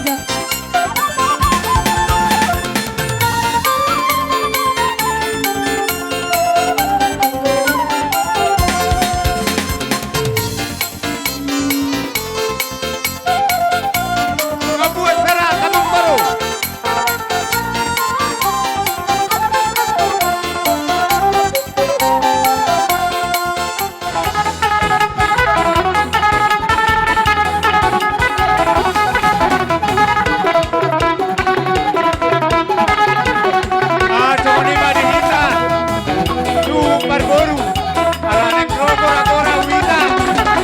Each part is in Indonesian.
Raja. Ngebuat perak Tabung Baru. Johnny Madihita, Super Guru, Alanek Robo-Rabora Wita,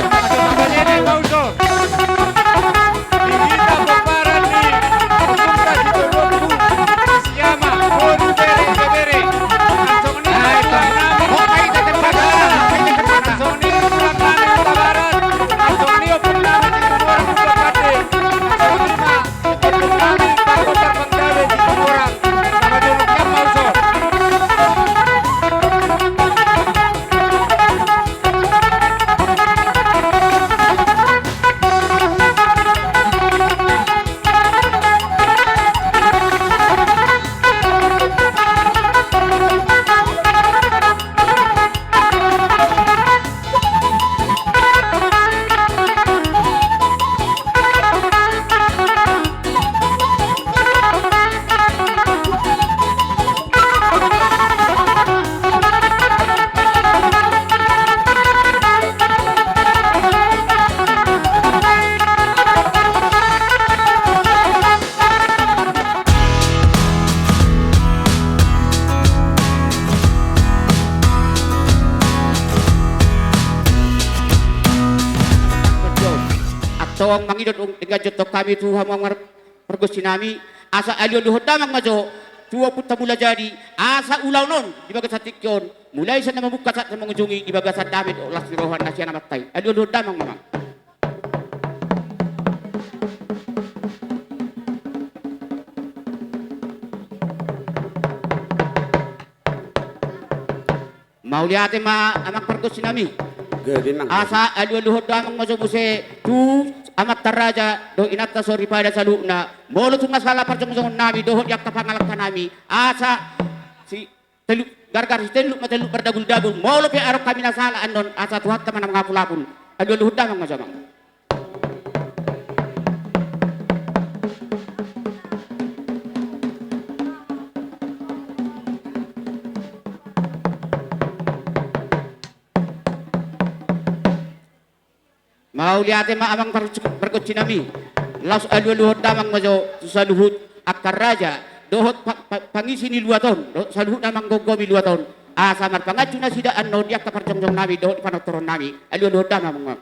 atau Tabalene Mauso, Dihita Boparani, Sumra Jidoroku, Isyama, Guru Bere Bebere, Antoni Nami, Antoni Purnamani Tabarat, Antonio Purnamani Orang Purwakade, Antonima, Purnamani Pakota Penggawe di Orang, sama Joloknya Mauso. Tawang mangidot dengan jotok kami Tuhan mangar pergusti nami asa alio luhut damang majo tua puta mula jadi asa ulau non di bagas satikyon mulai sana membuka saat mengunjungi di bagas damit olah sirohan nasiana matai alio luhut damang mamang mau lihat amak pergusti nami asa alio luhut damang majo muse tu amat taraja do inata sori pada saluna molo tunga sala parjong nami dohot yak kapangalak nami asa si telu gargar si telu matelu berdagul-dagul molo pe arok kami nasala andon asa tuhat teman ngapulapun adu luhut damang majamang mau lihat amang perkutsi nami las aluhut damang majo saluhut akar raja dohot pangisi ni 2 tahun saluhut damang gogomi 2 tahun asamar pangaju na sida anno dia kaparjong nami dohot panotoron nami aluhut damang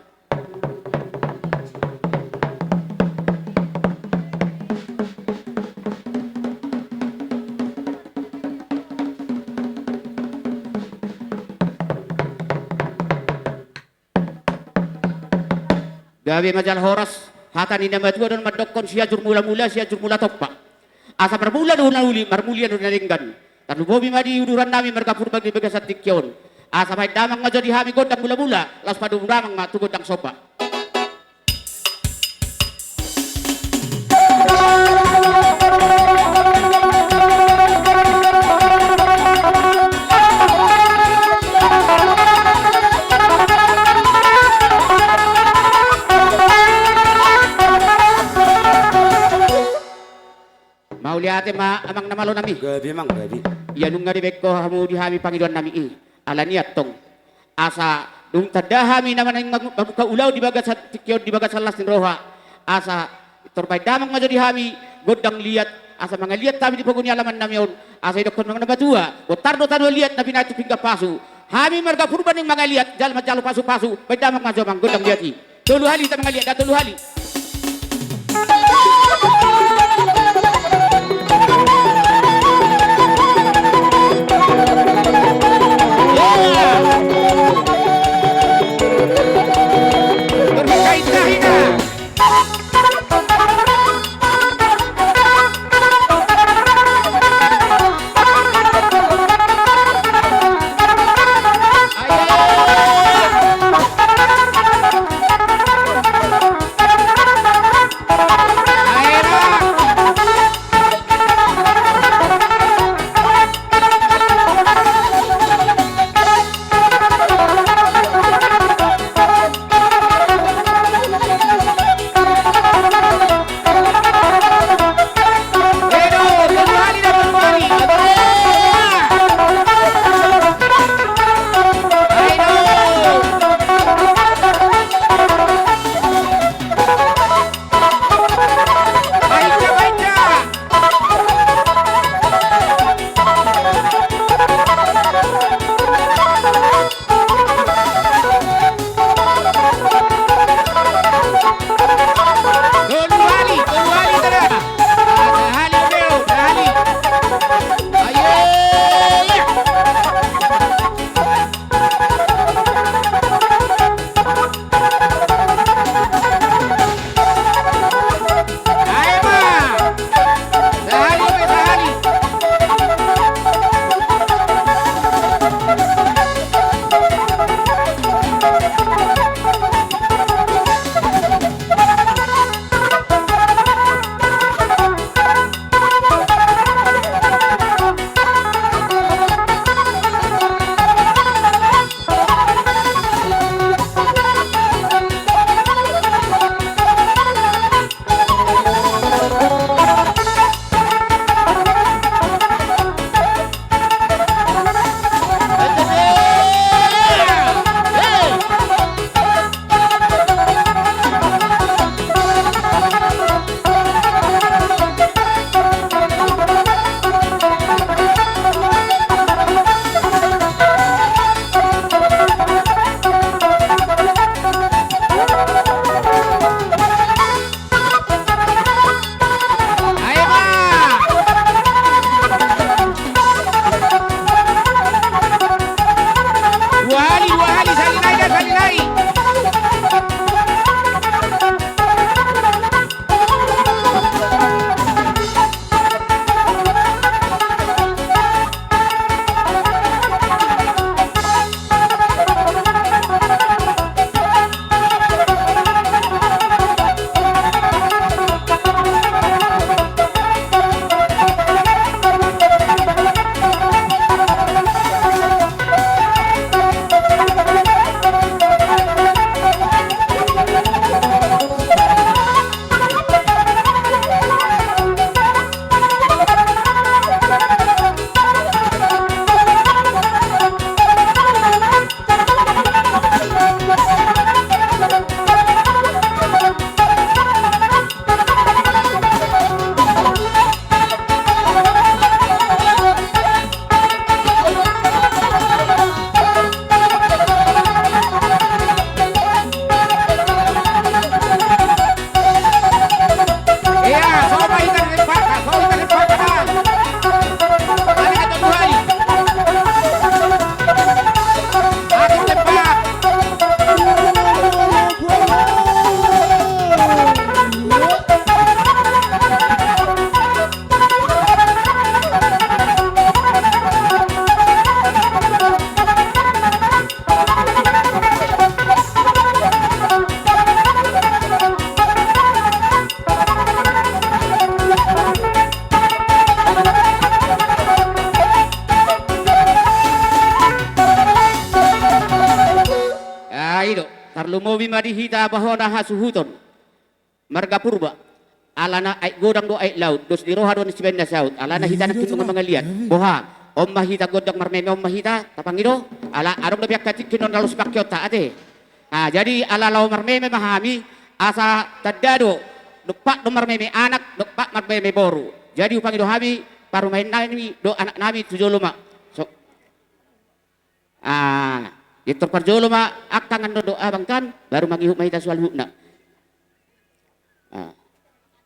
gawe majal horas hatan ina matua don madokon sia jurmula-mula sia jurmula toppa asa bermula do nauli marmulia do nalinggan tanu bobi madi uduran nami merkapur bagi begasat tikyon asa baik damang majo di hami godang mula-mula las padu damang ma tu godang sopa mau lihat amang namalo nami gabi mang gabi ya nung ngari beko hamu di hami pangiduan nami ala niat tong asa dung tadahami naman ang mabuka ulaw di bagas tikyon di bagas salas ni roha asa torbay damang majo di hami godang liat asa mga liat tabi di paguni alaman nami yon asa idokon mga nabatua botardo tano liat na pinatu pingga pasu hami marga purban ng mga liat jal majalo pasu-pasu bay damang majo mang godang liati tulu hali ta mga liat da tulu hali tumobi madihita bahona hasuhuton marga purba alana ay godang do ay laut dos di roha do ni sibenda saut alana hita na kinung mangalian boha om mahita godang marmeme om mahita tapangido ala arong nabiak katik kinon dalus pakyota ate jadi ala law marmeme mahami asa tadado depak do marmeme anak depak marmeme boru jadi upangido hami parumain nami do anak nami tujoluma so itu perjoluma akangan do abang kan baru mangihuk mahita soal hukna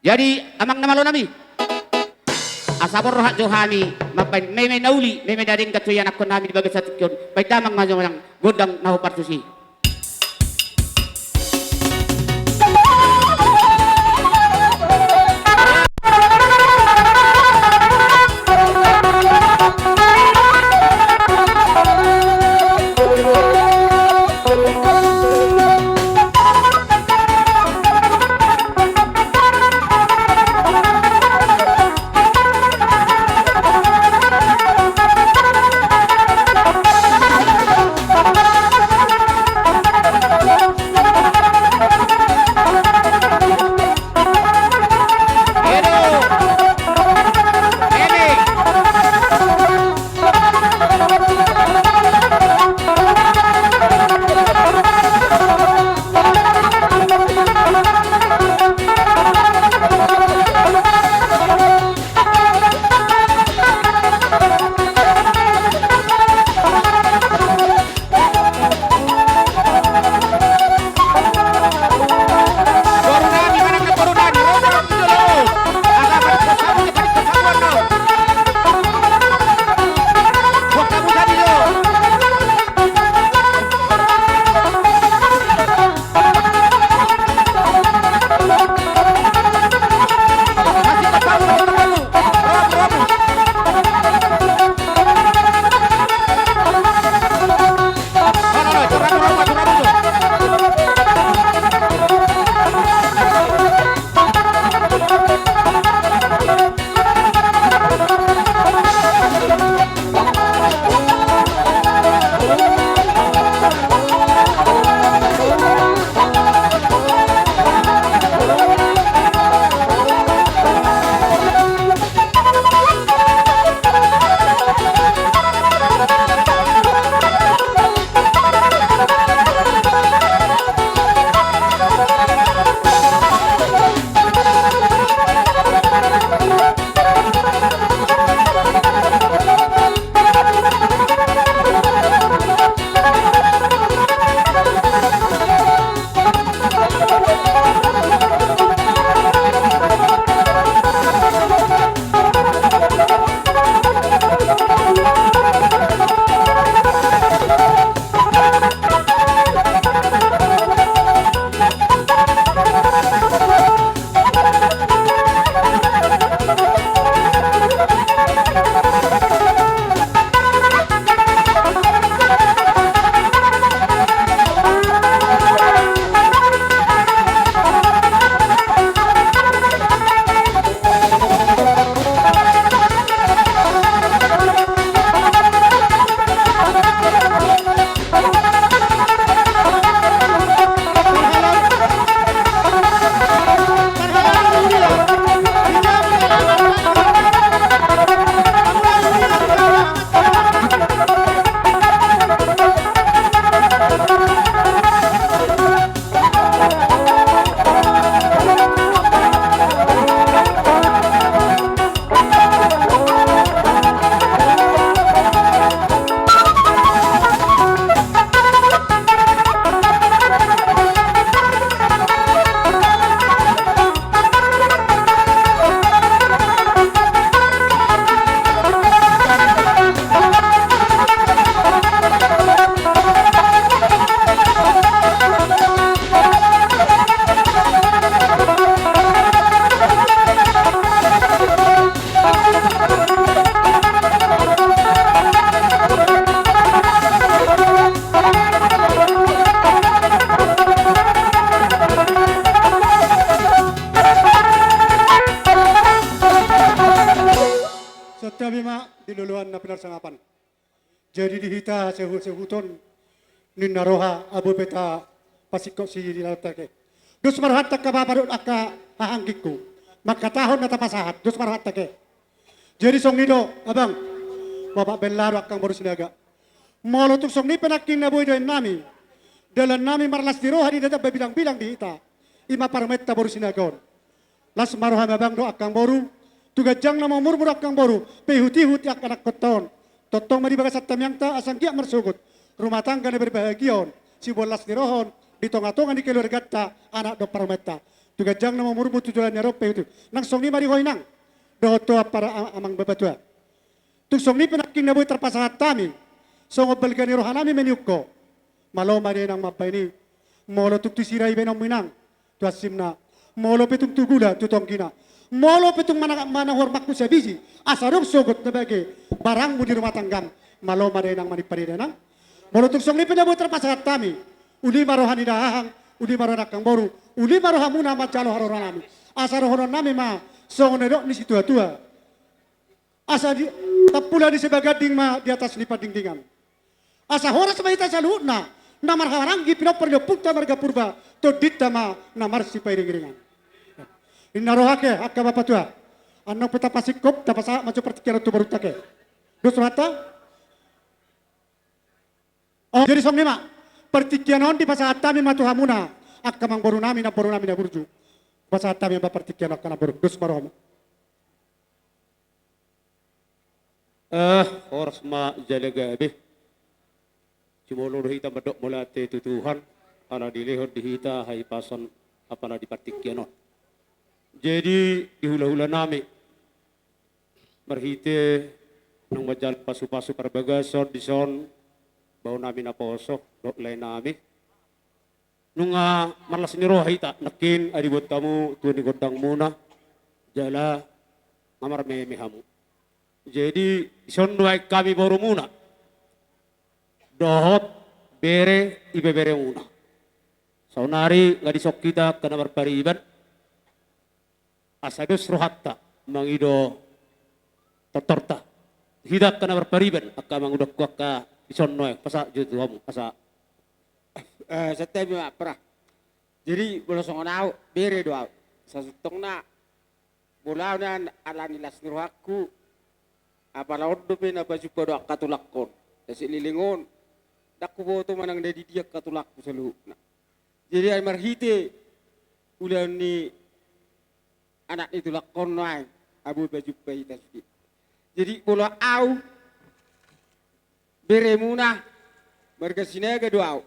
jadi amang namalo nami asabor roha johami mapain meme nauli meme daring katuyan ako nami di bagas sa tikyon may tamang malang godang naho partusi diluluan na pinarsangapan. Jadi dihita sehuton ninaroha abu peta pasiko si dilatake. Dus marhat ka babarut aka hahanggiku. Magkatahon na tapasahat. Dus marhat take. Jadi song nido, abang, Bapak Belaro akang baru sinaga. Molo tuk song ni penaking na boy nami. Dalam nami marlas di roha di dapat bilang-bilang di ita. Ima parmetta baru sinagon. Las maroha abang do akang baru. Tugajang na murmur akang baru. Pehuti-huti akan koton. Totong madi bagasat tamyang ta asang kiak mersugut. Rumah tangga na berbahagion. Si bolas di rohon. Di tonga-tonga di keluarga ta anak do parmetta. Tugajang na murmur tujuan nyaro pehuti. Nang song ni mari hoy nang. Doto para amang babatua. Tusong ni penaking na boy terpasahat tami. Song obelgani rohanami meniuko. Malo mari nang mapay ni. Molo tuk tisiray benang minang. Tuasim na. Molo petung tugula tutong kina. Molo petung manang hormakku sa bisi. Asarong sugot na bagi. Barang mo di rumah tanggam. Malo mari nang maniparida nang. Molo tuk song ni penaboy terpasahat tami. Uli marohan idahang. Uli marohan akang boru. Uli marohan muna matjalo haroran nami. Asarohoron nami ma. Song nedok ni situ tua. Asa di tapula di sebagading ma di atas lipat dingdingan. Asa horas ma ita saluna namar harangi pinoporyo pukta marga purba to ditta ma namar si pairingiringan. Inna rohake akka bapa tua. Annang peta pasikop tapasa macu pertikiran tu baru take. Dus mata. Oh jadi som lima. Pertikianon di pasahat tami matu hamuna akka mang boru nami na burju. Pasahat tami ba pertikian akka na boru. Dus marohama. Horas ma jalagabi. Cumolo hita badok mula te tutuhan. Ala dilehor dihita hai pasan apa na dipartikyanon. Jadi dihula-hula nami. Marhite nang majal pasu-pasu parbagason dison. Bau nami na poso. Dok lain nami. Nunga marlas ni roh hita. Nakin adibot kamu tuan ni godang muna. Jala ngamar memehamu. Jadi sonduai kami baru muna. Dohot bere ibe bere muna. Saunari nggak disok kita kena berpariban. Asadus rohatta mangido totorta. Hidak kena berpariban akka mangudak kuaka isonnoy pasa jutu kamu pasa. Setiap pernah. Jadi bola songonau bere doa. Sasutongna bola na alani las nirohaku. Apala ordo pe na baju pada katulakon. Dasi lilingon. Dakku boto manang dari dia katulakku selalu. Jadi ay marhite ulan ni anak itu lakon nai abu baju pe tasdi. Jadi bola au beremuna mereka sinega doa.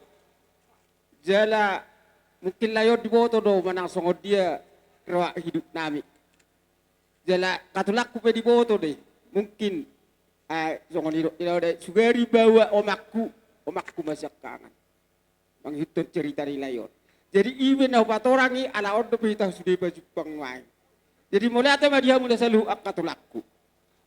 Jala mungkin layot di boto do manang songod dia roa hidup nami. Jala katulakku pe di boto deh. Mungkin songon ilo deh sugari bawa omakku masih kangen menghitung cerita rilayon. Jadi iben obat orang ini ala ordo kita sudah baju pangwai. Jadi mulai atau dia mulai selalu akatulakku.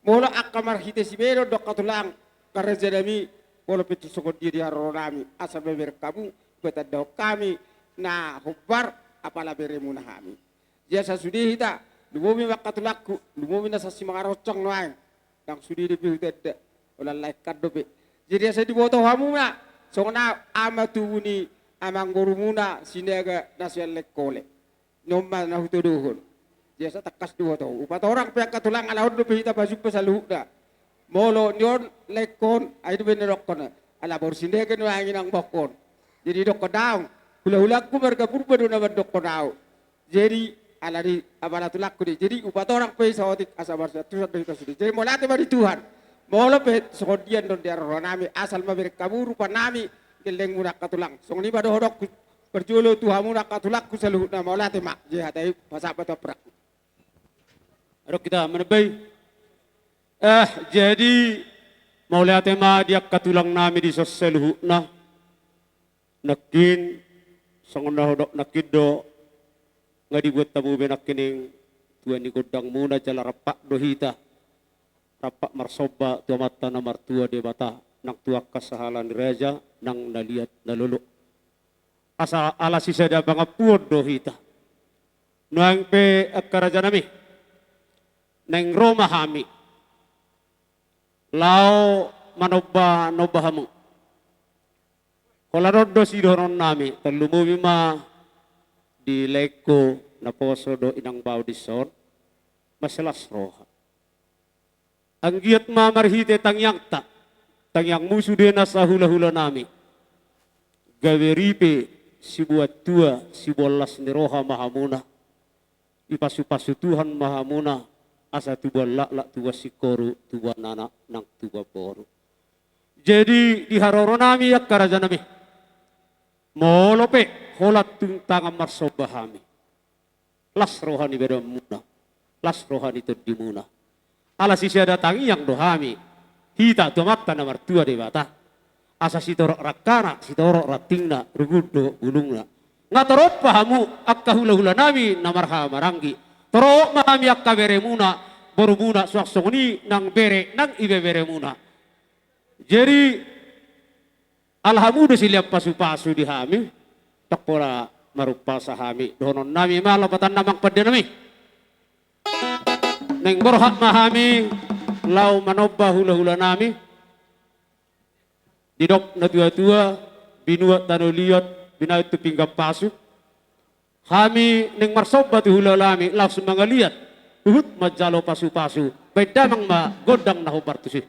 Mulai akamar hite si bero dok katulang karena jadami pola petu songon dia di harorami asal beber kamu betadau kami na hubar apalah beremuna kami. Jasa sudah hita lumumi makatulakku lumumi nasa si mangarocong noai. Yang sudah dipilih oleh laikat dobe. Jadi saya diboto hamuna, sona amatu ni amang gurumuna sinaga nasyal lekole. Nomma na hutuduhun. Jadi saya takas diboto. Upat orang pihak katulang alahun dobe hita baju pesaluhda. Molo nyon lekon ay dobe nerokon. Ala bor sinaga no angin ang bokon. Jadi dokodaw. Hula-hulaku mereka purba do naman dokodaw. Jadi ala di abalatulak ko di. Jadi upat orang pe saotik asabar sa tusad dito sudi. Jadi mo lati di Tuhan. Molo pe sokodian don diaro nami asal mabir kaburu pa nami geleng muna katulang. Song ni ba dohodok perjulo Tuhan muna katulak ko sa luhut na mo lati mak. Jadi hatay pasapat prak. Adok kita menebay. Jadi mau lihat ma dia katulang nami di sosial luhut na. Nakin songon dohodok nakido nggak dibuat tabu benak kining tuan ni godang muna jala rapak dohita rapak marsoba tua mata na martua de bata nang tua kasahalan raja nang naliat nalulu asa ala sisa da banga puod dohita nuang pe akaraja nami nang Roma hami lao manoba nobahamu Kolarodo si doron nami, talumumi ma di leko na poso do inang baudison, masalas roha. Ang giyat mamarhite tangyang ta, tangyang musuh din na sa hula-hula nami. Gaweripe si buat tua, si bolas ni roha mahamuna. Ipasu-pasu Tuhan mahamuna, asa tuba lak tuba sikoru, tuba nana nang tuba boru. Jadi di haroro nami yak karaja nami. Molope holat tungtang marsobahami. Las rohani beda muna. Las rohani terdimuna. Ala sisi datangi yang dohami. Hita tomata na martua de bata. Asa sitorok rakana, sitorok ratingna, rugudo gulungna. Ngatorot pahamu akka hula-hula nami na marha marangi. Torok mahami akka bere muna. Boru muna suaksongni nang bere nang ibe bere muna. Jadi alhamudu siliap pasu-pasu di hami, tak pola marupa sahami, donon nami malapatan namang pada nami. Neng borhak mahami, lau manobah hula-hula nami, didok na tua-tua, binuat tanuliot, binayot tu pinggam pasu. Kami neng marsobat hula nami, langsung mangaliat, uhut majalo pasu-pasu, baik damang ma godang na hubartusi.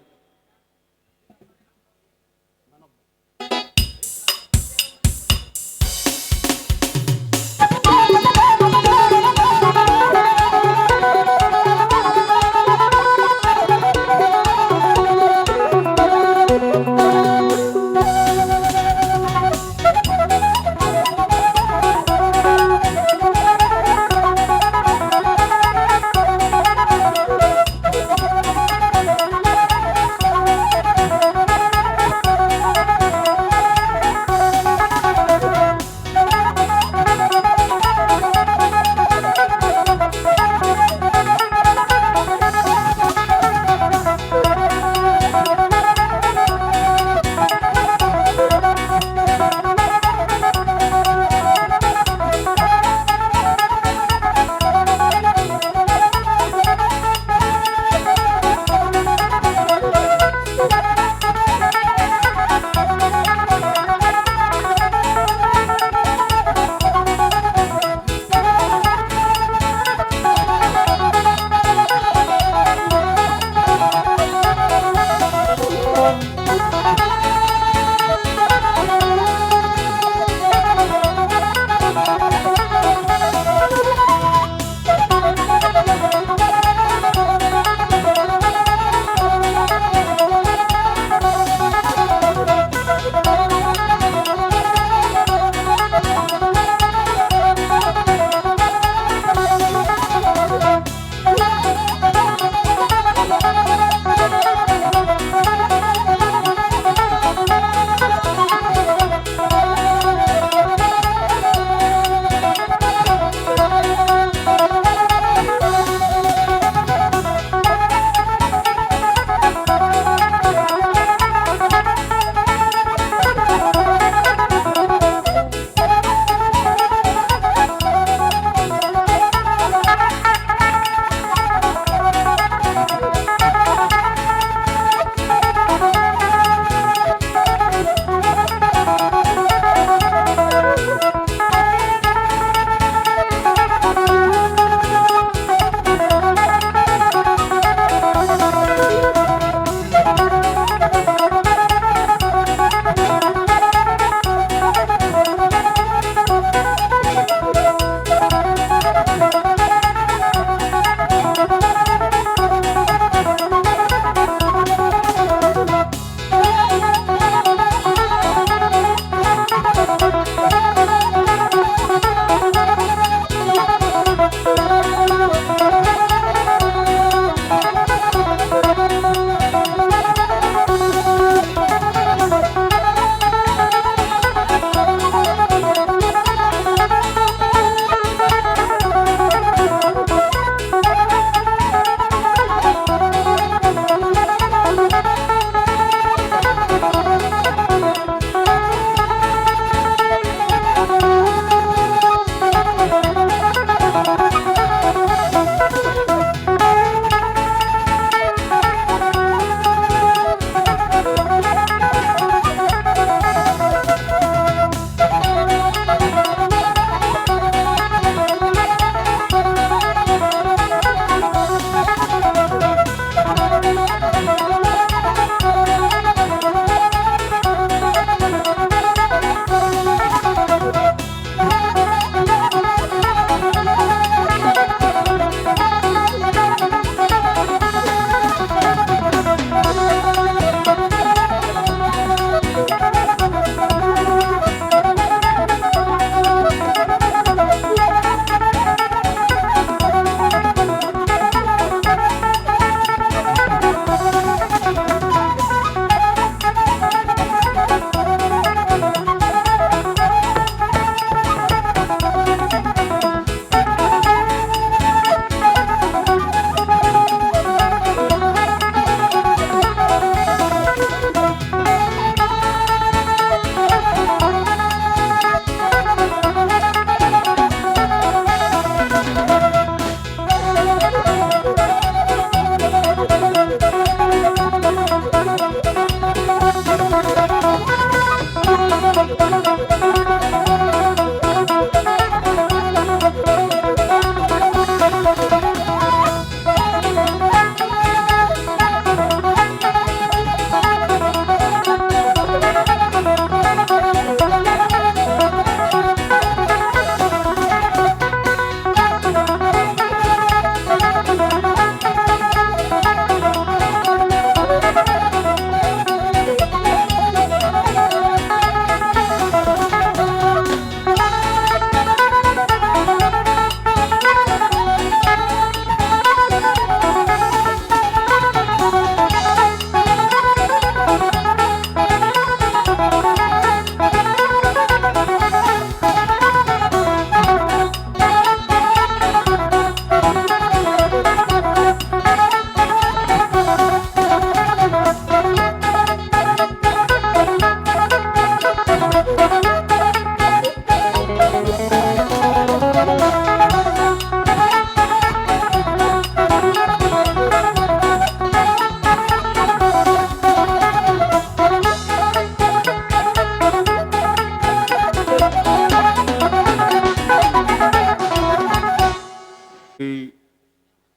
bagi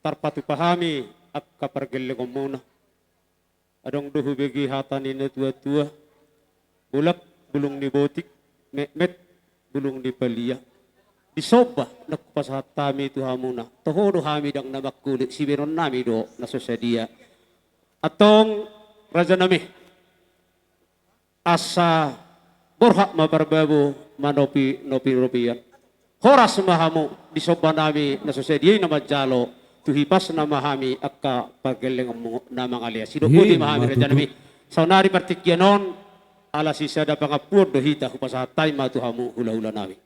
tarpatu pahami ak kapargelle ko muna. Adong duhu bagi hatan ini tua-tua. Bulak bulung ni botik, met bulung ni palia. Disoba nakupasatami itu hamuna. Tohodo hami dang namakkulit si beron nami do nasosadia. Atong raja nami asa borhak mabarbabu manopi rupian. Horas mahamu disoba nami nasosadia na majalo tuhipas na mahami akka pageleng na mga alias. Sinukuti mahami raja nami. Saunari partikyanon ala sisada pangapur dohita kupasatay matuhamu hula-hula nami.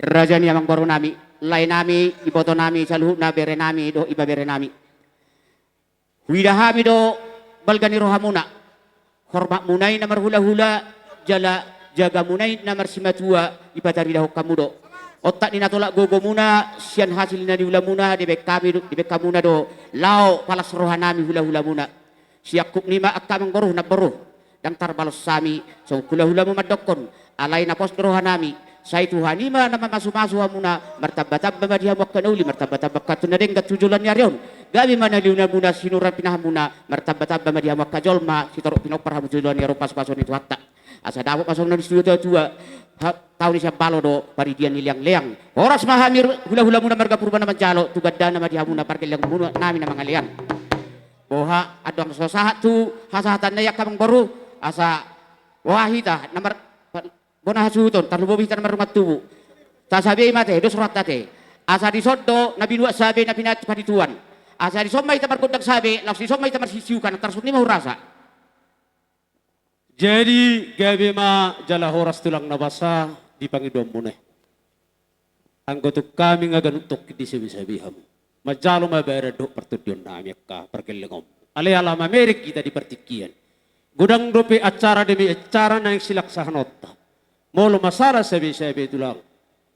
Raja ni amang baru nami, lain nami, iboto nami, saluhut na bere nami, do iba bere nami. Widahami do balgani rohamuna. Hormat munay na marhula-hula, jala jaga munay na marsimatua, ibatari dahok kamu do. Otak ni natolak gogo muna, sian hasil na diula muna, dibek kamuna do, lao palas rohanami hula-hula muna. Siakuk nima akamang boruh na boruh, dan tarbalos sami, so hula-hula mo madokon, alay na pos rohanami. Saya Tuhan ima nama masu-masu muna martabatab bamadia wakkanuli martabatab wakkatuna denggat tujulan yarion gabi mana liuna muna sinuran pinah muna martabatab bamadia wakkajolma sitorok pinopar hamu tujulan yaro pas-pason itu hatta asa dawok pasong na studio tua tahun siya balo do paridian niliang-leang horas mahamir hula-hula muna marga purba naman jalo tugadda nama dia muna parkeliang muna nami na mga liang boha adong sosahat tu hasahatan na yakamang baru asa wahita namar bona hasuton tarlubo bitan marumat tubu ta sabi mate dos surat tate asa di soddo nabi dua sabi na pinat panituan asa di somay tamar kundag sabi laos di somay tamar sisiukan tarsut ni mahurasa. Jadi gabi ma jala horas tulang nabasa di pangidom mo na. Ang gotok kami nga ganutok di sabi-sabiham. Majalo mabere do pertudion nami ka perkelengom. Ale alam Amerik kita di pertikian. Gudang dope acara demi acara na yung silaksahan otta. Molo masara sabi-sabi itu lang.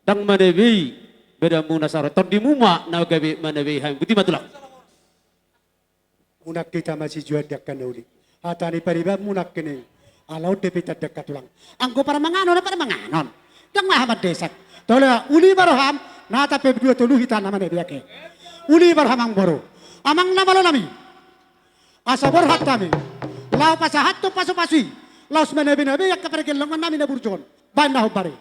Dang manabi beda muna sara. Tondi muma na gabi manabi ham. Buti matulang. Munak kita masih jual dekat uli. Hatani paribab munak kini. Alau depita dekat tulang. Angko para manganon na para manganon. Dang mahamad desak. Tola uli barham nata pe berdua tolu hitan nama ne biake. Uli barham ang boro. Amang namalo nami. Asa borhat kami. Lau pasahat to pasu-pasui. Laos manabi-nabi yak kaparkelongan nami na burjon. Bahan na hubari.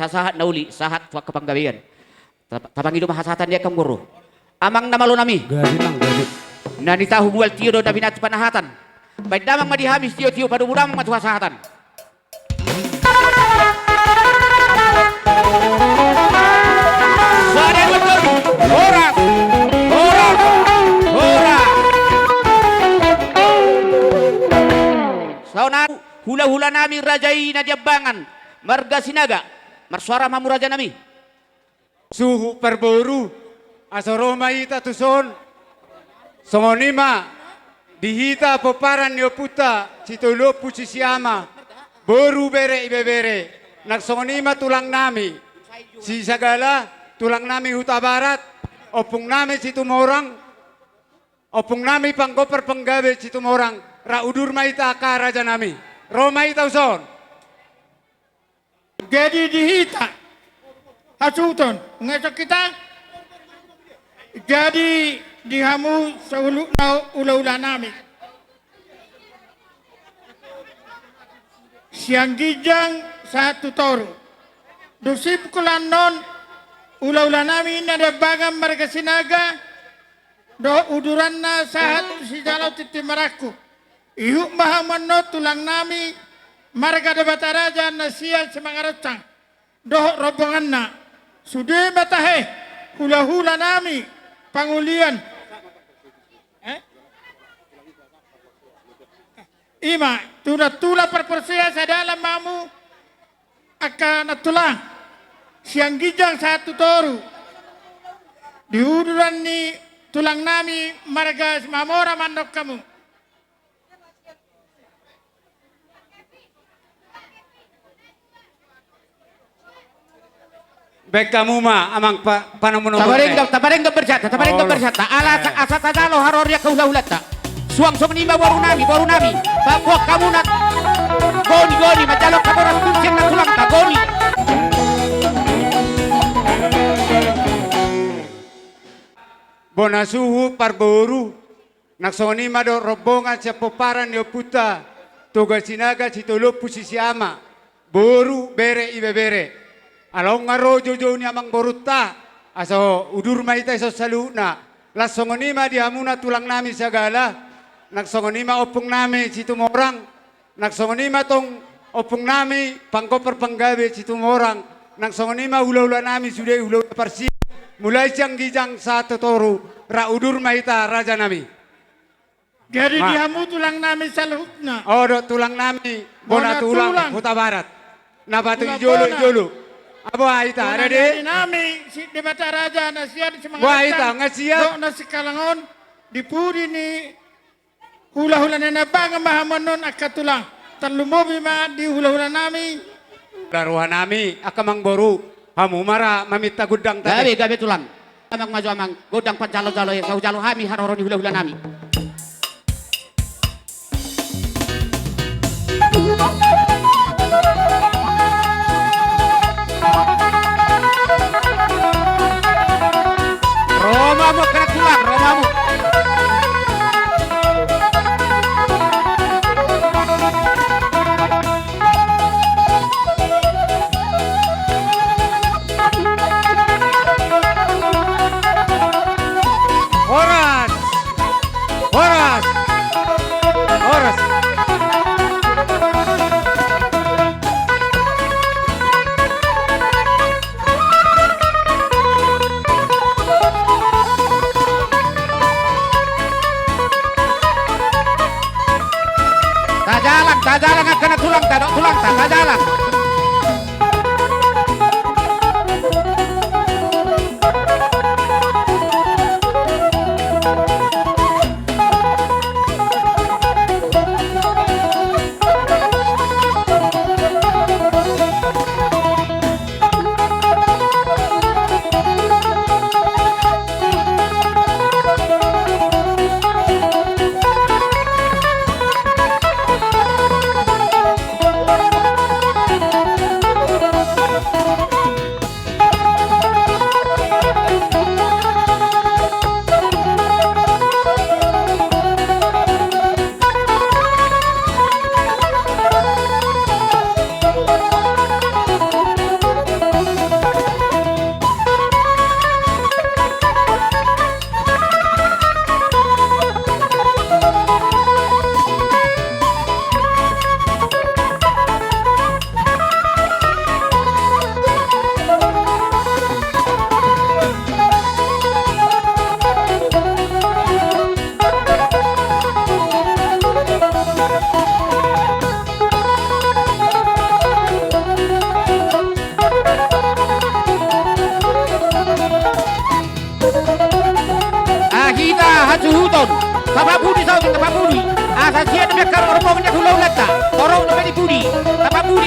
sasahat nauli sahat wa kapanggawian. Tapangido mahasatan dia kamburu. Amang namalo nami. Gadi lang, gadi. Nani tahu bual tiyo do dabinat panahatan. Baik damang madihamis tiyo padu mudamang matuhasahatan. Sada betul. Orang. Sauna hula-hula nami rajai najabangan marga sinaga marsuara mamu raja nami. Suhu perboru asoroma ita tuson songonima dihita poparan yo puta citolo pusisiama boru bere ibebere nagsongonima tulang nami si sagala tulang nami huta barat opung nami citumorang opung nami panggoper penggawe citumorang raudur maita ka raja nami Roma ita uson Jadi dihita hasuton ngesok kita jadi dihamu seulu ula-ula nami siang gijang satu toru dusip kulanon ula-ula nami nada bagam marga sinaga do uduranna sahat si jalau titi maraku ihuk mahamanno tulang nami marga debata raja nasial semangarocang doh rombonganna sudah batahe hula-hula nami pangulian ima tula perpersia sadalam mamu akan tulang siang gijang satu toru diuduran ni tulang nami marga mamora mandok kamu. Baik kamu ma amang panamuno Tabareng berjata ala asa tadalo haroria kaulah-ulata suang somenima baru nami bawa kamu nat goni macalo kaboras kuncing na tulang ta goni bonasuhu parboru nagsongonima do rombongan sa poparan yo puta tugas sinaga citolo pusisiama boru bere ibebere along ngaro jojo ni amang boruta aso udur maita iso saluna lasongonima diamuna tulang nami sagala nagsongonima opung nami citumorang nagsongonima tong opung nami pangkoper panggawe citumorang nagsongonima ula-ula nami sudah ula parsi mulai siang gijang satu toru ra udur maita raja nami Jadi dihamu tulang nami salhutna odo tulang nami bona tulang huta barat na batu ijolo Aba ita ada de nami si debata raja nasian semangat wah ita ngasiap do nasi kalangon dipuri ni hula-hula nena bang mahamanon akatulang terlumobi ma di hula-hula nami daruhan nami akamang boru hamu mara mamita gudang tadi gabe tulang amang maju amang godang pancalo-calo yang sau jalo hami haroroni hula-hula nami Romamu kena tulang, Romamu. Horas Tak jalan kena tulang, tak jalan. suhuton kapabudi sautin kapabudi asa sia demi kar ormongnya hulau lata torong demi budi kapabudi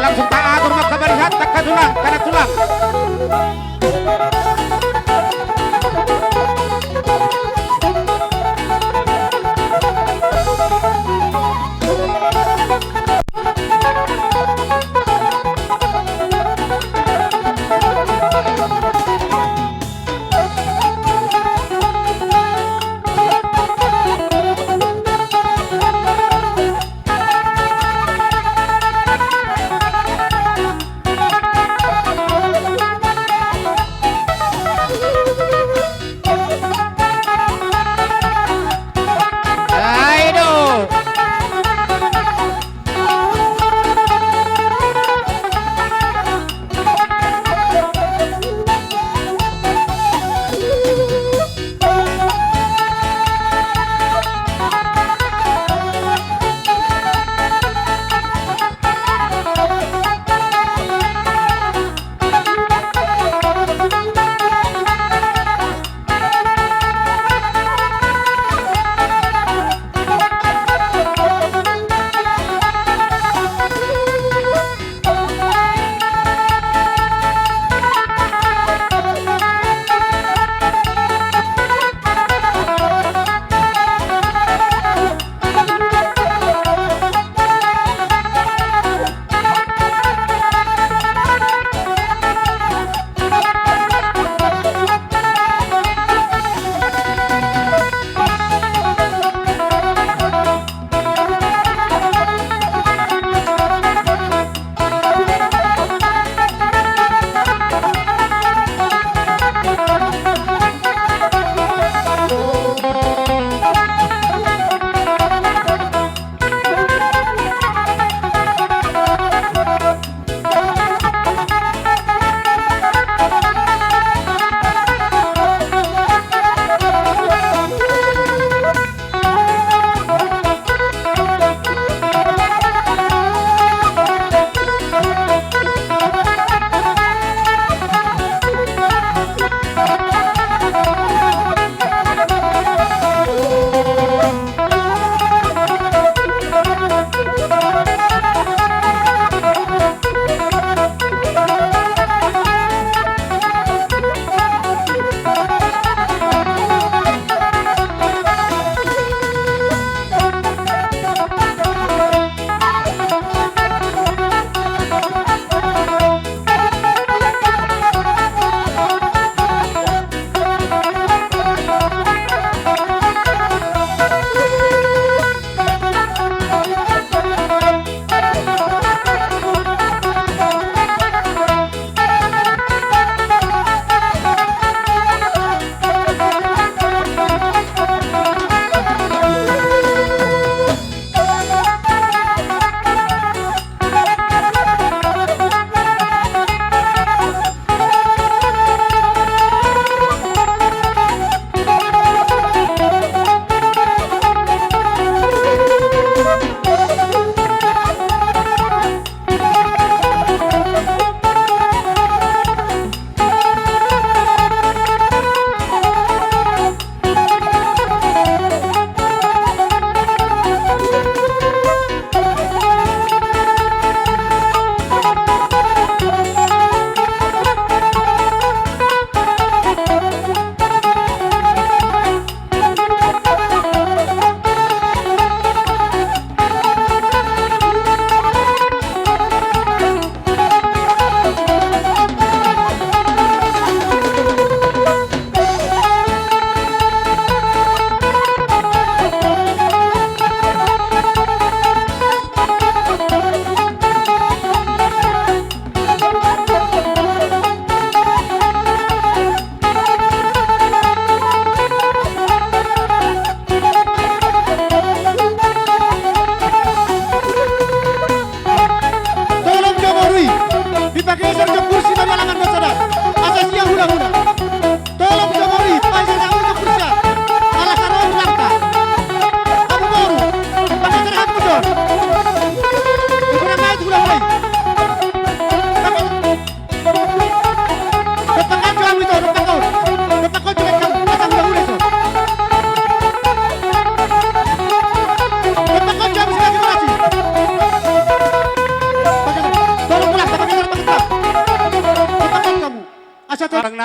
langsung tak atur maka barihat tak tulang karena tulang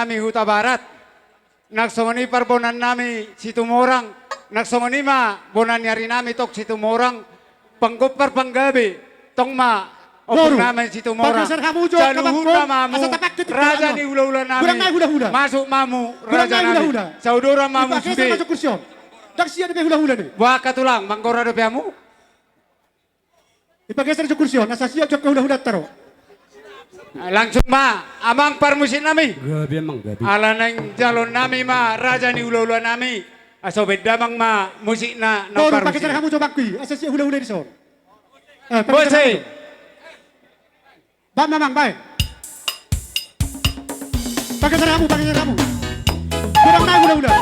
nami Huta Barat. Nagsongoni parbonan nami Situmorang. Nagsongoni ma bonan yari nami tok Situmorang. Panggupar panggabi tong ma Boru. opong namin Situmorang. Pagkasar hamujo, Saluhur kabakbon, na mamu. asa tapak titik Raja ano. ni hula-hula nami. Kurang may hula-hula. Masuk mamu. Kurang Raja may nami. hula-hula. Saudara mamu Ipakesa sudi. masuk kursion. Dak siya na may hula-hula ni. Waka tulang manggora do piamu. Ipakesa sa kursion, asa siya jok hula-hula taro. Langsung ma, amang parmusin nami. Gabi emang gabi. Ala nang jalon nami ma, raja ni hula-hula nami. Aso bedamang ma, musik na Boru parmusin. pakisar hamujo bakui, asa siya hula-hula di son. Bose, Ba mamang bay. Pakisar hamu. Kurang may hula-hula.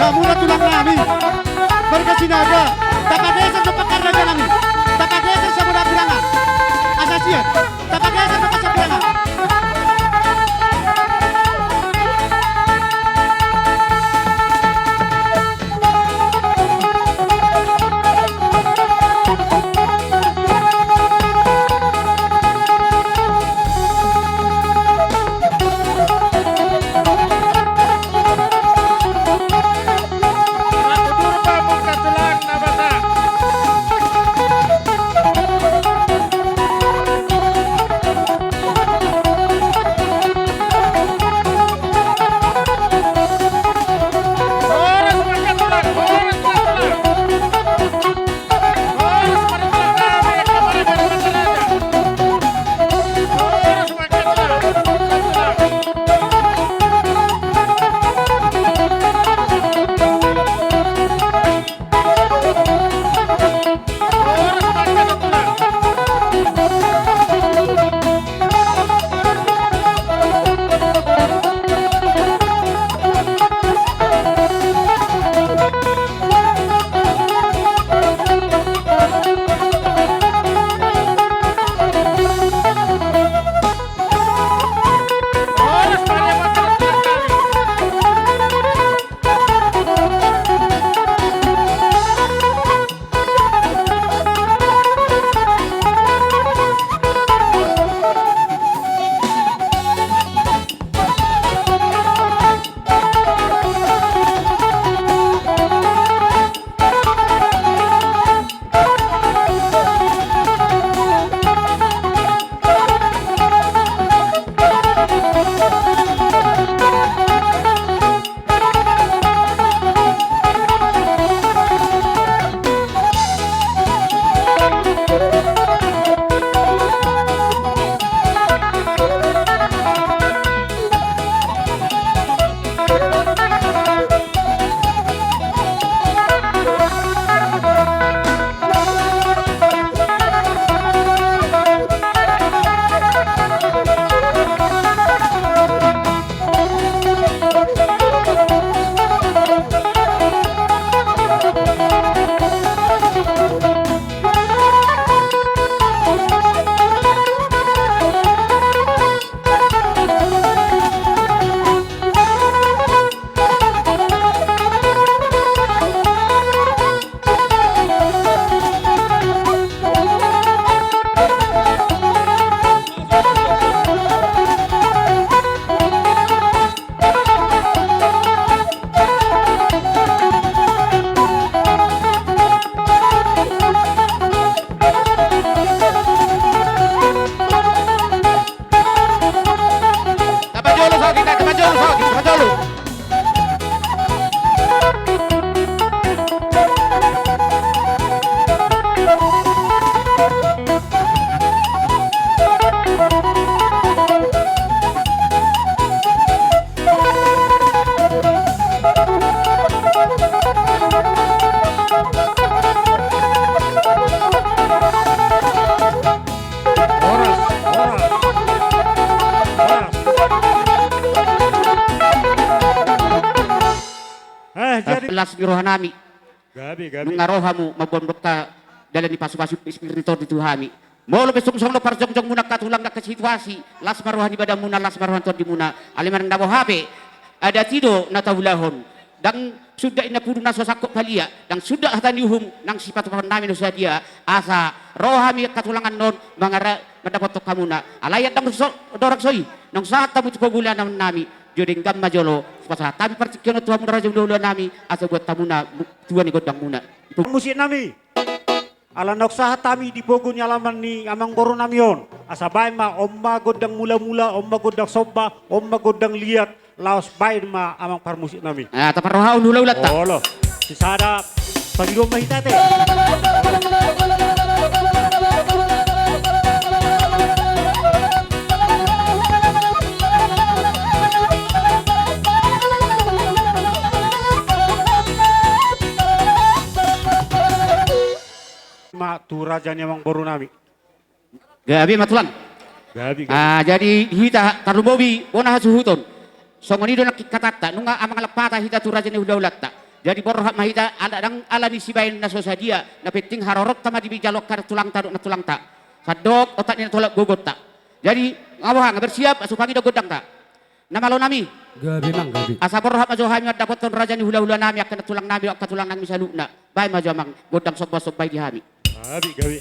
Hamura tulang nami. Berkesinaga. Tapageser do pakar raja nami. Tapageser sa budak bilangan. Asasiat. Tapageser do kasar bilangan. las ni roha nami Gabi. nung rohamu mabondok ta dalam di pasu-pasu spiritual di Tuhami. Mau lebih sung-sung lo parjong-jong muna katulang ke situasi. Las maruhan di badan muna, las maruhan di muna. Aliman nabo hape. Ada tido na tawulahon. Dan sudah ina puru naso sakop halia. Dan sudah hatan yuhum nang sifat pohon namin usia dia. Asa rohami katulangan non mendapat kamuna. Alayat dang dorak soi. Nang saat tamu cukup bulan nami. Joding gam majolo. Pasal tapi pertikiono tuamu raja dulu nami. Asa buat tamuna tuan godang muna. Musik nami. Ala noksaha tami di pogo nyalaman ni amang goro namion. Asa bain ma omma godang mula-mula, omma godang soba, omma godang liat. Laos bain ma amang parmusik nami. Ah, tapar rohaun hula ulat ta. Olo, sisada pagiro mahitate. Ma tu raja ni amang goro nami. Gabi matulan. Gabi. Ah, jadi hita tarubobi bona hasuhuton. Songonido nakikatata nunga amang lapata hita tu raja ni ulat ta. Jadi borhat mahita ala ni sibain na sosadia na penting harorot tama di bijalok kar tulang ta na tulang ta. Sadok otak ni tolak gogot ta. Jadi ngawah bersiap asupangi do godang ta. Namalo nami. Gabi mang gabi. Asa borhat majohami dapat ton raja ni hula nami akan tulang nami akan tulang nami salukna. Bay majamang godang soba-sobai di hami. Gabi.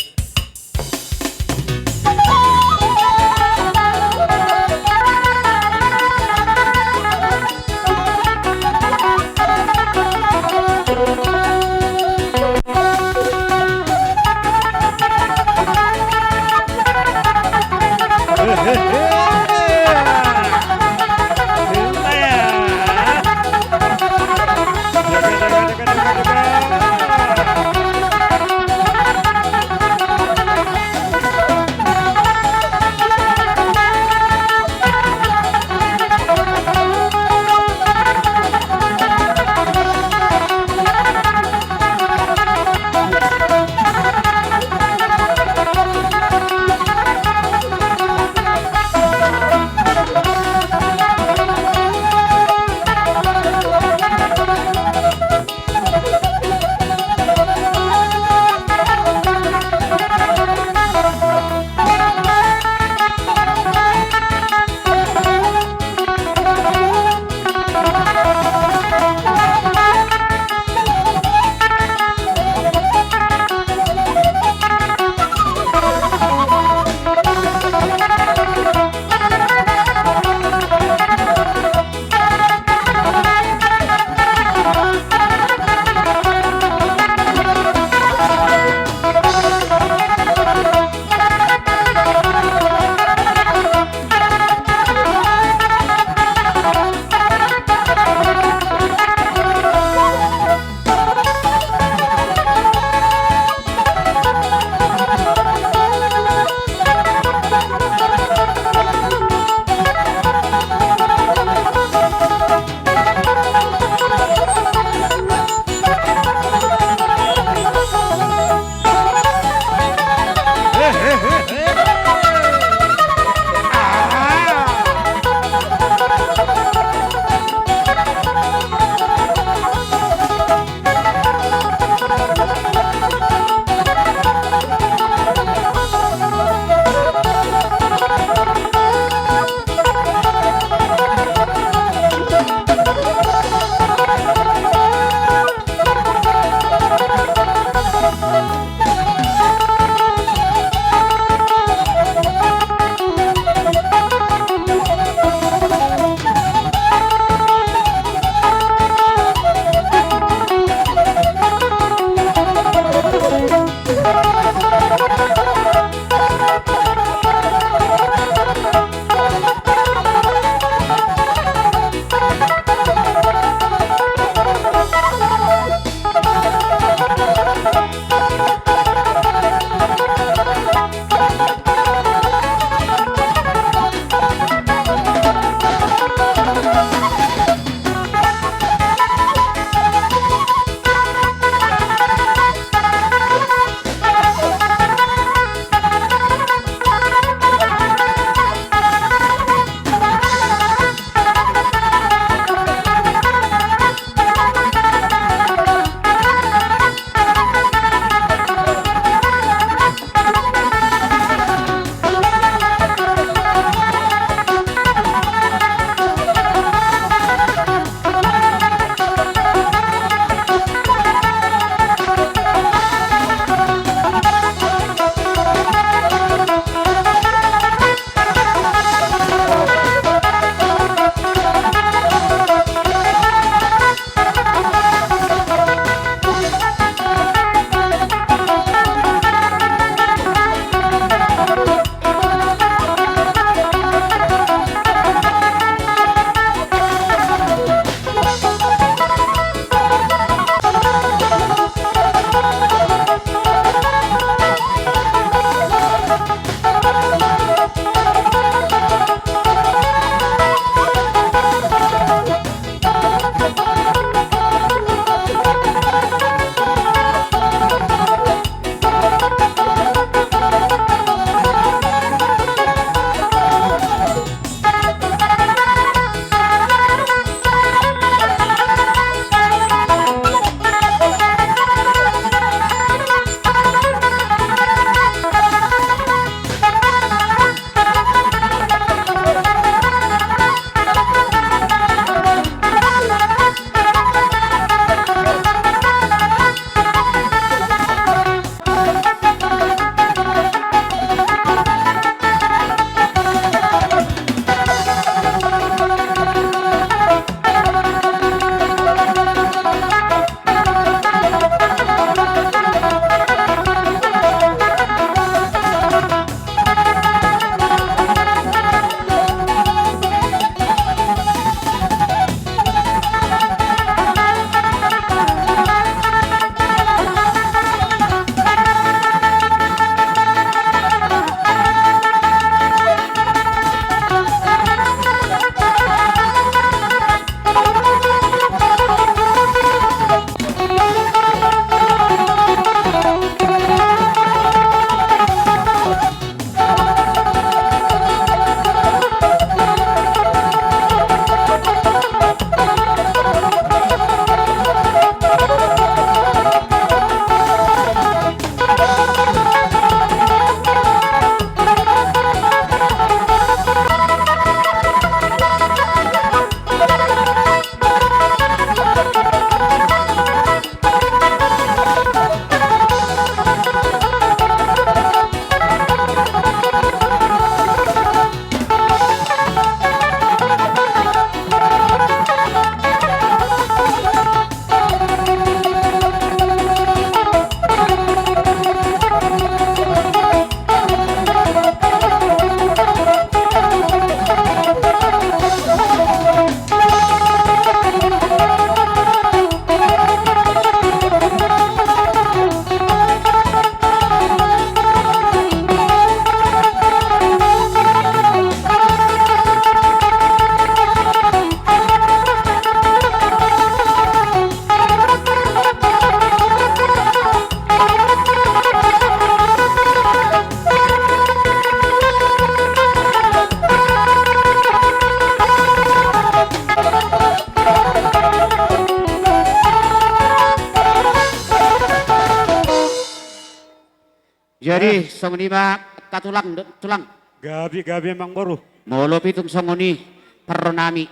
Jadi songoni ma katulang tulang. Gabi emang baru. Molo pitung songoni perro nami.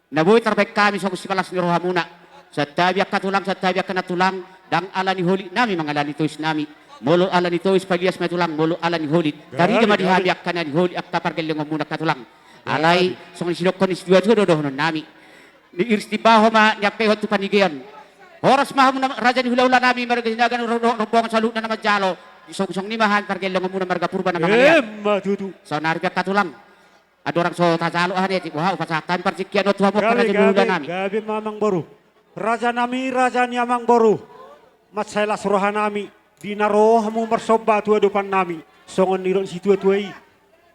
Nabuhi terbaik kami song sikalas ni rohamuna. Satabiak katulang, satabiak kana tulang. Dang alani huli nami mangalani tuis nami. Molo alani tuis pagias matulang, molo alani huli. Tari Gabi, gama dihabiak kana di huli ak tapar keleng muna katulang. Alay song sinokon isdua tuh dodohon nami. Ni iris di baho ma nyapehot tu panigian. Horas maham na raja ni hula-hula nami marga sinagan rombongan salut na naman jalo. Isong-isong ni mahan parkel lang muna marga purba na mga Matutu. So narga katulang. Adorang so tajalo ahani wow pasakan parsikian no tuwa mo kana di hula nami. Gabi mamang baru. Raja nami raja ni amang baru. Matsayla suruhan nami. Dinaroh mo marsoba tuwa depan nami. Songon niron si tuwa-tuwai.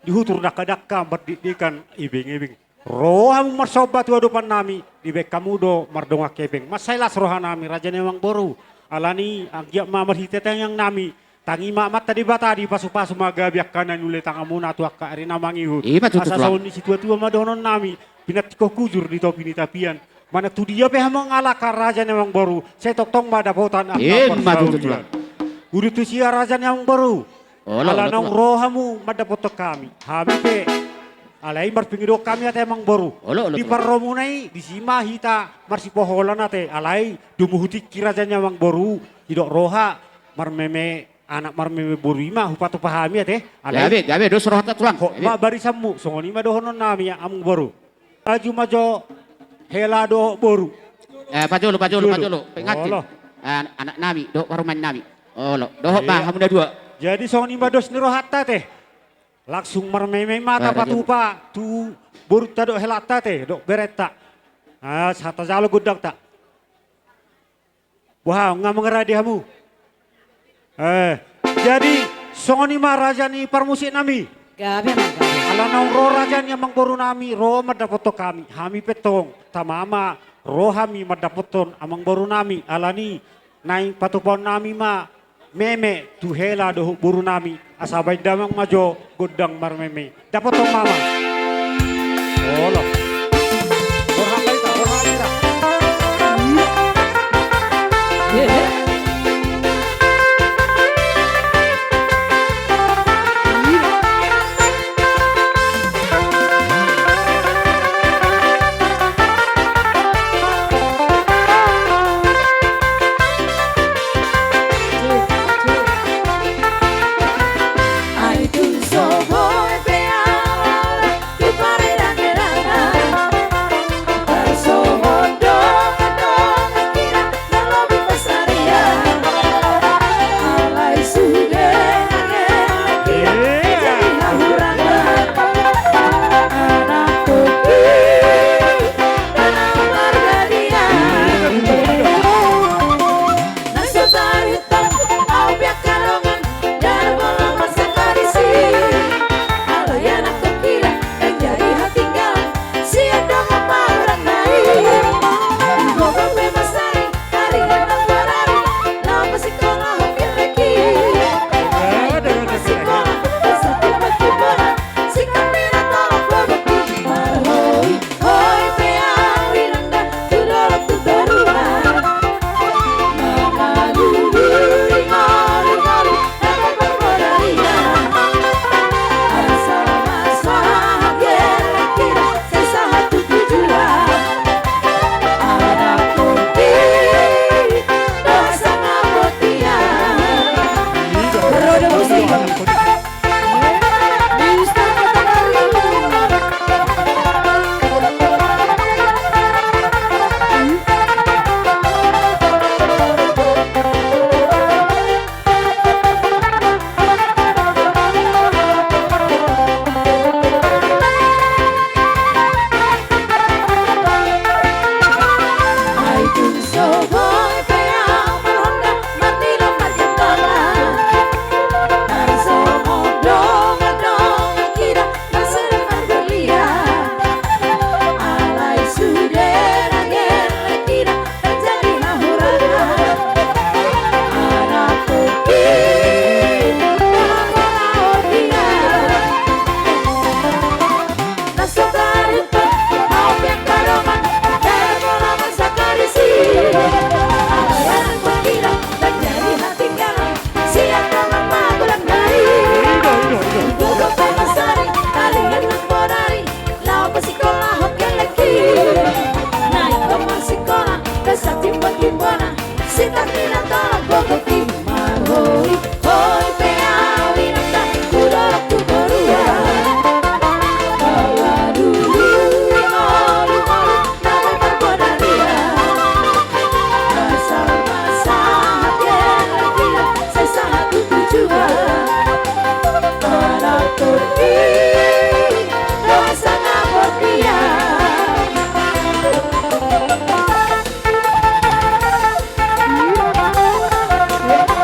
Dihutur dakka-dakka berdidikan ibing-ibing. Roh mo marsoba tuwa depan nami. Dibek kamudo mardonga kebeng. Matsayla suruhan nami raja ni amang baru. Alani agyak mamar hitetang yang nami. Tangi mamat tadi bata di pasu-pasu magabiak kanan ule tangamuna tu akka arena mangihut. Asa saun ni situa-tua madonon nami. Pinatiko kujur di topi ni tapian. Mana tu dia pe hamang ala raja memang baru. Saya tong pada botan akka persaunian. Udah tu sia raja yang baru. Ala nong rohamu madapoto kami. Habi pe. Alai marpingido kami ate emang baru. Di parromunai di sima hita marsipoholan ate. Alai dumuhuti kirajanya emang baru. Hidok roha marmeme anak marmeme borima hupatu pahami ate. Gabe dos roh tulang. Ma barisammu songoni ma dohonon nami ya amung baru. Aju majo helado baru. Pajolo. Pengatin. Anak nami, do waruman nami. Olo, doho ba hamuna dua. Jadi songoni ma dos niro hatta teh. Langsung marmeme mata patupa tu baru tado helata teh dok bereta. Sata jalo gudak tak. Wah, ngamang hamu. Jadi songoni ma raja ni parmusik nami. Gabi emang gabi. Ala nang ro raja ni amang boru nami ro madapoto kami. Hami petong tamama ro hami madapoton amang boru nami. Ala ni naing patupon nami ma meme tu hela do boru nami. Asabay damang majo godang marmeme. Dapotong mama. Olo. Borhan kita. Ay, tú soy peor, tu pareja de la Boko timar hoi hoi peawi nanda kudak tu berua bawa dulu malu malu nama pergoda dia masa hati gila saya sangat tutu juga para topi doa sangat berdia Yeah.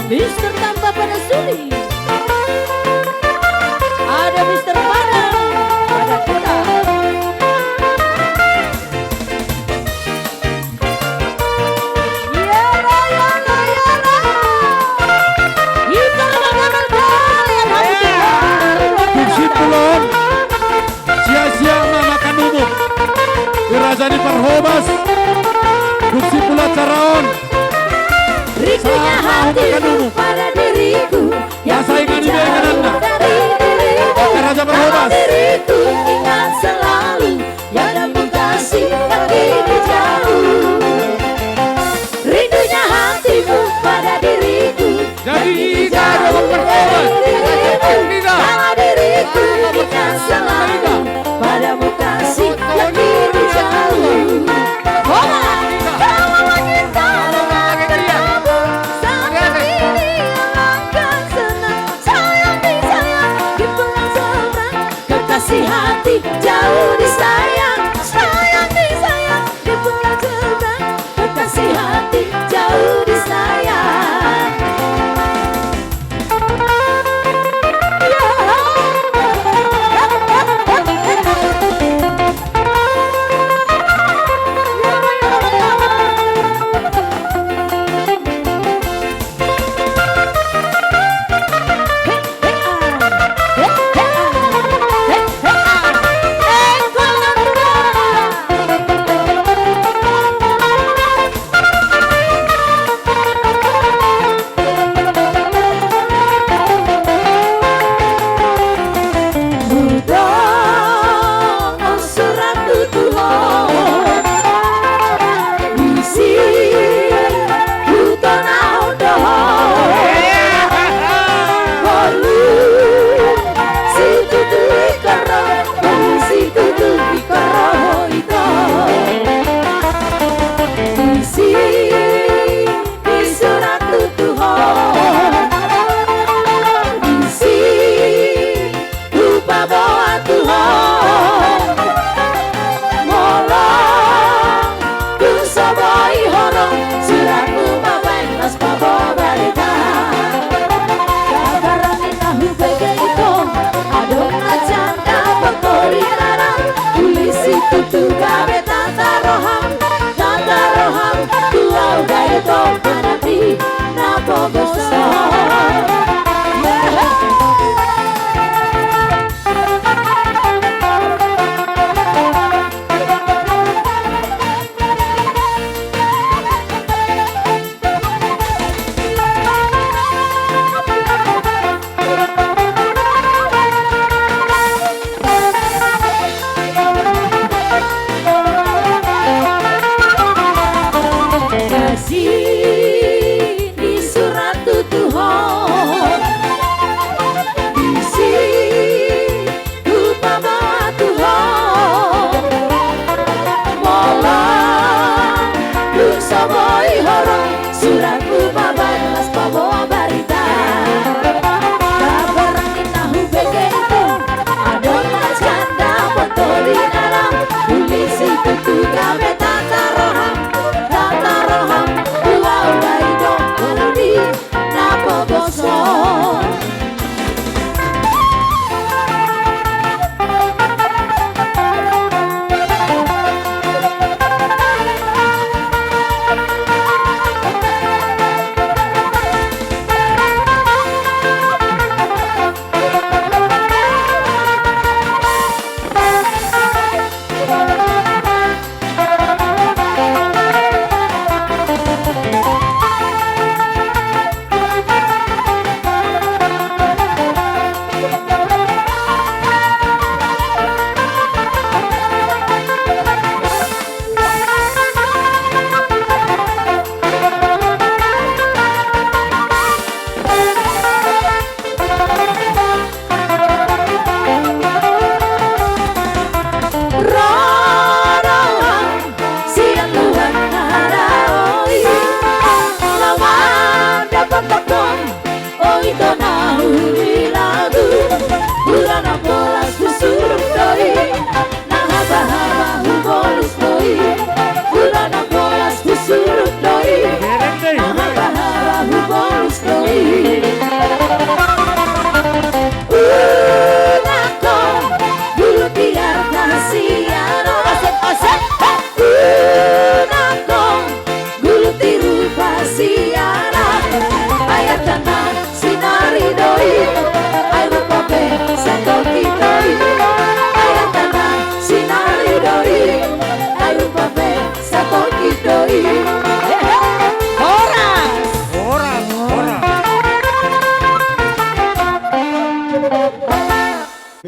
Mister tanpa pada sulit. Ada Mister Padang pada kita. Yara, yara, yara. Kita akan berjalan hati. Simpulan sia-sia makan umum dirasani perhobas simpulan caraon Rindunya hatimu pada diriku yang saingan di jauh bekananna. dari dirimu. Oke, Raja Perhobas. Kalau diriku ingat selalu yang namun kasih yang kini jauh. Rindunya hatimu pada diriku Jadi yang Ida jauh dapat dari Perhobas. dirimu. Ida. Kalau diriku ingat selalu padamu kasih yang kini jauh. Kalau kita dengan bertemu sama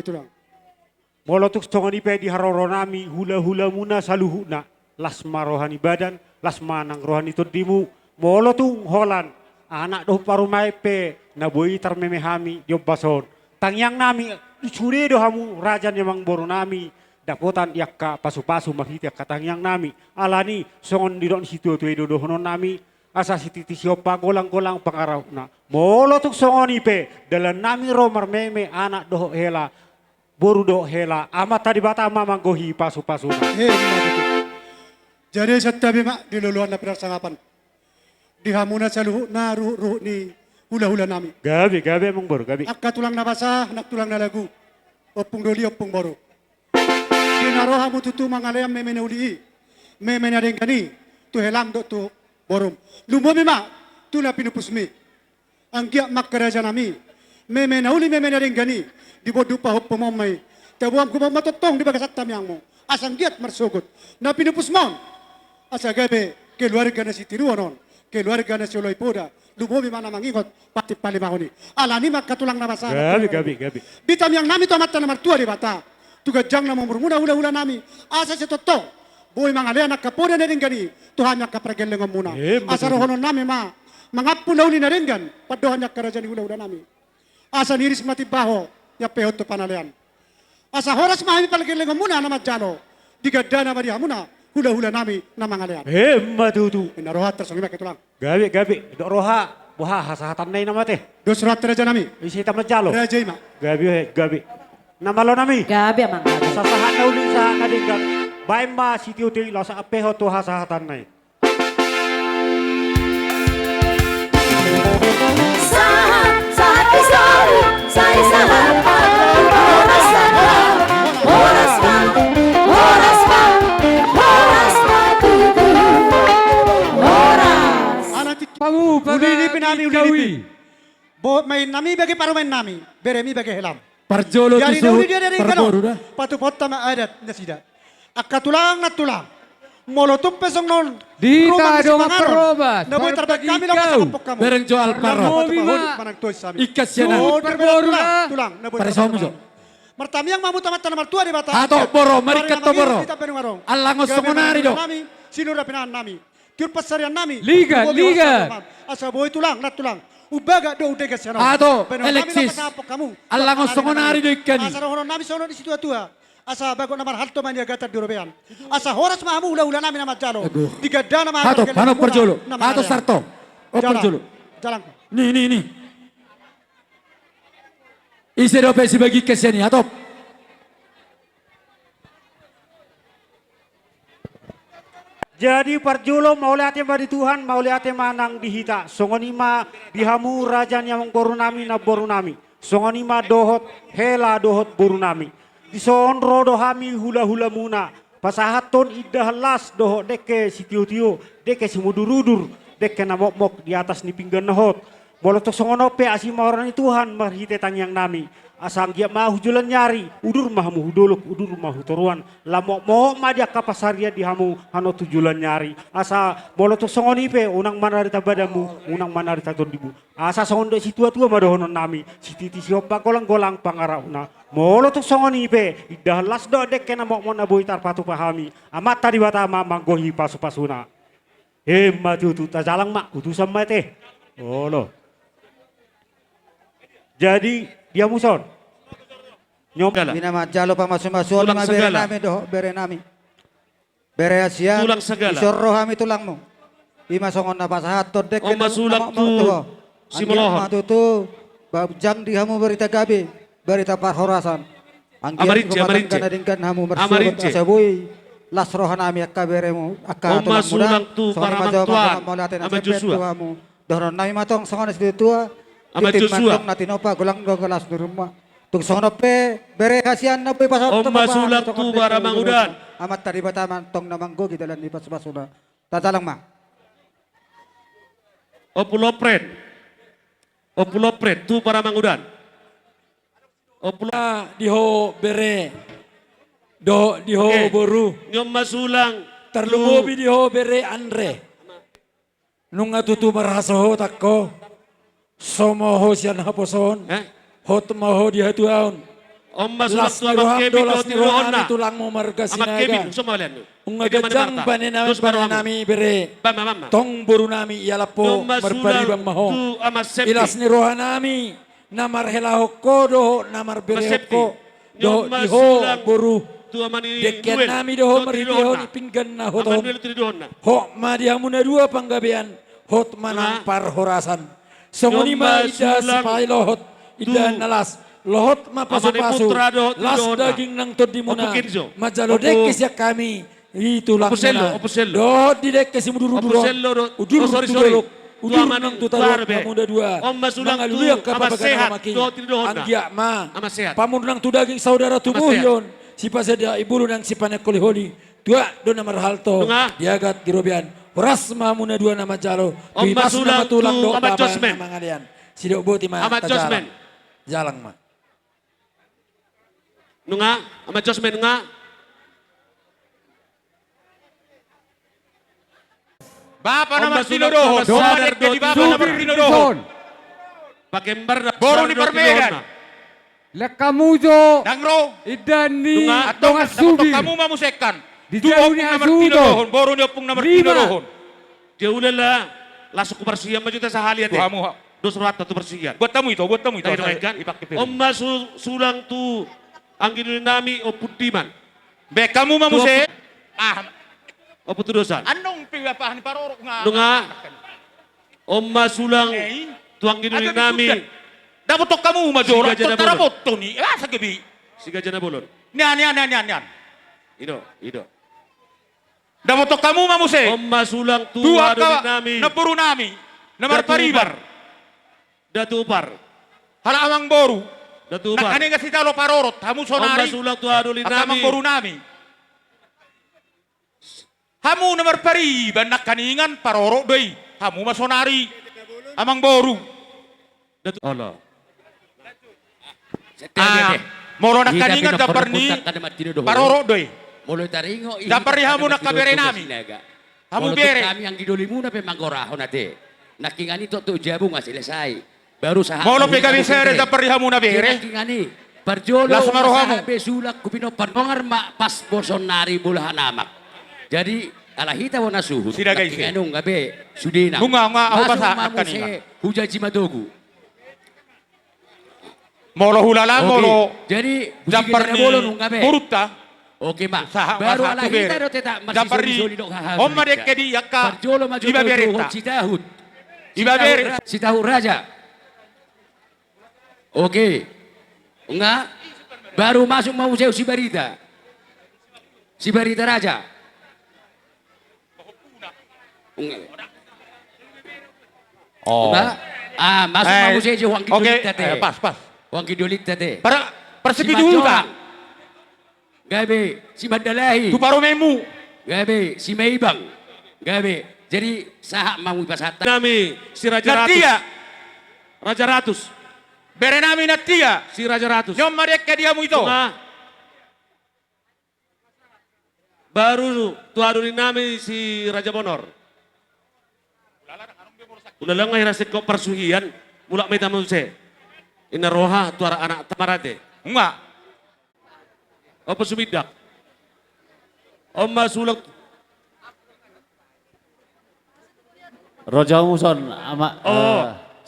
tulang. Molotuk songoni pe di haroronami hula-hula muna saluhuna lasma rohani badan lasma nang rohani todimu molotung holan anak doh parumai pe naboi tarmemehami diobason tangyang nami suri do hamu rajan yamang boro nami dapotan yakka pasu-pasu mahiti katangyang nami alani songon didon situ tu do honon nami asa sititi siopa golang-golang pangarau na molotuk songoni pe dalam nami romar meme anak doh hela boru do hela amat tadi bata mamang gohi pasu-pasu na. Jadi setabi mak di luluan na pinagsangapan. Di hamuna sa luhu na ruhu ni hula-hula nami. Gabi emang boru gabi. Akka tulang na basa, nak tulang na lagu. Opung doli, opung boru. Dinaroha mo tutu mangalayam memene uli. Memene adengkani. Tu helam do tu borum. Lumbomi ma, tu na pinupusmi. Ang giyak makkaraja nami. Memene uli memene adengkani. Di bodu pahop pemomai. Tabuam kumam matotong di bagasat tamyang mo. Asang giat marsugot. Na pinupusmon. Asa gabe keluarga na si Tiruanon. Keluarga na si Oloypoda. Lumobi mana mangingot pati palimahoni. Alani magkatulang na basa. Gabi. Bitam yang nami to amatta na martua di bata. Tugajang na mamurmuna hula-hula nami. Asa si Toto. Boy mga lea nakapoda na rin gani. Tuhan niya kapragelengom muna. Asa rohonon nami ma. Mga pulauli na rin gan. Padohan niya karajan hula-hula nami. Asa niris matibaho. Ya pehot to panalian. Asa horas mahami palagilengom muna na madjalo. Digada na mariha muna. Hula-hula nami na mangalian. Matutu. Inarohat tersong lima ketulang. Gabi do roha buha hasahatan nay namate. Dos surat raja nami. Isi tamat jalo. Raja ima. Gabi. Namalo nami. Gabi amang gabi. Sasahan na uli sa nadinggan. Baim ma sitio ti lo sa apeho to hasahatan nay. Sahat pistola, saya sahat. Horas pa, tutu. Horas. Ulili pinami ulili. Bo may nami bagi parumen nami. Beremi bagi helam. Parjolo Yari tu dauli suhut dia dari parboru kano. dah. Patu-pota ma adat na sida. Akka tulang na tulang. Molotup pesong non. Dita Rumah do si Mangaron. maparobat. Naboy tarbag kami lang Ikaw. sa kampok kamo. Bereng jual parro. Mobi ma. Managtoy sa amin. Ikas yan na. Suhut Parboru dah. Tulang. Naboy Pare tarbag somo jo. kami. Martami ang mamutamat na martua di bata. Ato boro, marikat to boro. Kita penungarong. Alangos songonari do. Sinura pinahan nami. Kir pasarian nami. Liga, Bobi liga. wasap naman. Asa boy tulang, nat tulang. Ubaga do udegas yan. Ato, Pero kami Alexis. lang pasapok kamu. Alangos songonari do ikani. Asa rohonon nami sono di situ atua. Asa bago naman halto man gatat di Robean. Asa horas mahamu ula-ula namin na majalo. Digada na Ato, mahamu. pano parjolo. Ato sarto. O parjolo. Jalan. Ni. Isi do pesi bagi keseni. Ato. Jadi parjulo mauliate ma di Tuhan, mauliate manang dihita. Songonima dihamu rajan yang boru nami na boru nami. Songonima dohot hela dohot boru nami. Di sonro dohami hula-hula muna. Pasahaton idah las dohot deke si tiu-tiu, deke si mudur-udur, deke na mok-mok di atas ni pinggan nahot. Bolotok songonope asima orang Tuhan marhite tangyang nami. Asang dia mahu julan nyari, udur mahamu hudoluk, udur mahu toruan. Lamok mo madia kapasaria dihamu hano tujulan nyari. Asa bolotok songonipe unang manarita badamu, unang manarita tondibu. Asa songondo si tua-tua madohonon nami, si titi siopa golang-golang pangarauna. Molotok songonipe, idah las do dek kena mok mo naboy tarpatu pahami. Amat tadi bata manggohi pasu-pasuna. Matutu tajalang mak, utusan mate. Oh lo. Jadi dia muson. Nyom Binama jalo pa masu-masu Tulang lima segala. bere nami. Bere Asia. Tulang segala. Isorro kami tulang mo. Ima songon na pasahat to dek. Oma sulak tu simelohon. Matutu babjang di hamu berita gabi. Berita parhorasan. Amarince. Kanadingkan hamu Amarince. bersubut asabuy. Las rohanami akka beremu akka Oma sulang tu para mangtuan. Ama Joshua. Doron nami matong songon es tua. Ama Titim Joshua. mantong natinopa gulang do gelas di rumah. Tung songon pe bere kasihan na pe pasok. Oma sulang tu para mangudan. Amat tadi bata mantong na manggo kita lan di pas-pasuna. Tatalang ma. Opulopren tu para mangudan. Diho bere. Diho boru. Nyom masulang Terlumobi diho bere Andre. Nung atutu marasaho takko. Somoho siyan haposon. Hot maho di hatuaon. Omma sulak Las tu amak niroham kebi do do las tiru niroham honna. tulang mo marga Amak kebi sinaga. semua lihat tu. Unga gajang banenami Terus baru banenami bere. Mama mama. Tong boru nami iala po Omma marparibang sulak maho. tu amak septi. Ilas nirohanami namar helahoko doho namar berehoko doho Nyomma iho sulang boru. Tu amani Dekian duel. nami doho Do tiru marideho honna. ni pinggan na Aman hotom. duel tiru honna. Ho madiamuna dua panggabean hot manang parhorasan. Songonima Nyomma ida sulang sipai lohot ida tu nalas. Lohot mapasu-pasu. putra doho tiru Las honna. daging nang todimuna. Opo Kenzo. Majalo dekis ya kami. Itulah Opo sello. Dohot di dekis muduru Opo durok. sello do. Udur Oh, sorry. tudorok. Tu Udur aman nang tu tutarok arbe. pamuda dua. Omma sulang tu Mangaluyak ka ama papagana sehat. mamaki. Do tiru honna. Anggia ma. Ama sehat. Pamun nang tu daging saudara tubuh sehat. yon. Si pasada ibu nang si panekoli holi. Tua do nama halto. Dunga. Diagat girobian. Horas mamuna dua nama jalo. Omma Tuimas nama sulang tulang tu do ama baba Josmen. nama ngalian. Sidok boti ma. Ama tajalang. Josmen. Jalang ma. Nunga, ama Josmen nunga. Bapa Omma naman sulang tinuruhon. tu ama Doma sadar dek di do bapa tiru naman honna. tinuruhon. Pakembar na Boro sadar ni do tiru Parmedan. honna. Lekamujo Dangro. idani Dunga. tonga subi Kamu mamusekan. Di Dua jauh opung ni naman asudo. tinuruhon. Boro ni opung naman Lima. tinuruhon. Dia ulala. Lasuk bersihan maju ta sahali ate. Kamu ha. Dos rata tu bersihan. Buat tamu itu. Tayo kan. Omma sulang tu ang ginunami o pudiman. Be kamu mamuse. Ah, O putudosan. anong piwapahan parorok nga. Dunga. Omma sulang tu ang ginunami. Dapat tok kamu majora. Siga jana Tok tarabot to ni. Sa gabi. Siga jana bolon. Nian. Ido. Dapat tok kamu mamuse. Omma sulang tu Dua ado ka nami. na puro nami. Namar paribar. Datu upar. Hala amang boru. Datu upar. Nakani nga si talo parorot. Hamu Omma sonari. sulang tu ado Akamang nami. boru nami. Hamu namar pariban nakaningan parorot doy. Hamu masonari. Amang boru. Datu Allah. Moro nakaningan dapar ni parorot doy. Molo taringo Dapar ni hamu nakabere nami. Hamu bere. Kami yang gidoli muna pe manggorahon ate. Nakingani to jabu nga selesai. Baru saha. Molo pe kami sere dapar ni hamu na bere. Nakingani. Parjolo Las marohamu. besulak kupino panongar ma pas bosonari bulahan amak. Jadi alahita wana suhut. Sida guys. Nakinganong gabe sudina. Bunga ako pa sa Masuk kanina. mamuse hujaji madogu. Molo hulala molo. Jadi Dapar ni bolo nung gabe. muruta. Oke mak. Saha Baru satu alahita bere. do teta masih Dapar ni soli dok hahaha. Om madek kedi yakka. Parjolo maju Iba berita. si tahut. Iba bere. Si tahu raja. Oke. Enggak. Baru masuk mau saya si Barita. Si Barita raja. Enggak. Enggak. Masuk mau saya Wang Oke, Kidolit tete. pas. Wang Kidolit tete. Para persepi Si dulu Majolang. ta. Gabe, si Mandalahi. Tu paro memu. Gabe, si Maibang. Gabe, jadi sahak mau pasata. Nami si Raja Ratus. Natia. Raja Ratus. Bere nami natia. Si Raja Ratus. Nyom madek kedi hamu itu. Tunga. Baru tu ado nami si Raja Bonor. Udah lang ngay rasik ko persuhian. Mulak may tamu se. Inaroha tu ara anak tamarate. Enggak. Apa sumidak? Omma sulak Roja Muson ama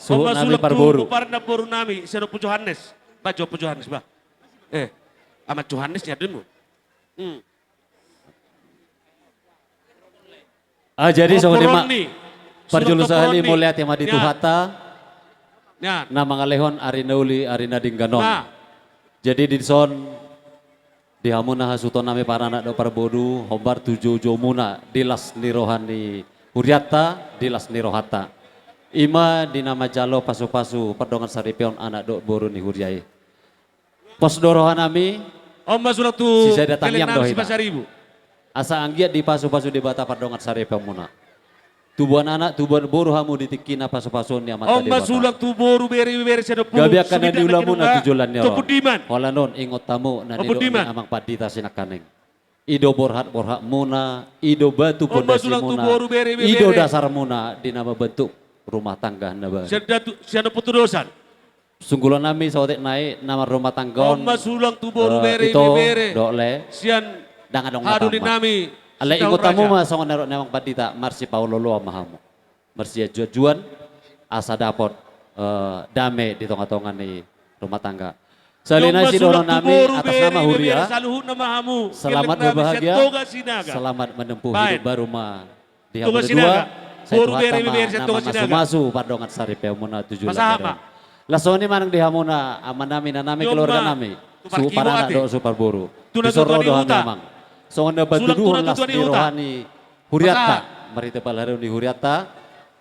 suhu Omma nami sulak parburu. tu parna boru nami sero pu Johannes. Bajo pu Johannes ba. Amat Johannes nya demu. Jadi so ni mak Poroni. parjulu Sulak sahali Poroni. mo lihat yang madi Ya. tuhata Ya. na mangalehon arina uli arina dingganon. Nah. Jadi di son di hamuna hasuton nami para anak do parbodu hombar tujuh jomuna dilas nirohani huriata dilas nirohata. Ima di nama jalo pasu-pasu perdongan saripion anak do boru ni huriai. Pos dorohan nami Omma sulak tu Si saya datang yang doh si ita. Pasaribu. asa anggiat di pasu-pasu di bata perdongan saripion muna. Tubuhan anak tubuhan boru hamu ditikina pasu-pasu ni amata Omma debata. sulak tu boru beri sero pu. Gabi akan na diulamu na tujulan niya Tu pudiman. Wala nun, ingot tamu na Opo nilo diman? amang padita sinakaneng. Ido borhat muna, ido batu Omma pondasi sulak tu muna, boru beri ido dasar muna di nama bentuk rumah tangga na ba. Siya putudosan. sunggulan nami sawatek naik nama rumah tanggon. Omma sulang tu boru bere Ito bere. dole Sian dengan dong hadulin matama. nami. Ala Sitaw ingot tamu raja. mah songon nerok newang patita marsi Paulo lo mahamu. Marsi juan asa dapot dame di tonga-tonga ni rumah tangga. Salina si dono nami atas nama Huria. Saluhun nama hamu. Selamat Kelek nami berbahagia. sian toga sinaga. Selamat menempuh Baik. hidup baru ma di Toga hamu sinaga. kedua. Saya Boru tuhan bere tama bere sian nama toga sinaga. masu-masu pardongat sari peumuna tujuh Masahama. Lasoni manang di hamuna aman nami na nami Yoma. keluarga nami. Tupar Su kibo para anak ate. do super boru. Tuna Disoro tutuan do iuta. memang. Songon na Sulang baduduhon tuna las tutuan di iuta. rohani Huriata. Marita balharun di Huriata.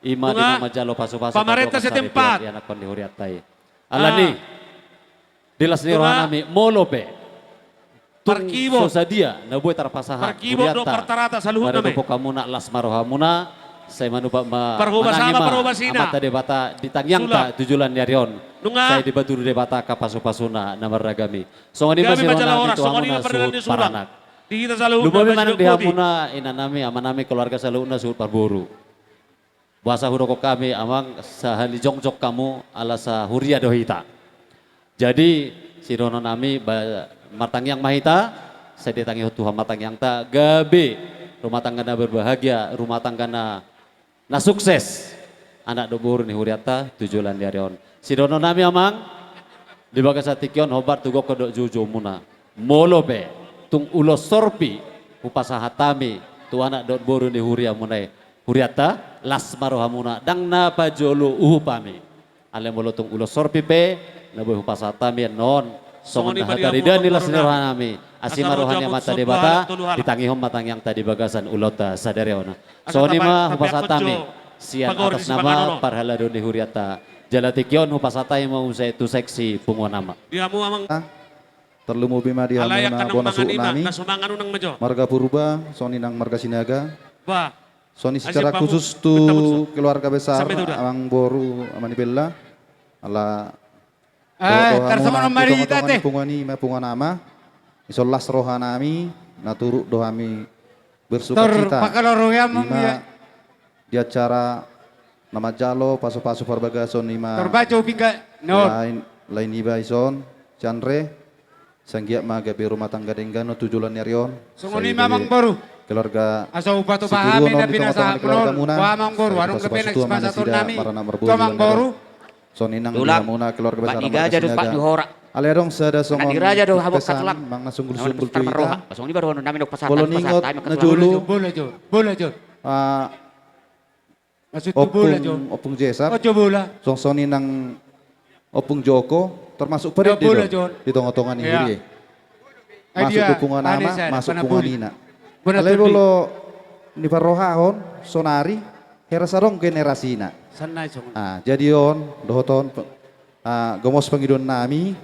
Ima di Tunga. nama jalo pasu-pasu. Pamarenta pardongat sari setempat. Di anak kon di Huriata. Alani. Dilas di rohanami molope. Parkibo. Sosadia na buat tarpasaha. Parkibo do partarata saluhun nami. Marido po kamuna las marohamuna. Saya manupa Parhuba sama, parhuba sina. amata debata ditangyang ta Sulap. tujulan yarion. Nunga. Saya dibatu debata kapasu-pasuna namaragami. Songoni Kami masih majalah rona orang. itu Songoni hamuna na perdan suhut di sulang. paranak. Di kita saluhun Lumami nami manang sidok kodi. dihamuna inanami amanami keluarga saluna suhut parburu. Bahasa huroko kami amang sahali jongjok kamu ala sa huria dohita. Jadi si rono nami matang yang mahita saya ditangi Tuhan matang yang tak gabe rumah tangga na berbahagia rumah tangga na sukses anak dobur ni huriata tujulan diarion si rono nami amang di bagas atikion hobar tugok kodok jujo muna molobe tung ulo sorpi upasahatami tu anak dot boru ni huria munai huriata las marohamuna dang na pajolo uhupami ale molo tung ulo sorpi pe na boy upasatami non songon Songoni na bariamu hataridan nila tong sinirohanami asima Asaro rohani jamut mata sotba debata tuluhala. ditangihom matang yang tadi bagasan ulota sadareo Asa soni tapa- ma tapi hupasatami ako, sian pagor atas si nama Panganono. parhalado ni huriata jalatikyon hupasatay mo sa itu seksi pungo nama Di hamu amang Terlumu bima dia alayak muna kanang bona mangan ima. nami Kasumanganu nang medyo. marga purba soni nang marga sinaga Ba. soni Asip secara kamu, khusus tu betul-betul. keluarga besar Sampai itu dah. amang boru amani bella ala tersama marita teh. pungani ma punganama isolas rohanami naturu dohami bersuka Tor cita pakaloroyam lima di acara nama jalo pasu-pasu perbagason lima torbaco pingga no. lain iba ison Chandre sanggia maga be rumah tangga denggano tujulan nyarion Sunguni mamang boru. keluarga Asa upato si pahami Turunon na di pinasa tengah-tengah keluarga menon. muna. Wamang boru Saya warung pas-pas kepenak tua mana semasa sida, nami. marana merbu Tomang julan boru. soninang Tulak. dihamuna keluarga besar Pak marga Niga aja do Pak Sinaga. Duhora. Alerong sada songon Anak diraja do habok pesan, katulak. mang nasunggul Nawan sunggul besar meroha. tuita Pasong ni baru nami dok pasatan Poloningot pasatan na julu Bola jo. Bola jo. Maksud tu bola jo. opung jesap Ojo bola. songsoni nang opung Joko termasuk perit Ya, bola, Jon. di tongah-tongah ni Ya. Hurie. Ay, Masuk dia, dukungan ane nama, saya, masuk pana dukungan buli. Nina. Bona Alay tudi. bolo ni parrohahon sonari herasarong generasina. Sanay songon. Jadi on dohoton gomos pangidon nami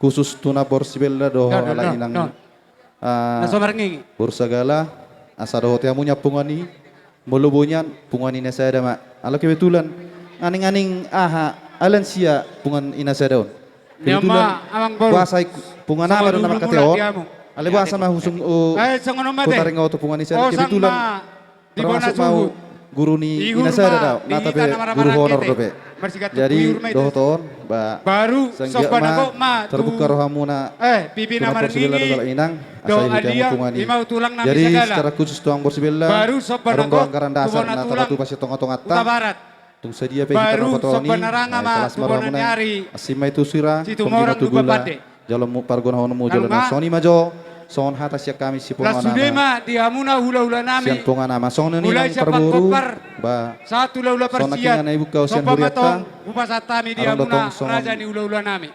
khusus tuna borsibella doho No, no, ala no, inang no. Nasomar ngingi. borsagala asa doho tiamunya pungani mulubunyan pungani na saya dama. Ala kebetulan aning-aning alan sia pungan ina saya daun. Nyama amang boru. Kuasai pungan Sama apa dan nama dulu kateon. mula diamu. Ale bahasa mah husung Ay songon mate. kutaring ngau tu pungan ina saya Oh kebetulan sama. Di bona termasuk mau suhu. guru ni Ihur ina saya ma, daw di nata hita be na maramaran guru honor kete. dobe. Marsikat Jadi tuyur ma itu. dohoton ba Baru sanggia sopan aku ma ma. terbuka rohamuna Pipi tuna nama borsibella ngingi. dogal inang Do asai hutiang alia pungani. imau tulang nami Jadi segala. secara khusus tuang borsibella Baru sopan arong aku, doang anggaran dasar tubona na tulang. tu pasti tonga-tonga Uta barat. tung sedia pe Baru kita potoni sopan naranga ma, tubona nyari. asima itu sira Situ morang duga pade. jalan mu pargon hono mu jalan Alma. soni majo son hata siak kami si La pungana sudema diamuna hula-hula nami. sian pungana ma son ni Mulai nang siapa parburu kopar. ba Satu laula Sona persian. kinga na ibu kau sian Sopa huriata. matong upasatami Arong diamuna dotong songon. raja ni hula-hula nami.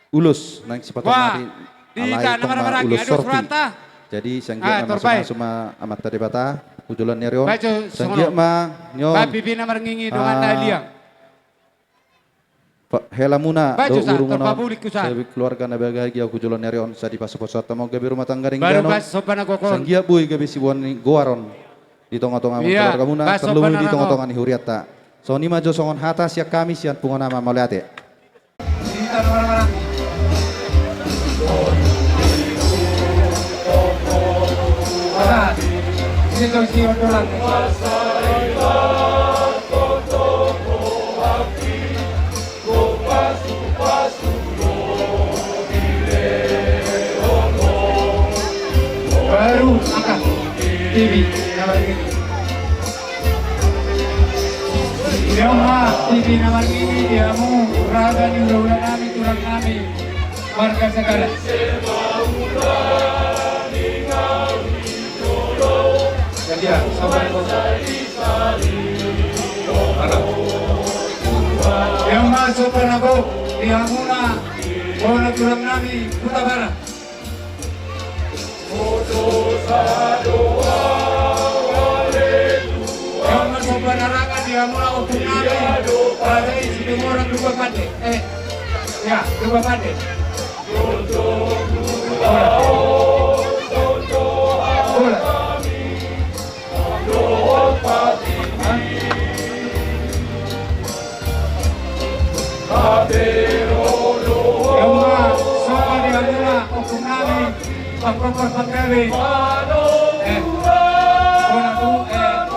ulus nang si patong Wah, mari di alai tanah tong ma marang ulus aduh sorti surata. jadi sanggia Ah, nama torbai. suma amat tadi bata ujulan nyarion Baca sanggia songono. ma nyon Ba pipi na marangingi dengan dalia. Hela muna Baju do sa, urung muna terpabulik ko sa. sabi keluarga na bahagia aku jualan nyarion sa di pasapos mo gabi rumah tangga ring Baru ganon bas sopan aku kon. sanggia buy gabi si buwan ni goaron di tongah-tongah mo Iya, keluarga muna bas terlalu sopan di na tongah-tongah ni huriata so ni majo songon hata siya kami siyan pungo nama mauliate Sito si Odolan. ini diamu raga di ulah kami tulang kami warga segala. Jadi ya, sobat yang masuk penago diamuna bola tulang kami Kuta Barat. Yang masuk penerangan diamuna untuk kami pada isi orang dua pade. Ya, dua pade. Pagpapar pagkawi bona tu bona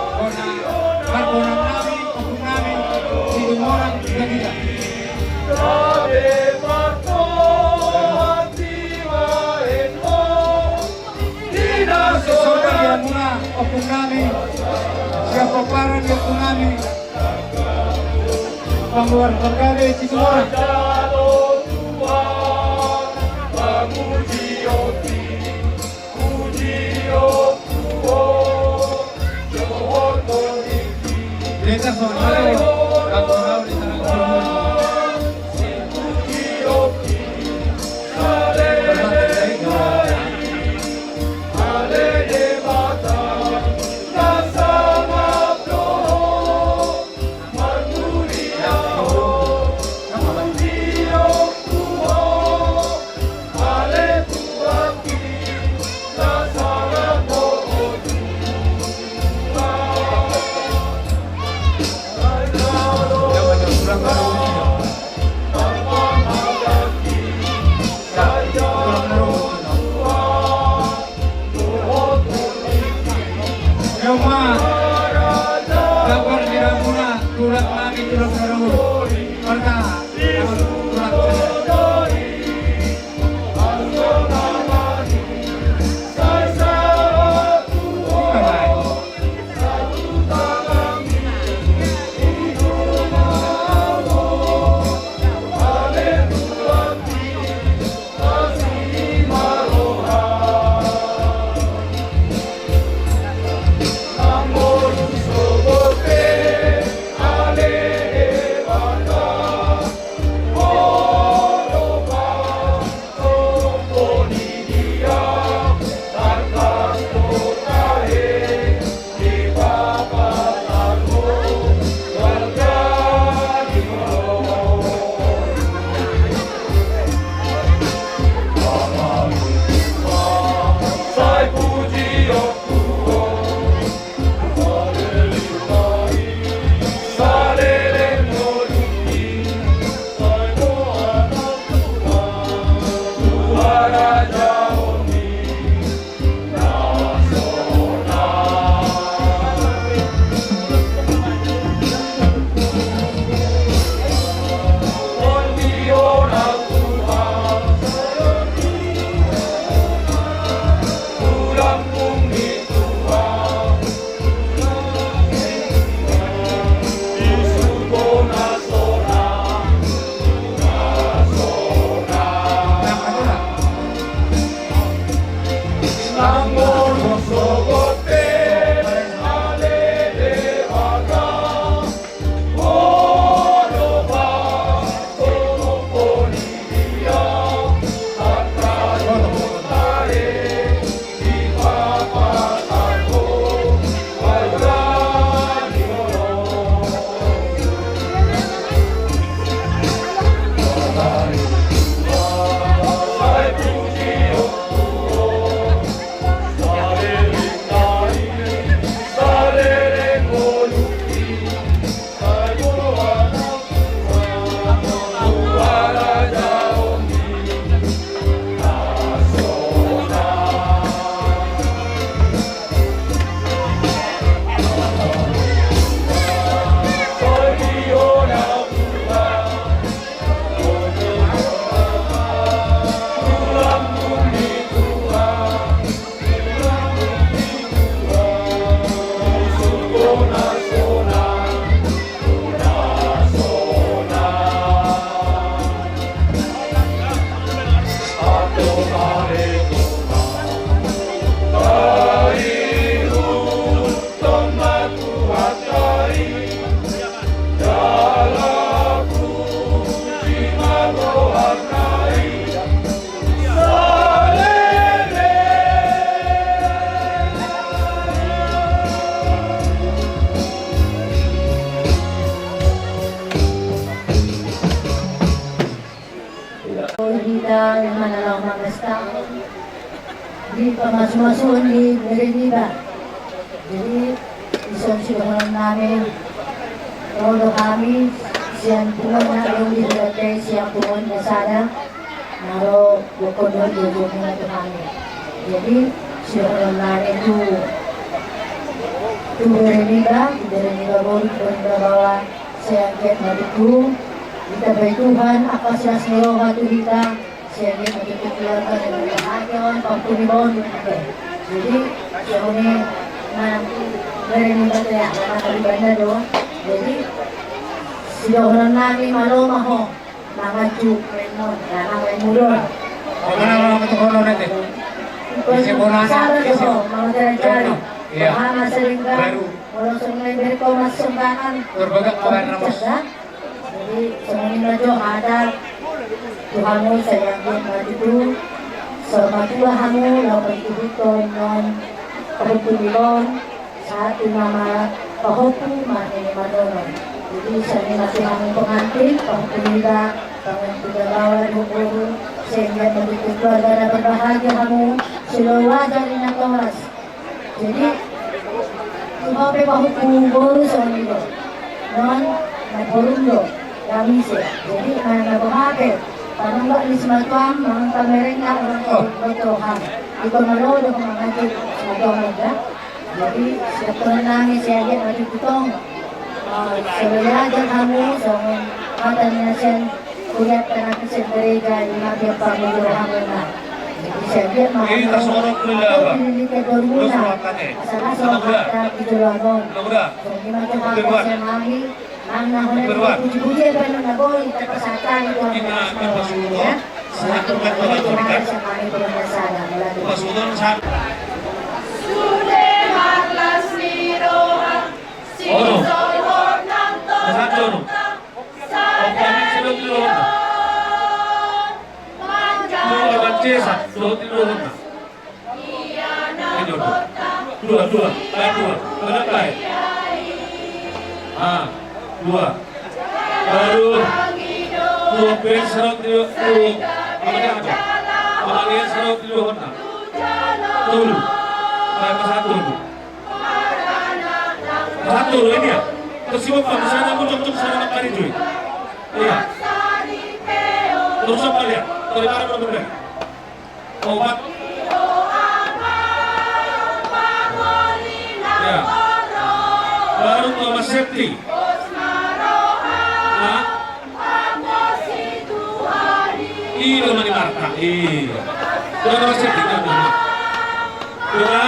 nami okung nami si orang kita sesuatu yang muna okung nami siapa paran yang okung nami pengeluar pagkawi si orang Desa Sonalo, Kampung di sana. kita yang mana magasta di pamasuk-masukan di Bereniba. Jadi isang sigawan namin todo kami siyang puwan na yung dito siyang puwan na sana naro bukonod yung na ito kami. Jadi sigawan namin tu Bereniba boleh bawa saya get madu kita baik Tuhan apa siya sayo hatu kita saya get madu keluarga dengan bahagia pagpulibon jadi siya ni na Bereniba kaya na kalibanda do jadi siya orang namin maloma ho nangajuk menon nanang mudor Mana ketukono nanti? Isi bonanya, isi. cari Iya. Bahana sehingga Baru. walau sungai berko mas sumbangan Berbagak kawan ramos. jadi semuanya jo ada Tuhanmu sayang dia itu sama Tuhanmu lawan itu non perpuluhan satu nama pahopu mana madono jadi saya masih kami pengantin pahupulida pengantin lawan guru sehingga begitu keluarga berbahagia kamu selalu dari nakawas jadi sumape pahupu guru sonido non nagburundo kami siya jadi mana nabahape parang nggak di sematuang mga kamerenya orang kebutuhan ito malodo kung mga nagawag jadi siya namin siya yan matututong Sebenarnya kamu sama matanya sen kulihat karena kesenderega yang dia panggil kamu na. Jadi saya dia mau. Kita sorok dulu apa? Ini kita dulu na. Salah sorok kita di luar. Udah. Jadi macam apa saya mami. Mana boleh puji-puji apa yang nak boleh kita pasatan itu. Ya. Satu kata lagi kan. Pasukan satu. Satu. Pagkamin sila tinuhon na. Dua kancesa, dua tinuhon na. Ayun. Dua. Benar kaya? Dua. Baru dua pin serot tinuhon. Amanya serot tinuhon na. Tulu. Kaya satu. Satu ini ya. Terus ibu pak, sana aku cocok sana kali cuy. Iya. Terus apa dia? Dari mana berbeda? Obat. Ya. Baru nama safety. Nah. Iya nama Marta. Iya. Nama safety kan. Dua.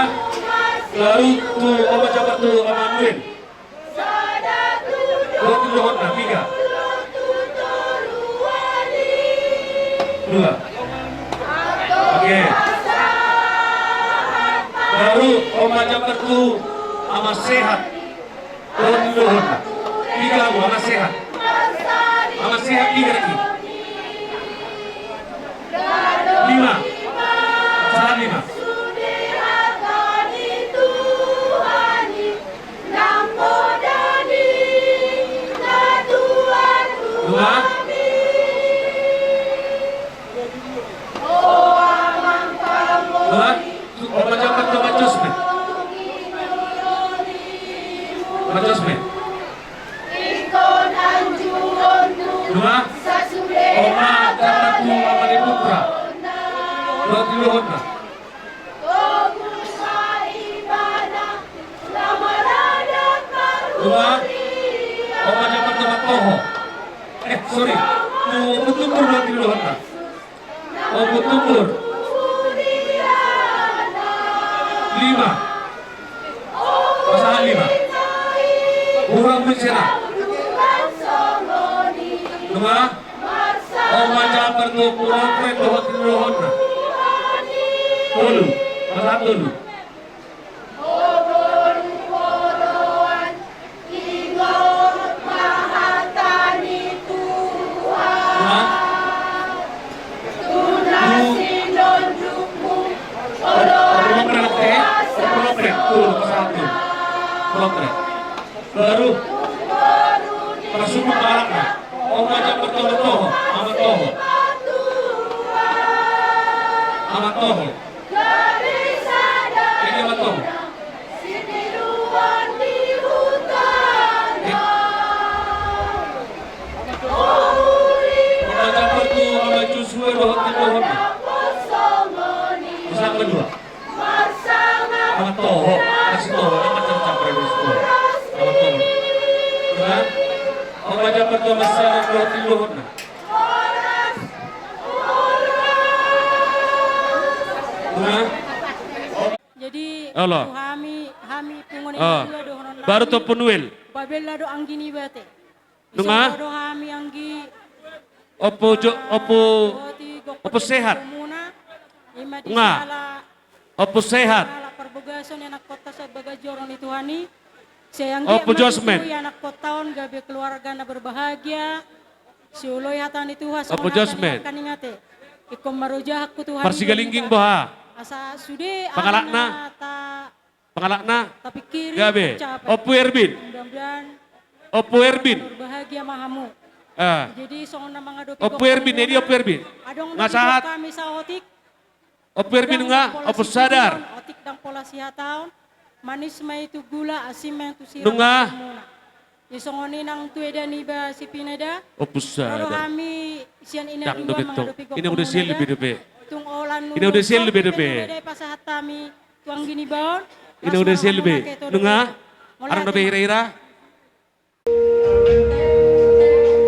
Lalu tuh obat jabat tuh Amanuel. Dua tinuhon na, tiga. Dua. Oke. Baru Oma Jabar tuh ama sehat. Dua tinuhon na. Tiga bu, ama sehat. Ama sehat tiga lagi. Lima. Salah lima. Dua. Dua. Obat jabat tuh macosme. Macosme. Dua. Oma jabat tuh amali putra. Dua tinuhon na. Dua. Oma jabat tuh matoho. Sorry. Tubuh dua tinuhon na. Tubuh. Lima. Masalah lima. Kurang bencana. Dua. Oma Jabar tuh kurang keren dua tinuhon na. Tulu. Masalah tulu. Baru masuk ke barat. Oma Jabar tuh toho, ama toho. pohon. Usaha kedua. Amat toho, kasih toho, macam campur di situ. Amat toho. Nah, apa aja pertama masalah kalau tiluhun. Nah, Jadi Allah. hami pungon Ah. dua dohonon Baru to penuel. babella do anggini bate. Nunga? Do hami anggi Opo sehat. Ima di Nga. sala Opo sehat. ala perbogason anak kota sa bagajoron itu hani. Saya Opo judgment. anak kota gabe keluarga na berbahagia. Si uloy hatan itu has. Opo judgment. Kaningate. Ikom marujah aku Tuhan. Parsigalingging boha. Asa sude Pangalakna. Pangalakna. tapi kiri Gabe. tercapai. Opo Erbin. Mudah-mudahan Opo Erbin. berbahagia mahamu. Jadi songon na mga dopi Opo Erbin. Edi Opo Erbin. Adong Nga sahat. kami sa otik. Opo Erbin nga. Opo sadar. Otik dang pola siya taon. Manis may itu gula, asim may itu sirap. Nunga. Isongoni nang tueda ni ba si Pineda. Opo Pero sadar. kami siyan ina Dang dua dugit mga to. dopi Ini udah sil lebih debe. Tung olan Ini udah sil lebih debe. pasahat kami tuang gini baon. Ini udah sil lebih. Nunga. Arang dobe ira-ira.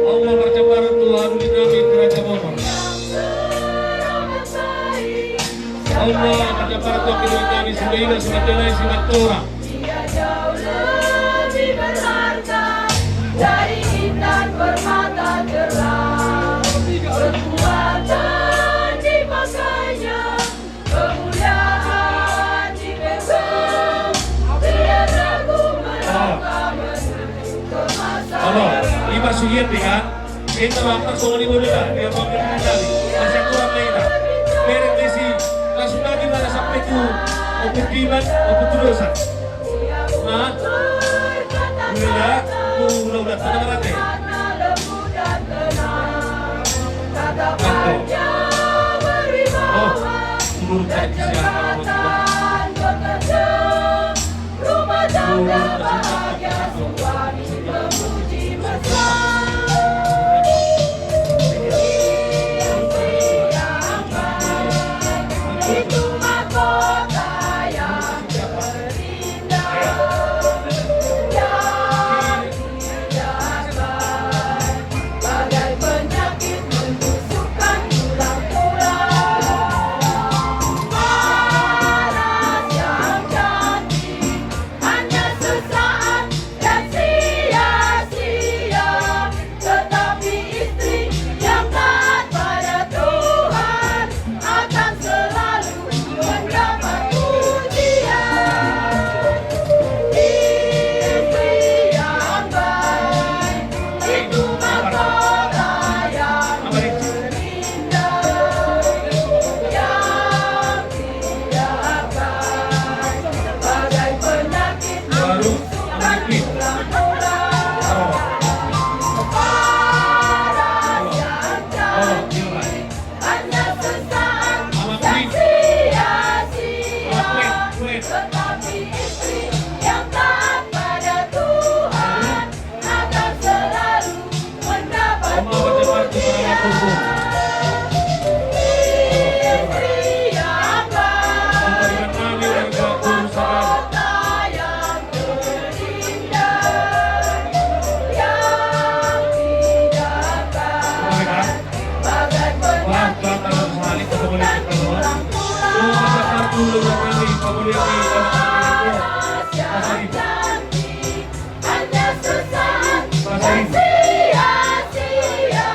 Allah berjabar Tuhan di kami kerajaan Allah. Allah berjabar Tuhan di kami sebagai sebagai simat Torah. Dia jauh lebih berharga dari intan permata terang. Kekuatan dimakainya, kemuliaan dipegang. Biar ragu melangkah menuju ke masa Allah, lima suyet ya. Kita waktu soal lima bulan, dia makan kembali. Masih kurang lainnya. Merek desi langsung lagi mana sampai ku optimal, dosa. Nah, udah pada merate. Oh, menurut siapa? rumah tangga bahagia suami memuji mesra. Itu mahkota yang terindah, yang tidak baik, bagai penyakit menusukkan tulang-tulang. Paras yang cantik hanya sesaat dan sia-sia, tetapi istri yang taat pada Tuhan akan selalu mendapat pujian. Istri yang baik itu mahkota yang terindah, yang tidak baik, bagai penyakit menusukkan tulang-tulang. Paras yang cantik hanya sesaat dan sia-sia, tetapi istri yang taat pada Tuhan akan selalu mendapat pujian. Istri yang baik itu mahkota yang terindah, yang tidak baik, bagai penyakit menusukkan tulang-tulang. Paras yang cantik hanya sesaat dan sia-sia,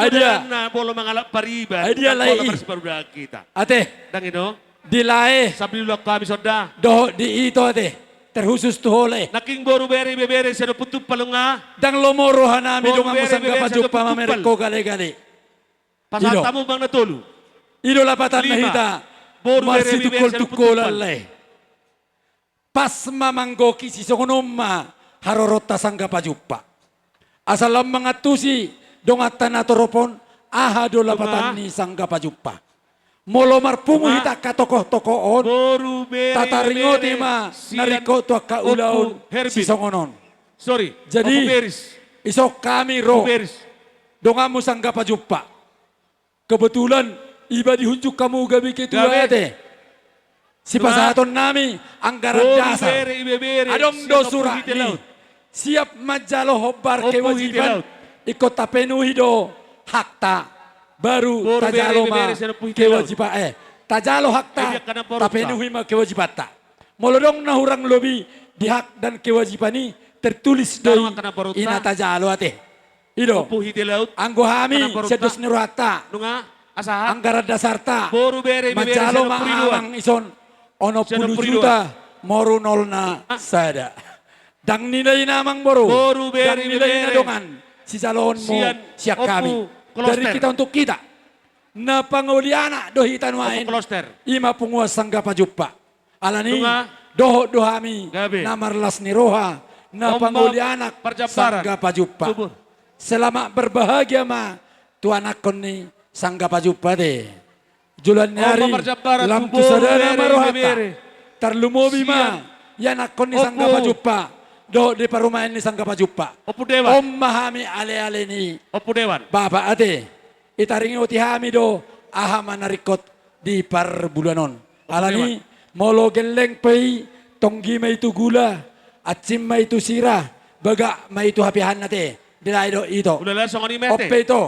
Adia. na bolo mangalap pariban. Adia Bolo lai. bersepeda kita. Ate, Dan ino, dilae. sabi nila kami soda. Doho di ito ate. Terhusus tuhole. Naking boru bere bebere sa putup palunga. Dang lomorohan namin Boro dong ang bere, musang bere, kapajok sa pa tupal. mamereko gali-gali. Pasata mo bang natulu? Ilo lapatan na Lima. hita. Boro bere, Marsi bere, sa tukol tupal. alay. Pas mamanggoki si songonomma harorota sangga pajuppa. Asalam mga tusi dongatan na toropon aha do lapatan ni sangga pajuppa. Molomar pungu hita katokoh-tokoon. Boru bere Tataringoti bebere, ma sian nariko to kaulaon opu herbin. si songonon. Sorry, Jadi, opu beris. Isok kami ro. Opu beris. Dongamu sangga pajuppa. Kebetulan iba dihunjuk kamu gabi ketua Gabi. ate. Si pasaton nami anggaran Boru dasar. bere bebere. Adong sian do opu surah hite ni. laut. Siap majalo hobar Opu hite kewajiban. laut. Ikut tapenuhi do hakta. Baru Boru tajalo bere ma bebere sian opu hite kewajiban tajalo hakta. Ebiak kana porta. Tapenuhi ma kewajiban ta. Molodong na hurang lobi di hak dan kewajiban ni tertulis doi Tanong kana porta. ina tajalo ate. Ido. Opu hite laut. Anggo hami Kana porta. sedus nirata. Nunga asahan. Anggaran dasarta. Boru bere bebere Majalo sian opu riduan. maamang ison ono Siya 10 ng juta moru nol na sada. Dang nilay namang boru. Boru bere Dang nilay na bebere. dongan. Si salon mo Siyan, siya opu, kami. kloster. Dari kita untuk kita. Na panguliana dohitan wain. Opu kloster. Ima punguas sangga pajuppa. Alani Dunga. doho dohami. Gabi. Na marlas ni roha. Na Ombak pangulianak perjabaran. sangga pajuppa. Subur. Selama berbahagia ma tuan akon ni sangga pajuppa de. Julan nyari Ombak perjabaran, lam tu subur, sadana bere, marohata. bere. Tarlumobi ma yan akon ni sangga Opo. pajuppa. Do di parumahan ni sangga pajuppa. Opu dewan. Om mahami ale-ale ni Opu dewan. baba ate. Itaringi uti hami do aha manarikot di parbulanon. Alani molo geleng pei tonggi ma itu gula. Atsim ma itu sirah. Baga ma itu hapihan nate. Dilay do ito. Ulala song ni mete. Ope ito.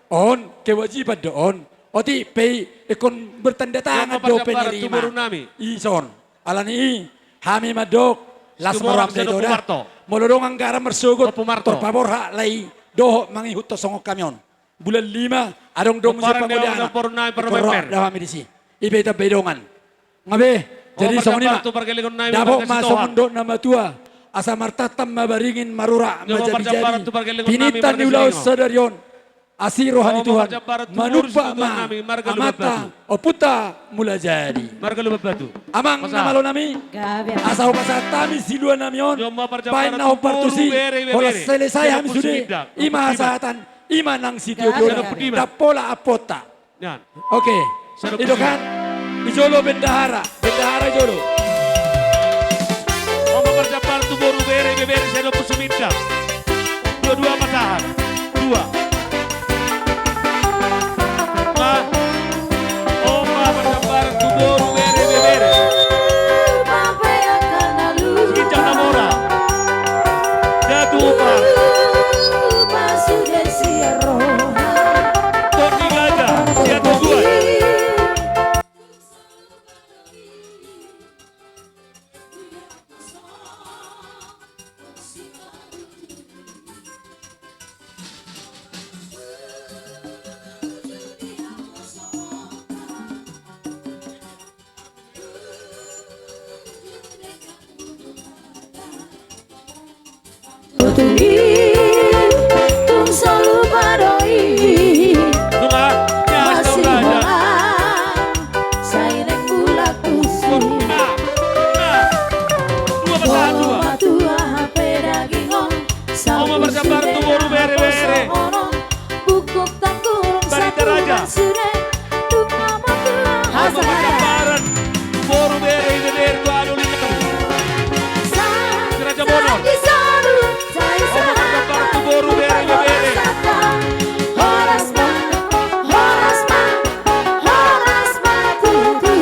On, kewajiban doon. Oti, pay, ikon bertanda tangan Yang do papajabaran penirima. tumurun nami. Ison. Alani, hami madok. Las Sumurang maram sa de doda. Pumarto. Molodong ang gara mersugot. Pumarto. Por favor ha, lay. Doho, mangihut to songok kamyon. Bulan 5, adong dong sa Parang panguliana. daw porun namin para Ikoro, memper. daw kami disi. Ibeta bedongan. Ngabe, jadi pajabar songonima. tu pargelingon namin, Dabo parang masong kasitohan. mundo na matua. Asa martatam mabaringin marura Yung pajabar majadi-jadi. tu pargelingon namin, Pinitan parang ni ulaw kasitohan. sadaryon. Asirohan Oh, Tuhan. pajabar tu Manupa urus tu ma. Tuhan namin, marga Amata. lumabatu. O puta mula jadi. Marga lumabatu. Amang Masa? namalo nami. Gabi. Asaw pasatami siluan namion. Yung mga pajabar Bain tu na partusi. puro bere, bere. Hola selesai Sila ham po sude. sumida. Ima hasatan. Ima nang sitio Gabi. dola. Gabi. Dapola apota. Yan. Oke. Sarap Itu pusi. kan. Ijolo bendahara. Bendahara jolo. O pajabar tu boru bere bebere sa po sumida. Dua-dua patahan. Dua. Ma. O pajabar tu boru bere bebere. Kita namora. Jatuh pa. Tony Gaga. Siya tuguan. Tung selalu padoi Dunga. Yan. masih Dunga. bohong saya nek bulak pusing Dua patahan dua. tua HP daging on Oma bersabar tu boru bere-bere. Bukuk tanggung Barita Raja. Tuk mama tua Oma bersabaran. Boru bere bebere tu anu lina kami. Raja Bonor. Oma bersabar tu boru bere bebere. Horas ma tutu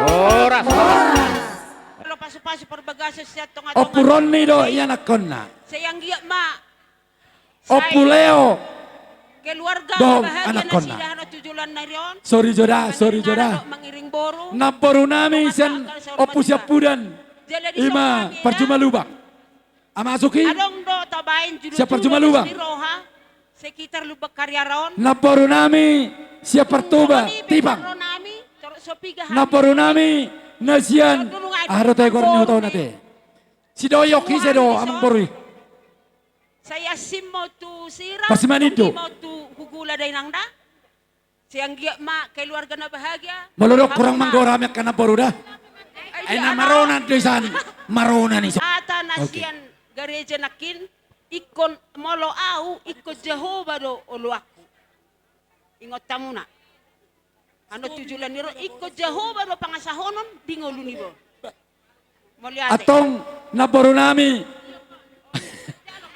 Oras. Kalau pasu-pasu perbagasa siya tong Opuron ni do yan akon na. sayang dia ma. Opuleo. Keluarga Dom, bahagia anak na kona. sila na tujulan na riyon. Sorry joda, sorry joda. Mangiring boro. Naporu nami sen opusiapudan. Ima percuma lubang. Amasuki. Adong do tabain judul Siya percuma lubang. Roha. Sekitar lubak karyaron. Naparu nami siya pertuba tibang. Naparu nami nasian aro tayo kornyo tao nate. Si doyok hisedo amang borui. Saya simmo tu sirang. Pasimanido. Mau tu hugula day nang da. Siang giya ma keluarga na bahagia. Malulok kurang manggorami ka naparu da. Ay na marona doisan marona ni. Ata nasian gereja nakin ikon molo au ikon Jehovah do oluaku. Ingot tamu na. Ano tujulan niro ikon Jehovah do pangasahonon dingolu ni bo. Atong naparu nami.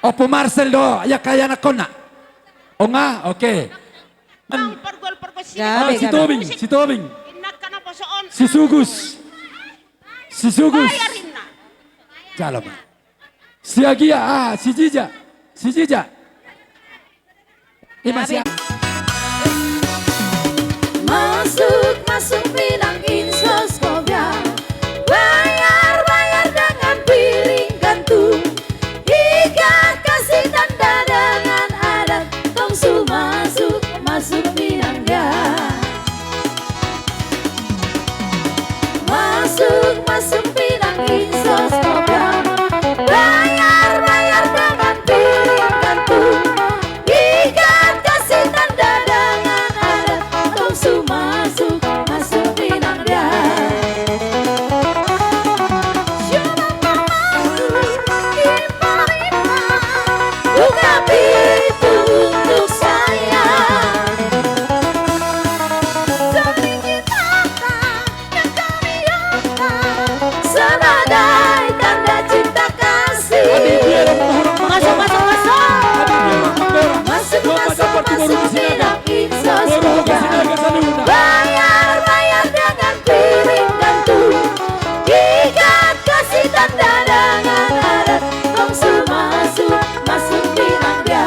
Opo Marcel do ya kaya na kona. O nga, okay. Si Tobing, si Tobing. Si Sugus. Si Sugus. Jalan. Si Agia, si Jija. Si Jija. Masih. Masuk bilang insos kobra. Bayar dengan piring gantung. Ikat kasih tanda dengan adat. Tongsu masuk bilang dia. Masuk bilang insos kobra. Bayar dengan piring gantung. Ikat kasih tanda dengan adat. Tongsu masuk bilang dia. Buka pintu untuk saya. Saling ciptakan yang kami yakin. Senadai tanda cinta kasih. Masuk tidak insos kobra. Bayar dengan piring gantung. Ikat kasih tanda dengan adat. Tongsu masuk bilang dia.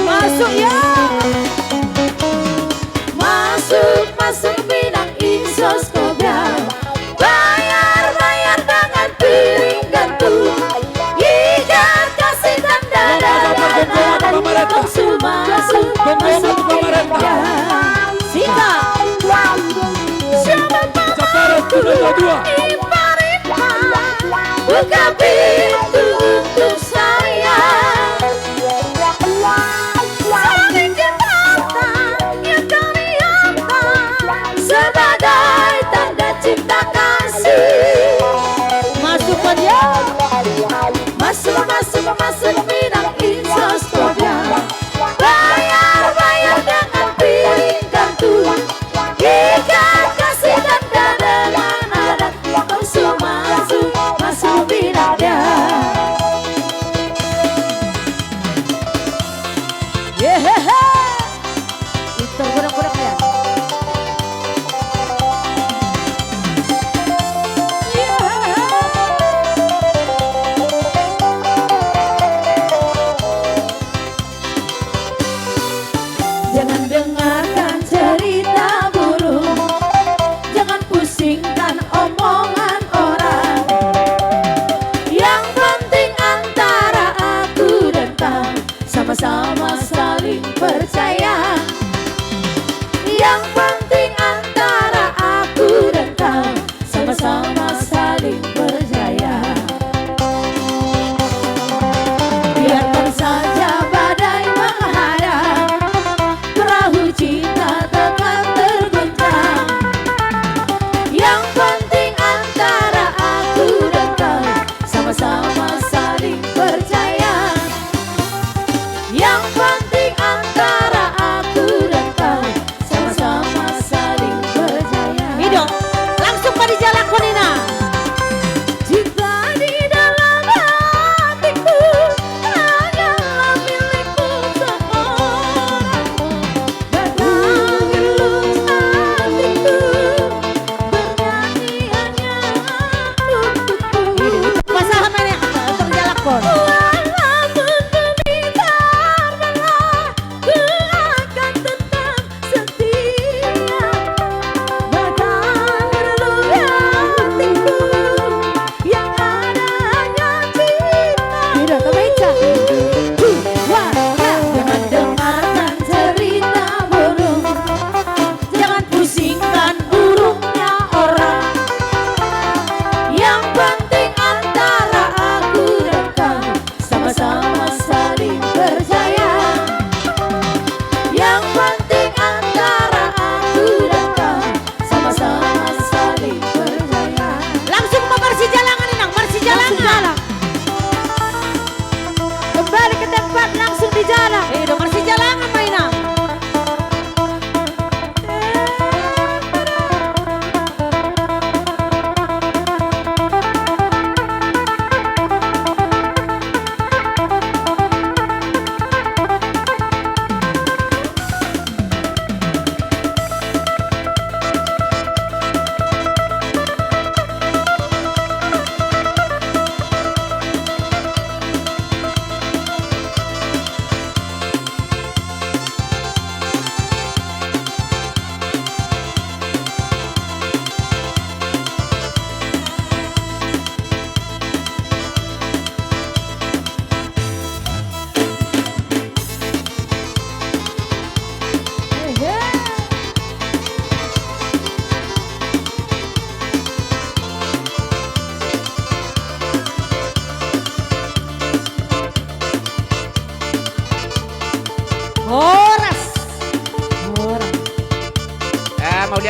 Masuk ya. Masuk bilang insos kobra. Bayar dengan piring gantung. Ikat kasih tanda dengan adat. Tongsu masuk bilang dia. Sika. Siapa buka pintu untuk saya. Saling ciptakan yang kami yakin. Sebagai tanda cinta kasih. Masuk ya. Masuk bilang insos kobra. Bayar dengan piring gantung. Ikat kasih tanda dengan adat. Tongsu masuk bilang dia.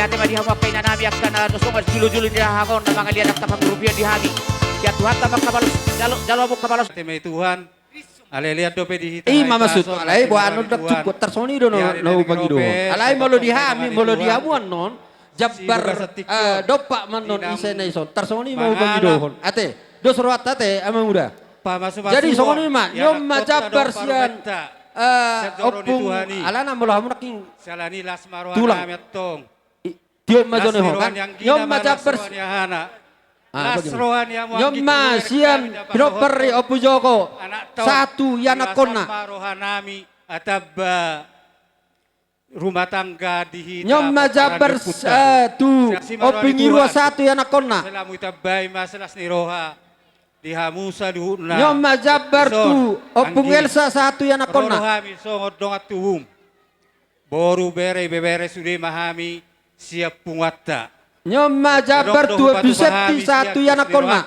lihat ma dihamu kay nanami akan sungas julu-julu di hangon na mga lianak tapang rupiah di hami. Ya Tuhan tamak kabalos jalo mo kabalos. May Tuhan. Aleliat dope di hita. Mama sut alay bo anu dak cukup tersoni do no bagi do. Alay molo dihami molo dihamuan non. Jabbar dopak manon isena ison tersoni mau bagi do. Ate do surat ate amang udah. Jadi songoni ma nyom ma jabbar sian opung alana molo hamu naking salani lasmaruan tulang ametong. Tiom ma jone ho kan. Nyom ma jabbar Nasrohan yang nyom ma sian pinoperi opu joko satu yana konna. Marohanami atabba rumah tangga di hita. Nyom ma jabbar tu opingirua satu yana konna. Selamu itabai masalas ni roha. Dihamusa duhuna. Nyom ma jabbar tu opung Elsa satu yana konna. Rohami songot dongat tuhum. Boru bere bebere sudah mahami siap pungatta. Nyom ma jabbar tu opusepti satu yana konna.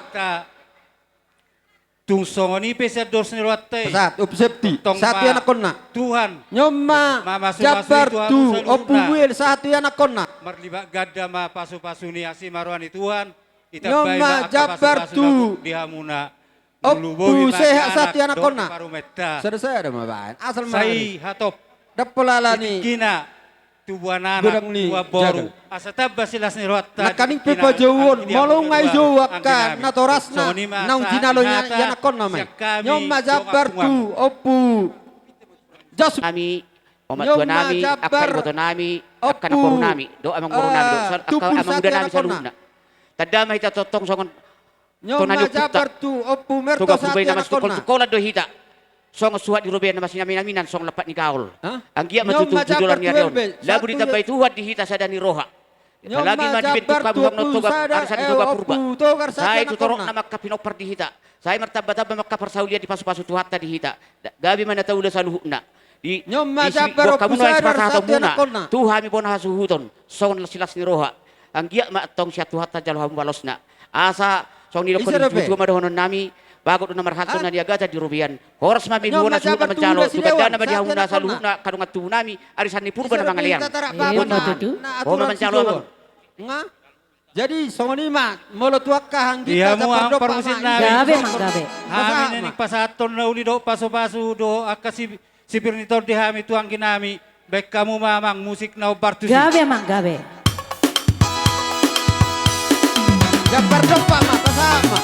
Tung songoni peser dos nirwatte. Sat opusepti satu yana konna. Tuhan. Nyom ma jabbar tu opungwil satu yana konna. Marlibat gadda ma pasu-pasu ni asi marwani Tuhan. Nyom ma jabbar tu dihamuna. Oppu sehat satu yana konna. Selesai ada ma bahan. Asal ma. Sai hatop. Dapolala ni. Kina. Tubuh anak, ni tubuh boru. Asa tabba silas ni rotta. Nakaning pepa jawon, malong ngay jawak ka, natoras na, nang jinalo niya yana kon naman. Nyom ma jabbar tu, oppu. Jas. Kami, omat tua nami, akan boto nami, akan koru nami, do amang koru nami, do amang muda nami saluna. Tadama hita totong songon. Nyom ma jabbar tu, oppu merto satu yana kon na. Sekolah do hita. Song suhat di rubian nama sinaminan song lepat ni kaul. Anggia matutu judolan ni arion. Labu ditabai tuhat di hita sadani roha. Lagi ma dibentuk kabuhang no toga arsan toga purba. Saya itu torok nama kapinopar di hita. Saya martaba-taba makka persaulia di pasu-pasu tuhatta di hita. Gabi mana tahu saluhna. Di kamu no eksprasa atau muna. Tuhan mi bona hasuhuton. Song silas ni roha. Anggia ma tong sia tuhatta jalham balosna. Asa song ni dokon tutu madohonon nami. Bagot nomor hantu na diagata di rubian. Horas mami buona suka mencalo. Tugadana na madihahuna saluhuna kadungat tunami. Arisan ni purba na mga liang. Oh mencalo amang. Nga. Jadi songoni ma molo tuak ka hanggi Iya mo ang parusin namin. Gabe mang gabe. Hami na pasaton na uli do paso-paso do akasi si Pirnitor di hami tuang ginami. Baik kamu mamang musik na ubartusi. Gabe mang gabe. Jabbar dopa ma pasama.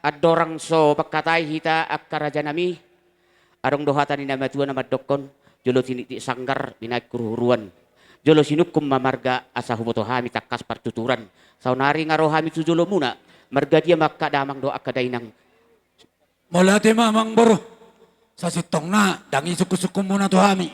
Adorang so pagkatai hita akkaraja nami arong dohatan ni nama tua nama dokon jolo tiniti sanggar binaik kuruhuruan jolo sinukum mamarga asa humoto hami takas partuturan saunari ngaro hami tu jolo muna marga dia makka damang doa kadainang Molate mamang boro sa sitong na dangi suku-suku muna to hami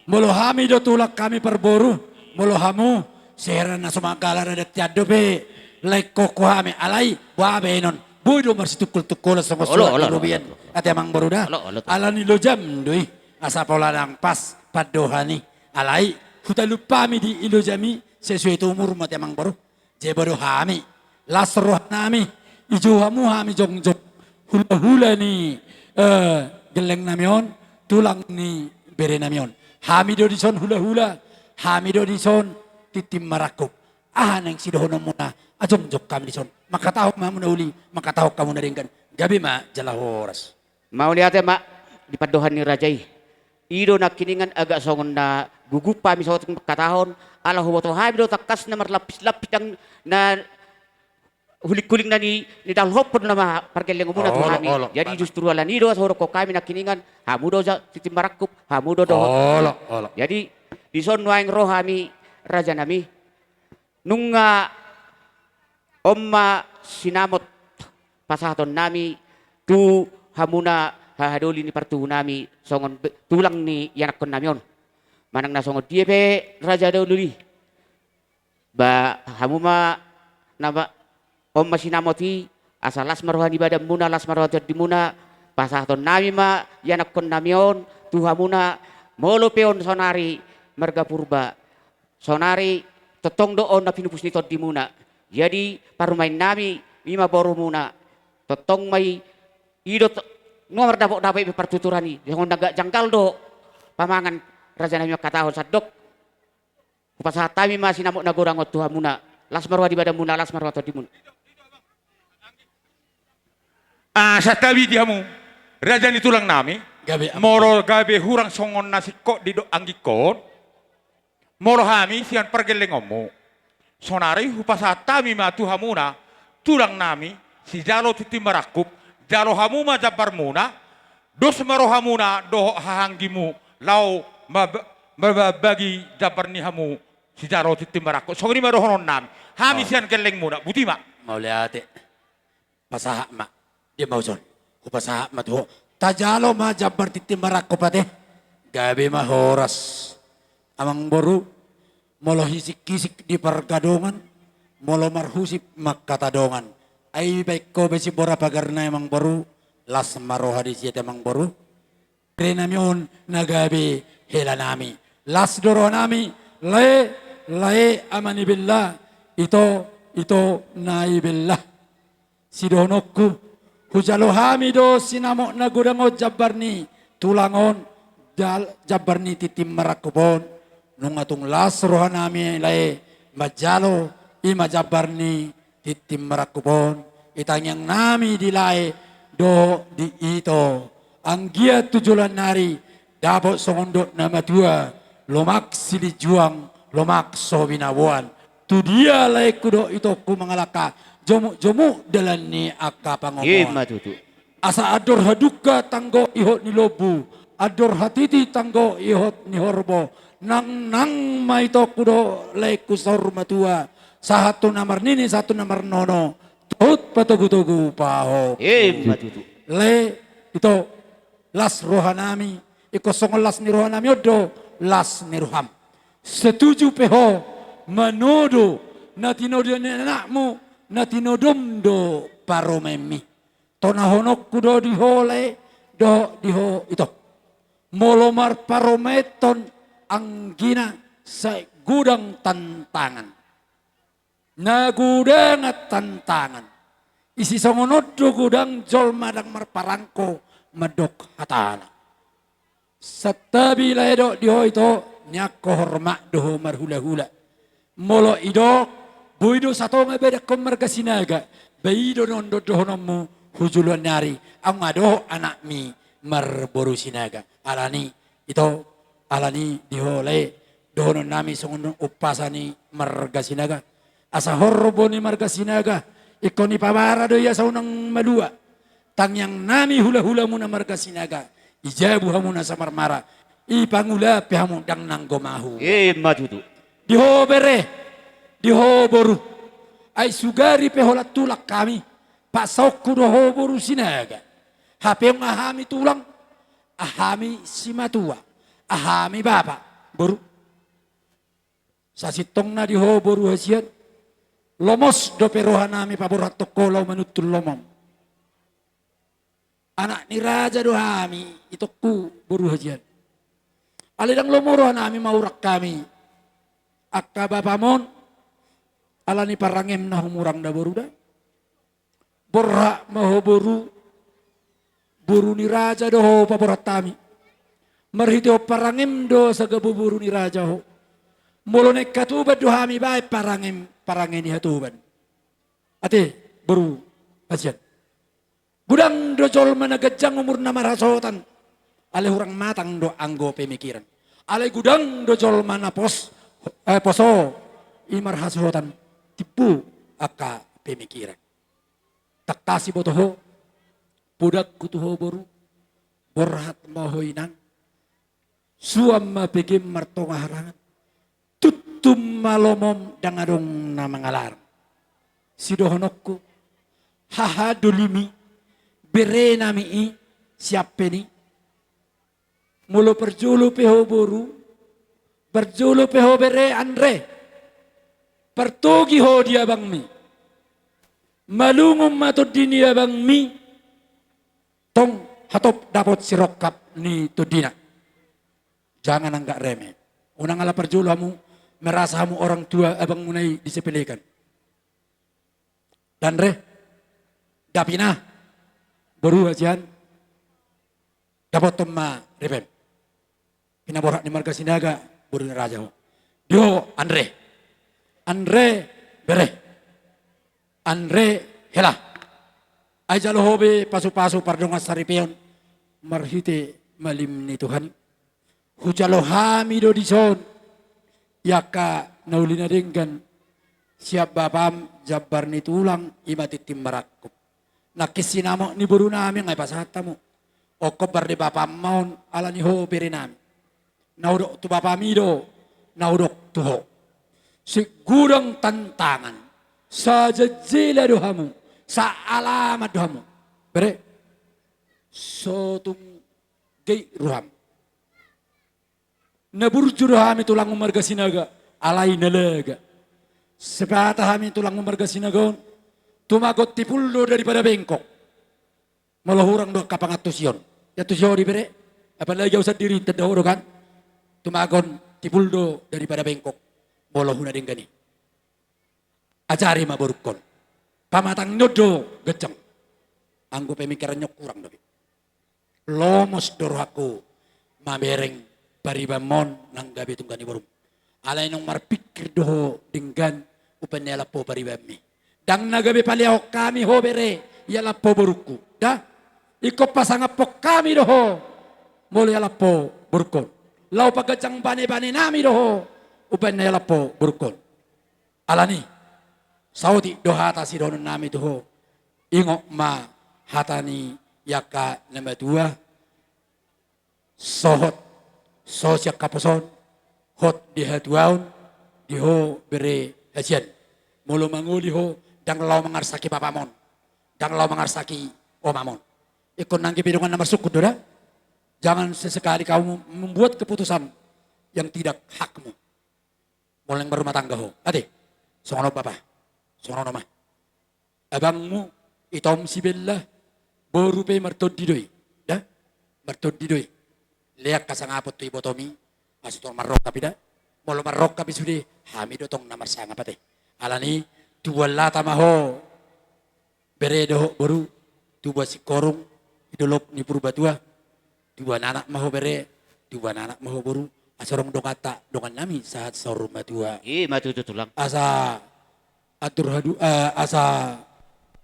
molo hami do tulak kami perboru molo hamu sera na sumagala na detiado be like koko hami alay wabe non Bodo marsitukul-tukul sa masulat ni Rubian. At emang baruda. Ala ni Ilojam doy. Asa pola ng pas padohani. Alay. Hutalupami di Ilojami. Sesuai itu umur mat emang baru. Jebado hami. Lasroh nami. Ijuhamu hami jong-jong. Hula-hula ni geleng namion. Tulang ni bere namion. Hami do dison hula-hula. Hami do dison titim marakup. Nang sidohono muna. Ajong-jong kami dison. Makataho mamu na uli, makataho kamu na rin kan. Gabi ma, jala horas. Mau lihat mak di padohan ni Rajai. Ido na kiningan agak songon na gugupa mi sa katahon. Ala huwato habi do takas na marlapis-lapis ang na hulik-huling na ni dalhopon na pargeleng muna to kami. Jadi justru ala nido sa ko kami nakiningan hamudo sa titimarakup hamudo do. Jadi di son waing roh kami raja nami nung omma sinamot pasahaton nami tu hamuna hahadoli ni partu nami songon tulang ni yanakon namion. Manang nasongon dia pe raja doli. Ba hamuma nama om masinamoti asalas marwani badam muna las marwati di muna pasahaton nami ma yanakon namion tu hamuna molo peon sonari marga purba sonari totong doon na pinupus nito di muna. Jadi parumain nami lima boru muna totong may idot nomor dapok-dapok pertuturani yang nagak jangkal do pamangan raja nami katahon sadok pasahat kami masih namuk nagorang waktu hamuna las marwa di badan muna las marwa di muna. Sa tabi diamu raja ni tulang nami moro gabe hurang songon nasi kok di do anggikot moro hami sian pergeleng omu sonari hupasat kami ma tu hamuna tulang nami si jalo titi marakup jalo hamuma jabar muna dos maro hamuna do hahanggimu lau bagi jabar ni hamu si jaro titi marakup sogri maro honon nami hami sian geleng muna buti mak mau lihat pasahak mak dia mau son pasahak mak tuh tajalo ma jabar titi marakup ate gabe mah horas amang boru molo hisik-kisik di pergadongan molo marhusip makatadongan ay baik ko besi bora pagar na emang boru las maroha di siya emang boru prenamion nagabi hela nami las doro nami lae amani billah ito naibillah sidonokku hujalo hamido sinamo nagudango jabarni tulangon jabarni titim marakubon nung atong las roha nami lae majalo ima jabarni titim marakubon itanyang nami dilay do di ito ang gia tujulan nari dabo songondot na matua lomak sili juang lomak so binabuan tu dia lay kudo ito kumangalaka jomu dalan ni akka pangomuan asa ador haduka tanggo ihot ni lobu ador hatiti tanggo ihot ni horbo nang maito kudo lay kusor matua satu namar nini satu namar nono tut patugu-tugu paho le ito las rohanami iko songol las ni rohanami odo las ni roham setuju peho manodo na tinodo ni anakmu na tinodom do paromemi tonahonok kudo dihole do diho ito molomar parometon anggina sa gudang tantangan na gudang at tantangan isi songonod do gudang jol madang marparangko madok hatana sa tabi laedo diho ito nyako hormak doho marhula-hula molo idok buido sato nga beda komarga sinaga baido nondo dohonomu hujuluan nari ang ado anak mi marboru sinaga alani ito alani dihole dohonon nami songon upasani marga sinaga asa horbo ni marga sinaga ikoni pabara do ya saunang malua tangyang nami hula-hula muna marga sinaga ijabu hamuna samarmara ipangula pihamu dang nanggomahu majudu diho bere diho boru ay sugari pehola tulak kami pasok doho boru sinaga hapeng ahami tulang ahami simatua ahami bapa boru sasitong na diho boru hasiat lomos do perohan nami paborat tokolaw manutul lomom anak ni raja do hami itoku boru hasiat alidang lomoro nami maurak kami akka bapamon alani parangem na humurang da boru da borra maho boru ni raja do ho paborat kami marhito parangem do sa gabuburu ni raja ho molone katuban do hami bae parangem ni hatuban ate boru hasiat gudang do jol managajang umur na marasotan ale hurang matang do anggo pemikiran ale gudang do jol mana poso imar hasotan tipu akka pemikiran takasi botoho, pudak kutuho boru, borhat mahoinan, suam mapigim martonga harangan, tutum malomom dangadong na mangalarang. Sidohonokku, haha dulimi, bere nami siapa ni, mulo perjulu peho boru, perjulu peho bere Andre, pertogi ho dia bang mi, malungum matod dinia bang mi, tong hatop dapat sirokap ni tudina. Jangan anggap remeh. Unang ala perjulu hamu, merasa hamu orang tua abang munai disepelekan. Dan dapina, baru ajian, dapat temma repem. Pinaborak ni marga sinaga, baru raja ho. Dio Andre bere, Andre hela. Ajalo hobe pasu-pasu pardonga saripeon, marhite malim ni Tuhan. Hujalo hamido dison, yaka naulina denggan. Siap babam jabar ni tulang imatit timbarakku. Nakisinamo ni buru namin ngay pasatamu. O kobar di bapam maun ala ni ho pirinami. Naudok tu bapamido, naudok tuho. Sigurang tantangan sa jajila dohamu, sa alamat dohamu. Bere, sotung gay ruham. Naburju dohami tulang umarga sinaga, alay nalaga. Sepata kami tulang umarga sinagon, tumagot tipuldo daripada bengkok. Malahurang do kapangatusyon. Yatusyon di bere, apalagi usah diri terdahulu kan. Tumagon tipuldo daripada bengkok. Molohuna denggani. Ajari maburukon. Pamatang nyodo geceng. Anggo pemikirannya kurang lebih. Lomos dorohaku mamereng paribamon nang gabi tunggani borum. Alay nung marpikir doho dinggan upenela po paribami. Dang nagabi paliaw kami ho bere yala po boruku. Da? Iko pasangapok kami doho. Muli yala po burukon. Lau pagkacang bani-bani nami doho. Upenela po burukon. Alani. Saudi dohata si donon nami doho. Ingok ma hatani yaka nama dua. Sohot. Sosyak kaposon. Hot di hatuaun, di ho bere hajian. Mulu manguli ho, dang lau mengarsaki papamon. Dang lau mengarsaki omamon. Ikon nanggi bidungan nomor suku doda. Jangan sesekali kamu membuat keputusan yang tidak hakmu. Mulai berumah tangga ho. Ade, songono papa, songono mah. Abangmu, itom si bella, borupe mertod didoi. Da, mertod didoi. Lihat kasangapot tu ibotomi. Astor marok tapi dah, molo marok tapi sudah hamido tong namar sang apa teh. Alani dua lata maho beredo baru dua si korung idolop ni purba dua anak maho bere dua anak maho baru asorong dongata dongan nami saat sorum matua. Matu tu tulang. Asa atur hadu asa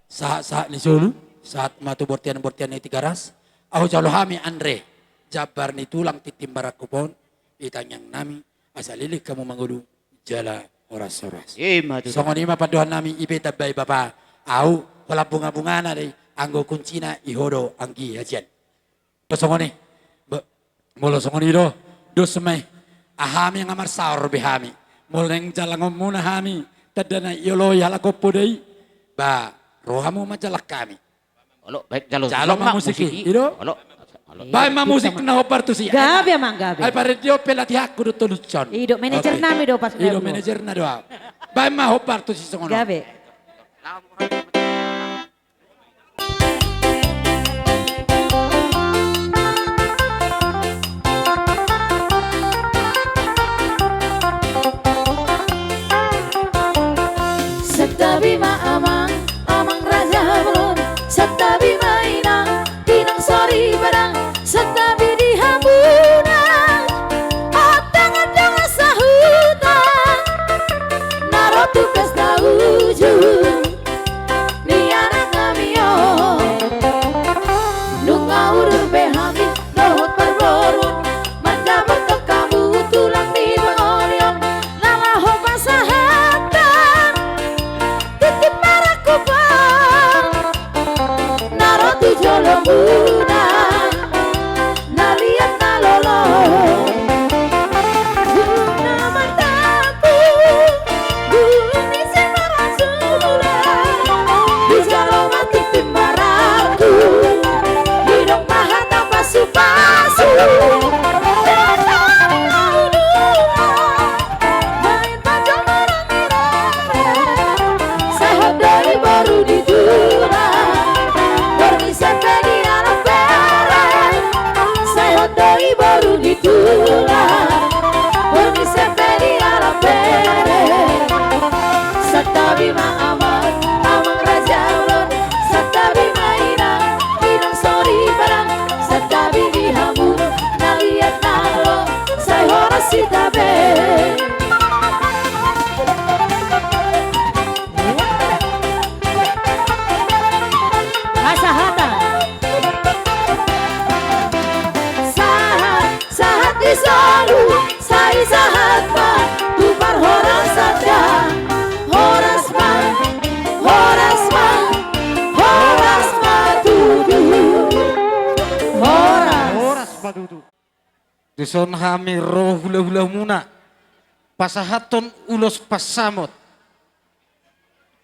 saat ni solu saat matu bortian ni tiga ras. Aku jalo hami Andre jabar ni tulang titimbarak kupon. Itanyang nami asalilik kamu mangudu jala oras-oras. Songonima paduhan nami ibe tabay bapa. Au wala bunga-bunga na day anggo kuncina ihodo anggi hajian. Pasongoni. Molo songoni do semai ahami ngamar saur behami. Moleng jalangom muna hami tadana yolo yala kopo day. Ba rohamu majalak kami. Olo baik jalo. Jalo musiki. Ido. Olo. Baik ma musik na hopar tu si. Gabi amang gabi. Ay pare dio pelati hakku do tolucon. Ido manajer nami do pas. Ido manajer na do. Baik ma hopar tu si songono. Gabi. Setabi ma amang raja belum. Setabi mainang pinang sori barang. Setabi di hambunan otang-otang sahutan naro tugas ujung tula Boni sepedi ala pere Satabi maamat Amang raja ulon Satabi mainang Minang sori barang Satabi dihamu Naliat nalo Say horas sitabe Asahata Sahat disalu Sai sahat ma Tupar horas saja Horas ma Horas ma Horas ma dudu Horas Madudu. Dison hami roh hula-hula muna. Pasahaton ulos pasamot.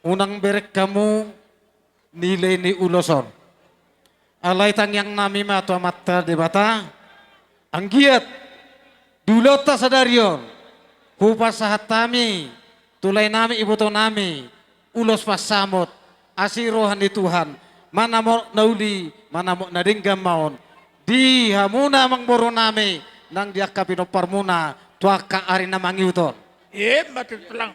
Unang berek kamu nilai ni uloson. Alay tangyang nami mato mata debata. Anggiat dulota sadarion. Hupasahat tami. Tulay nami ibuto nami. Ulos pasamot. Asirohan ni Tuhan. Mana mo nauli. Mana mo nadinggam maon. Di hamuna mang boro nami nang dia kapino parmuna tuaka ari na mangiuton. Matut pelang.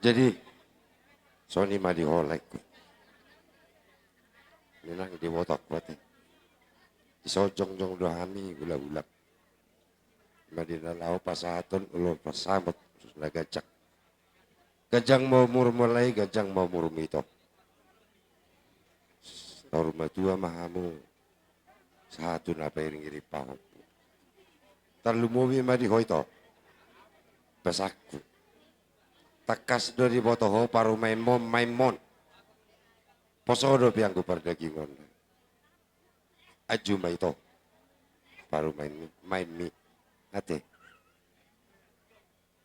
Jadi Sony mah diholek. Minang dibotok bati. Disojong-jong dohami gula-gulak. Madina lau pasahaton ulo pasamot susna gajak. Gajang mau murmulai, gajang mau murmito. Norma tua mahamu. Satu napa iring iri pahop. Tarlumuwi madi hoito. Pesakku. Takas dari botoho paru maimon. Posodo piangku perdagingon. Aju maito. Paru main mi. Ate.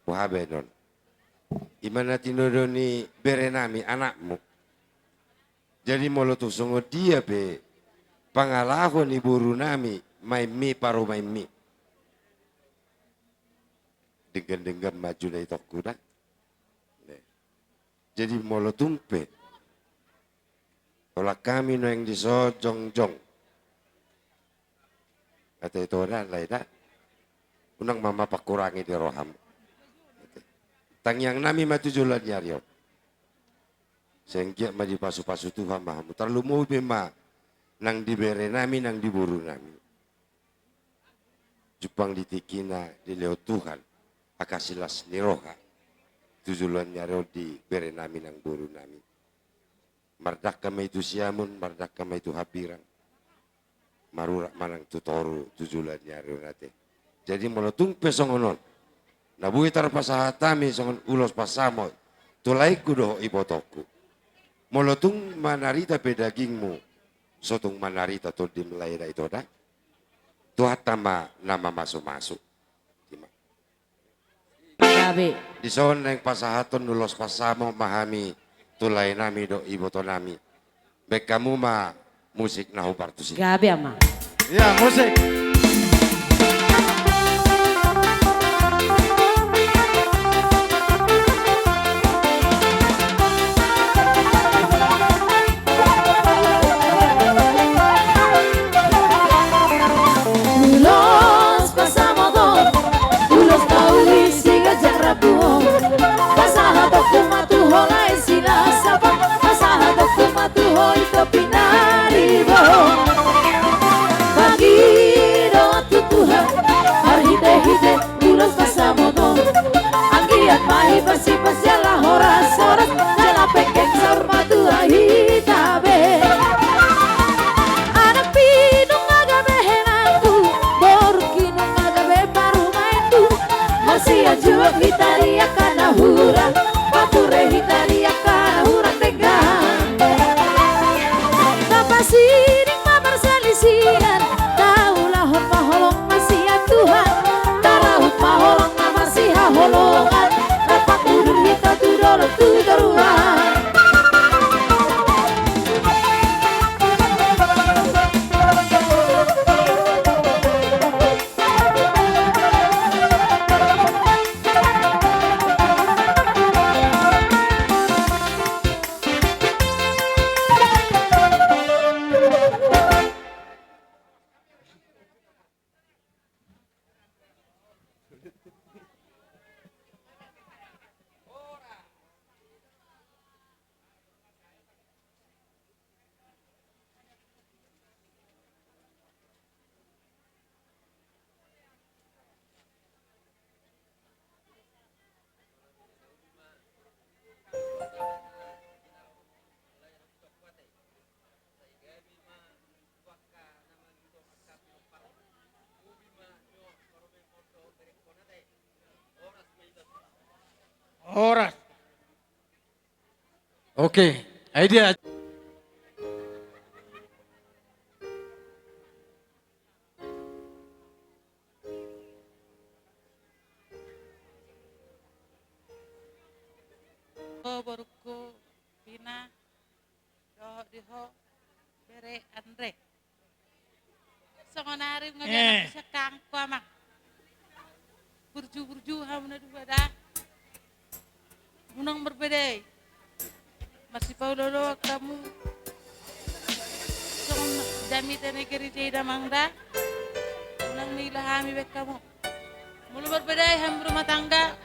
Wahabe non. Imana tinodo ni berenami anakmu. Jadi molo tusungo dia be. Pangalahon iburu nami. Main mi paru main mi. Dengan maju na ito kuda. Jadi molo tumpe. Olah kami no yang disojong-jong. Kata itu dah lain. Unang mama pakurangi di roham. Tang yang nami matujulan nyariyo. Sengkiak maju pasu-pasu Tuhan mahamu. Terlalu mau bema. Nang dibere nami, nang diburu nami. Jupang ditikina di leo Tuhan. Akasilas niroha. Tujulan nyariyo di bere nami, nang buru nami. Mardak kami itu siamun, mardak kami itu hapirang. Marurak manang tutoru tujulan nyariyo nate. Jadi molotung pesongonon. Nabui tarpasahatami songon ulos pasamo. Tulaiku doh ibotoku. Molotung manarita pedagingmu. Sotung manarita to dimlaida itu dah. Tuhatama nama masuk-masuk. Gabi. Di son yang pasahaton ulos pasamo mahami. Tulai nami do iboto nami. Bek kamu ma musik nahu partusi. Gabi ama. Ya musik. Hitaria kana hura, pature hitaria kana hura tega. Oras. Oke, idea. Borko Pina Doho Diho Bere Andre Songonari ngabian aku sekang kuamang Burju hamuna dua dah Munang berbeda Masih Paulolo kamu Songon jami tenegeri jeda mangda Munang milahami bek kamu Mulu berbeda ham rumah tangga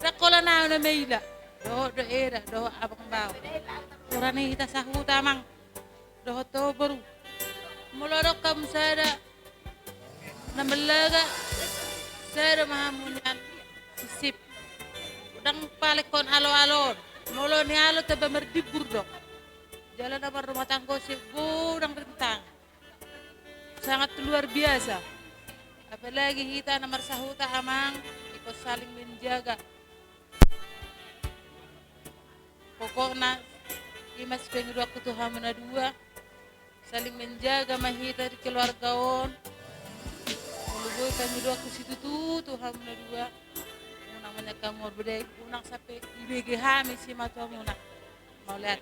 Rakola na meila Doho do era, doho abang bau. Kurani kita sahu tamang. Doho to baru. Mulorok kam sada. Namalaga. Sada mahamunyan. Sisip. Udang palekon alo-alon. Mulo ni alo teba merdibur dong. Jalan nama rumah tangga si gudang rentang. Sangat luar biasa. Apalagi kita nomor sahu tamang. Ikut saling menjaga. Pokoknya imas pengidua Tuhan dua saling menjaga mahita di keluarga on. Mulai pengidua ku situ Tuhan dua. Unang menyakam berbeda, unang sampai IBGH misi matu unang. Mau lihat.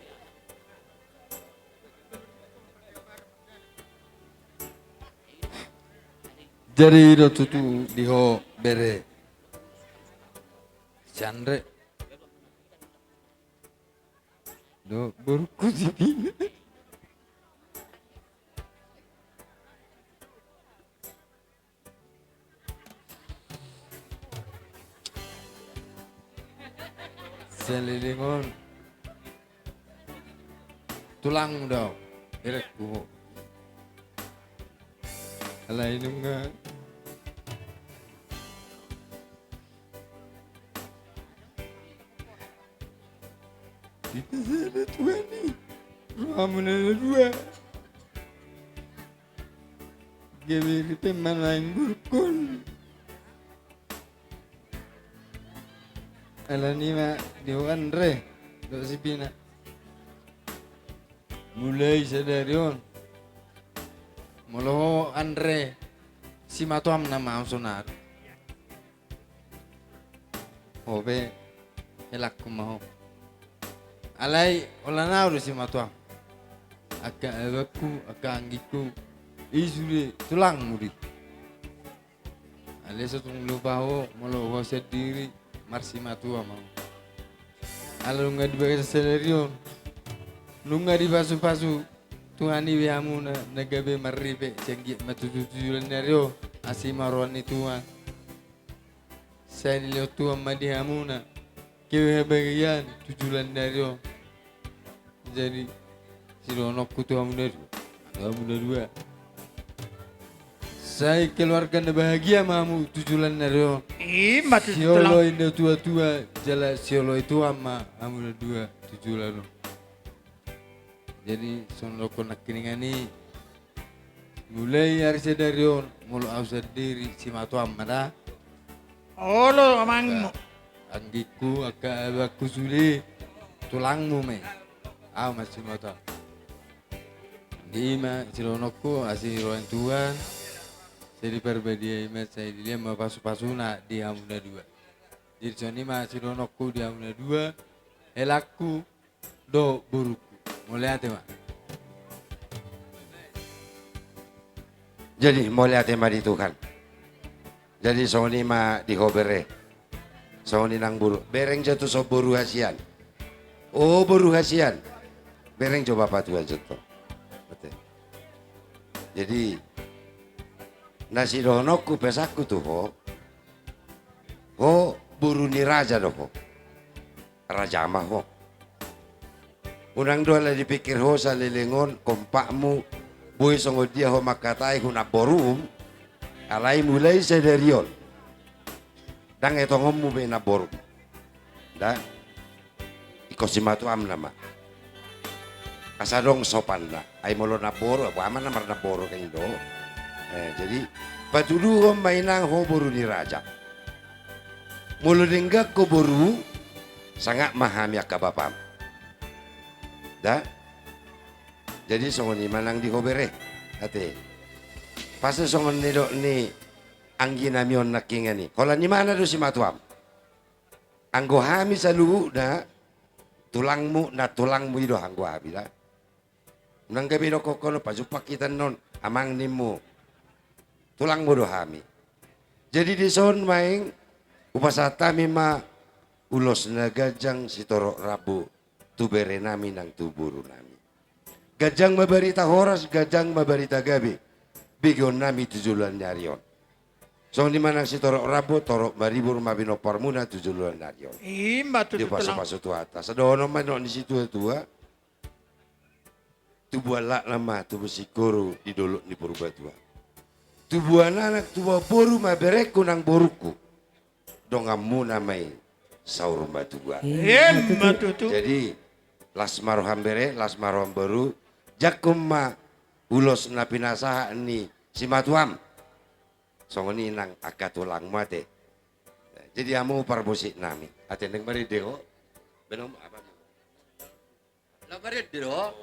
Jadi do tutu diho bere. Chandre. Do burku sipina. Selilingon. Tulang daw. Irek buho. Alay nung nga. Kita sana Tuhan ni. Ruamun ada dua. Gawin kita manain burkon. Ala ni mak Dio Andre. Do si Pina. Mulai sadarion. Molo Andre. Si matuam nama sonar. Hobe. Elak ko mau. Alay, wala na ulo si Matuang. Aka abaku, aka anggiku. Isuri, tulang muri. Alay sa itong lupa ho, malo ho sa diri, marsi Matuang mo. Alay nga di ba sa salaryon? Nung nga di pasu-pasu, Tuhan iwi hamu na nagabi maribe, siyang matututulan na rin, asi maruan ni Tuhan. Sa niliyo Tuhan madihamu na, kebahagiaan tujuan dari orang. Jadi si ronokku tuh muda dua. Saya keluarga bahagia mamu tujuan dari orang. Siolo ini tua jala siolo itu ama muda dua tujuan. Jadi sonoko nak ini mulai hari dari orang mulu ausad diri si matu amada. Oh lo amangmu. Anggiku aku suli tulangmu me. Masih mata. Di ma cironokku asih roan Tuhan. Jadi perbedaan imat saya dia mau pasu-pasu nak di hamuna dua. Jadi soni ma cironokku di hamuna dua. Elakku do burukku. Mulai hati mak. Jadi mulai hati ma di Tuhan. Jadi soni ma di hobere. Soni nang buru. Bereng jatuh so buru hasian. Oh buru hasian. Bereng coba patuan jatuh. Betul. Jadi nasi donokku pesaku tuh ho. Ho buru ni raja doh ho. Raja mah ho. Unang dua lah dipikir ho sa lilingon kompakmu. Boy songo dia ho makatai huna borum. Alai mulai sederion. Dang eto ngomu be na borum. Da ikosimatu am nama. Kasadong sopan na. Ay molo na boro, apa aman namar na boro kayo do. Jadi patulu ko mainang ho boru ni raja. Molo dinggak ko boru, sangat memahami akka bapam. Da? Jadi songon ni manang di kobere. Ate. Pasti songon ni dok ni anggi namion nakinga ni. Kalau ni mana do si matuam? Anggo hami saluhu na tulangmu na tulangmu ido anggo hami da. Nang gabi do kokono pajupak kita non amang nimu. Tulangmu do hami. Jadi di son maing upasata mima ulos na gajang si torok rabu tubere nami nang tuburu nami. Gajang mabarita horas, gajang mabarita gabi. Bigon nami tujulan nyarion. So di mana si torok rabu, torok maribur mabino parmuna tujulan nyarion. Batu di pasu-pasu tu atas. Adono manok di situ tua. Tubuh lak lama, tubuh sikoro di dolok di purba tua. Tubuh anak tubuh boru mabereku nang boruku. Dongamu namai saur batu gua. Jadi las maroham bere, las maroham baru. Jakum ma ulos na pinasaha ni si matuam. Songoni nang akatulang mate. Jadi amu parbosik nami. Atendeng mari deo. Benom apa? Lo mari deo.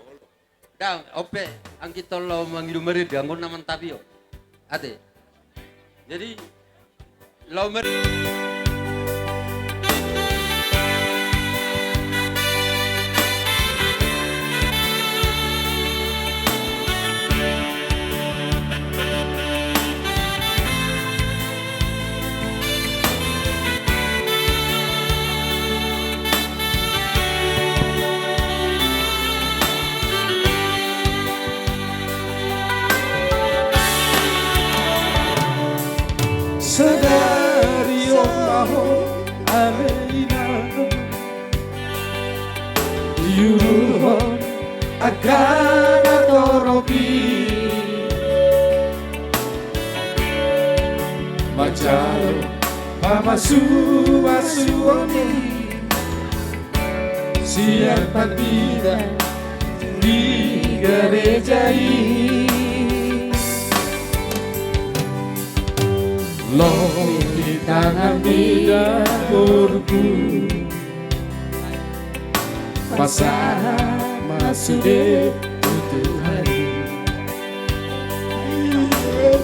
Dang ope ang kita lo mangidu mari anggon naman tapio. Ate. Jadi lo mari Sadari Allahu alaina Yuruhon agana torobi Macaro pamasuasuoni Siang partida di gereja ini Lo di tangan di dapurku Pasara masih deh untuk hari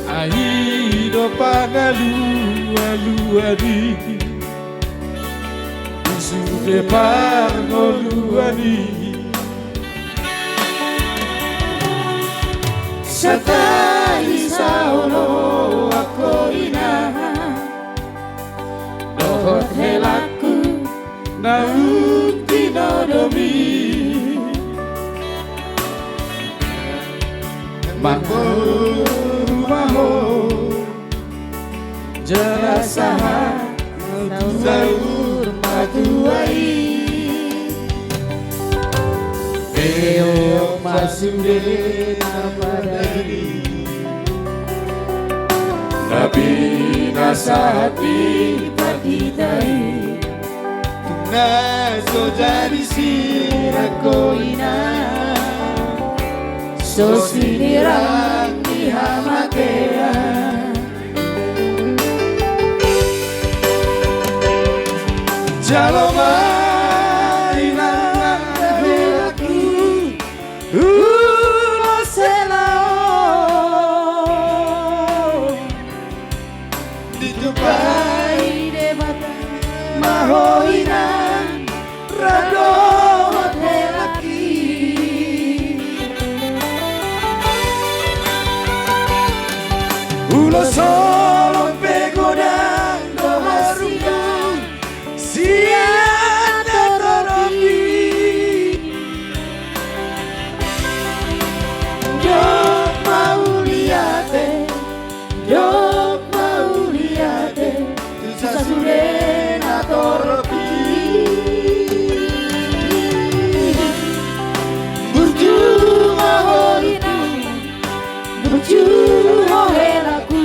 Aido pagalu-alu-adi Sude pangolu-adi Satai saulo ako Dohot helaku nauti nodomi Mako rumaho jelasaha zaur matuai Eo masude namadari Nabi nasati pakitai Tungaso jadi sirako ina So sinirang ihamakea Jaloma inangan kabelaku Ulo selao Ditupai debata mahoinan rado hotelaki Ulo solo pegodang doharuga siada toroki Jok mau liate Jok mau liate Sasurena toroki Burju mahoritu Burju mohelaku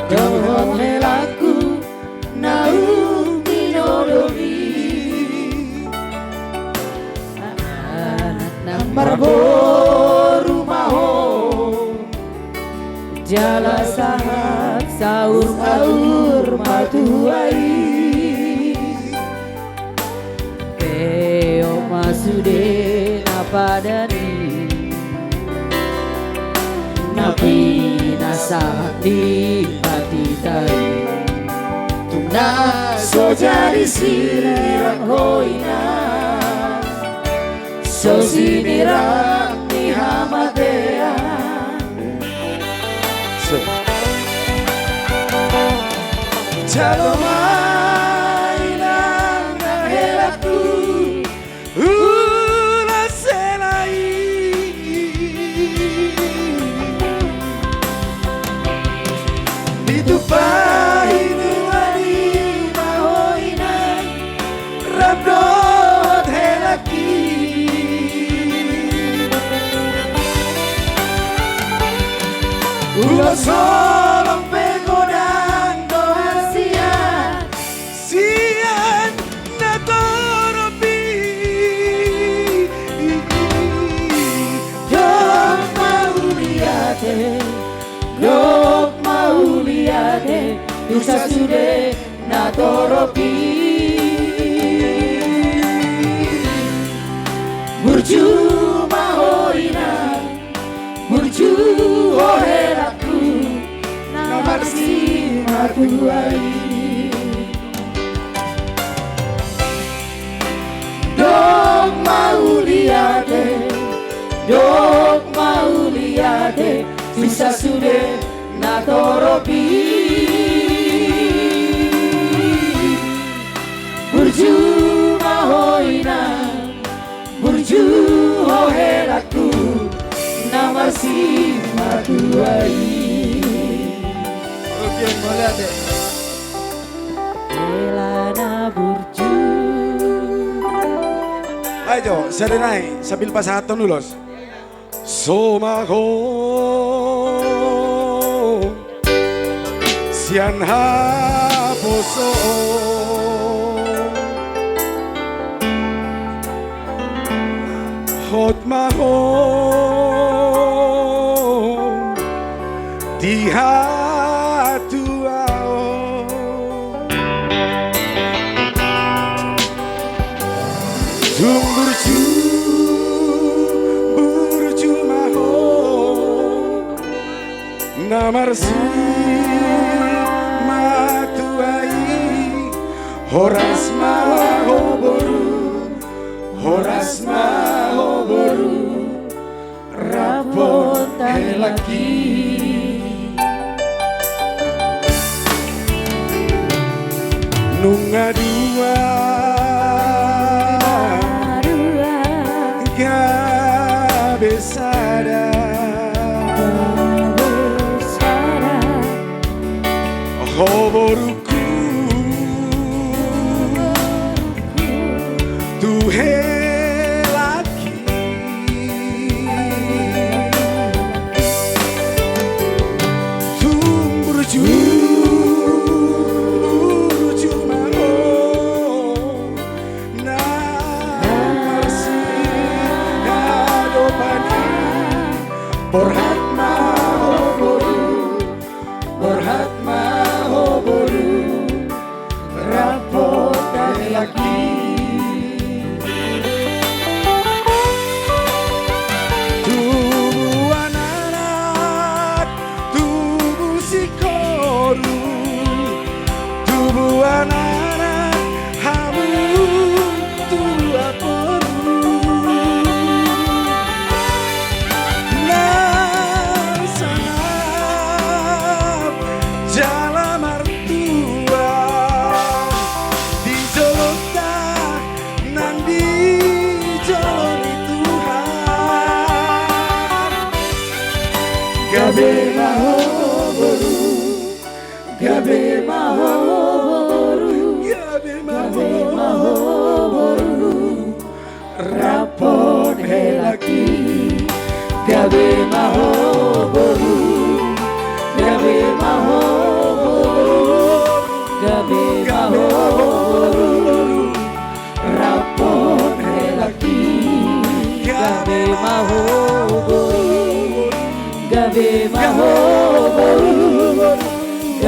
Dohong helaku naung dinodori Nambar boru maho Jala sahat saur matuai Keo masude napadani Nabi nasahat di hati tadi Tuna so jadi sirang hoina So sinirang ni hamadea Jalo mainan helaku Ula selai Ditupai nuani mahoinan Rabdot helaki Ula solong pegodang doa sian na toropi Dok mauliate Dusa sude na toropi Burju mahoina Burju ohelaku Namarsi matuai Dok mauliate Bisa sude na toropi Burju mahoina Burju ohelaku Namarsi matuai Oke, boleh deh. Elana burju Ayo, serenai sambil pasahaton nulos. Somaho sian haposo hotmaho dihatuao burju maho namarsi matuai horas maho boru rapot helaki nunga dua besada hoboruku tuhe laki burju maho na marsi na dopani Borhat maho boru rapot laki tubuh anak tubuh sikoru tubuh anak hamu tubuh aporu Jala martua di jolota nang di joloni Tuhan gabe maho boru rapon helaki gabe maho boru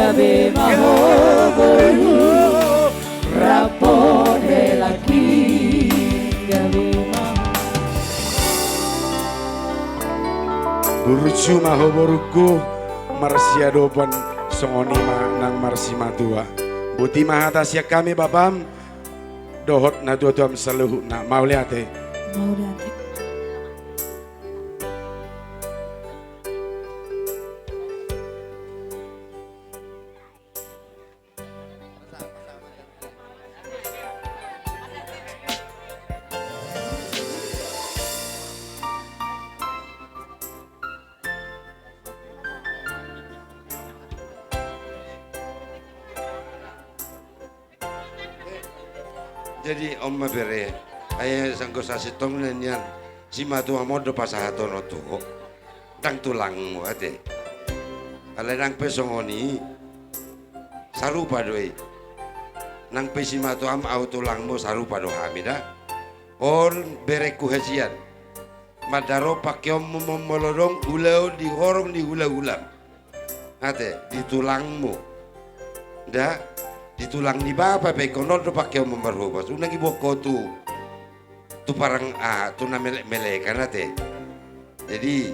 gabe maho boru rapone laki gabe maho Burcu maho boruku marsia dopan songonima nang marsima tua. Buti mahatasya kami babam dohot na dua tuam saluhu na mau liate. mau lihat Jadi om bere ayah sangko sasi tong nenyan si matu amodo pasahatono tu dang tulangmu ate ale nang pesongoni sarupa doi nang pesi matu am au tulangmu sarupa do hamida on bereku hajian madaro pakyom momolodong ulau di horong di hula-hula ate di tulangmu ndak ditulang di bapa pe kono do pakai memberubah tu nagi boko tu parang tu na melek kan ate jadi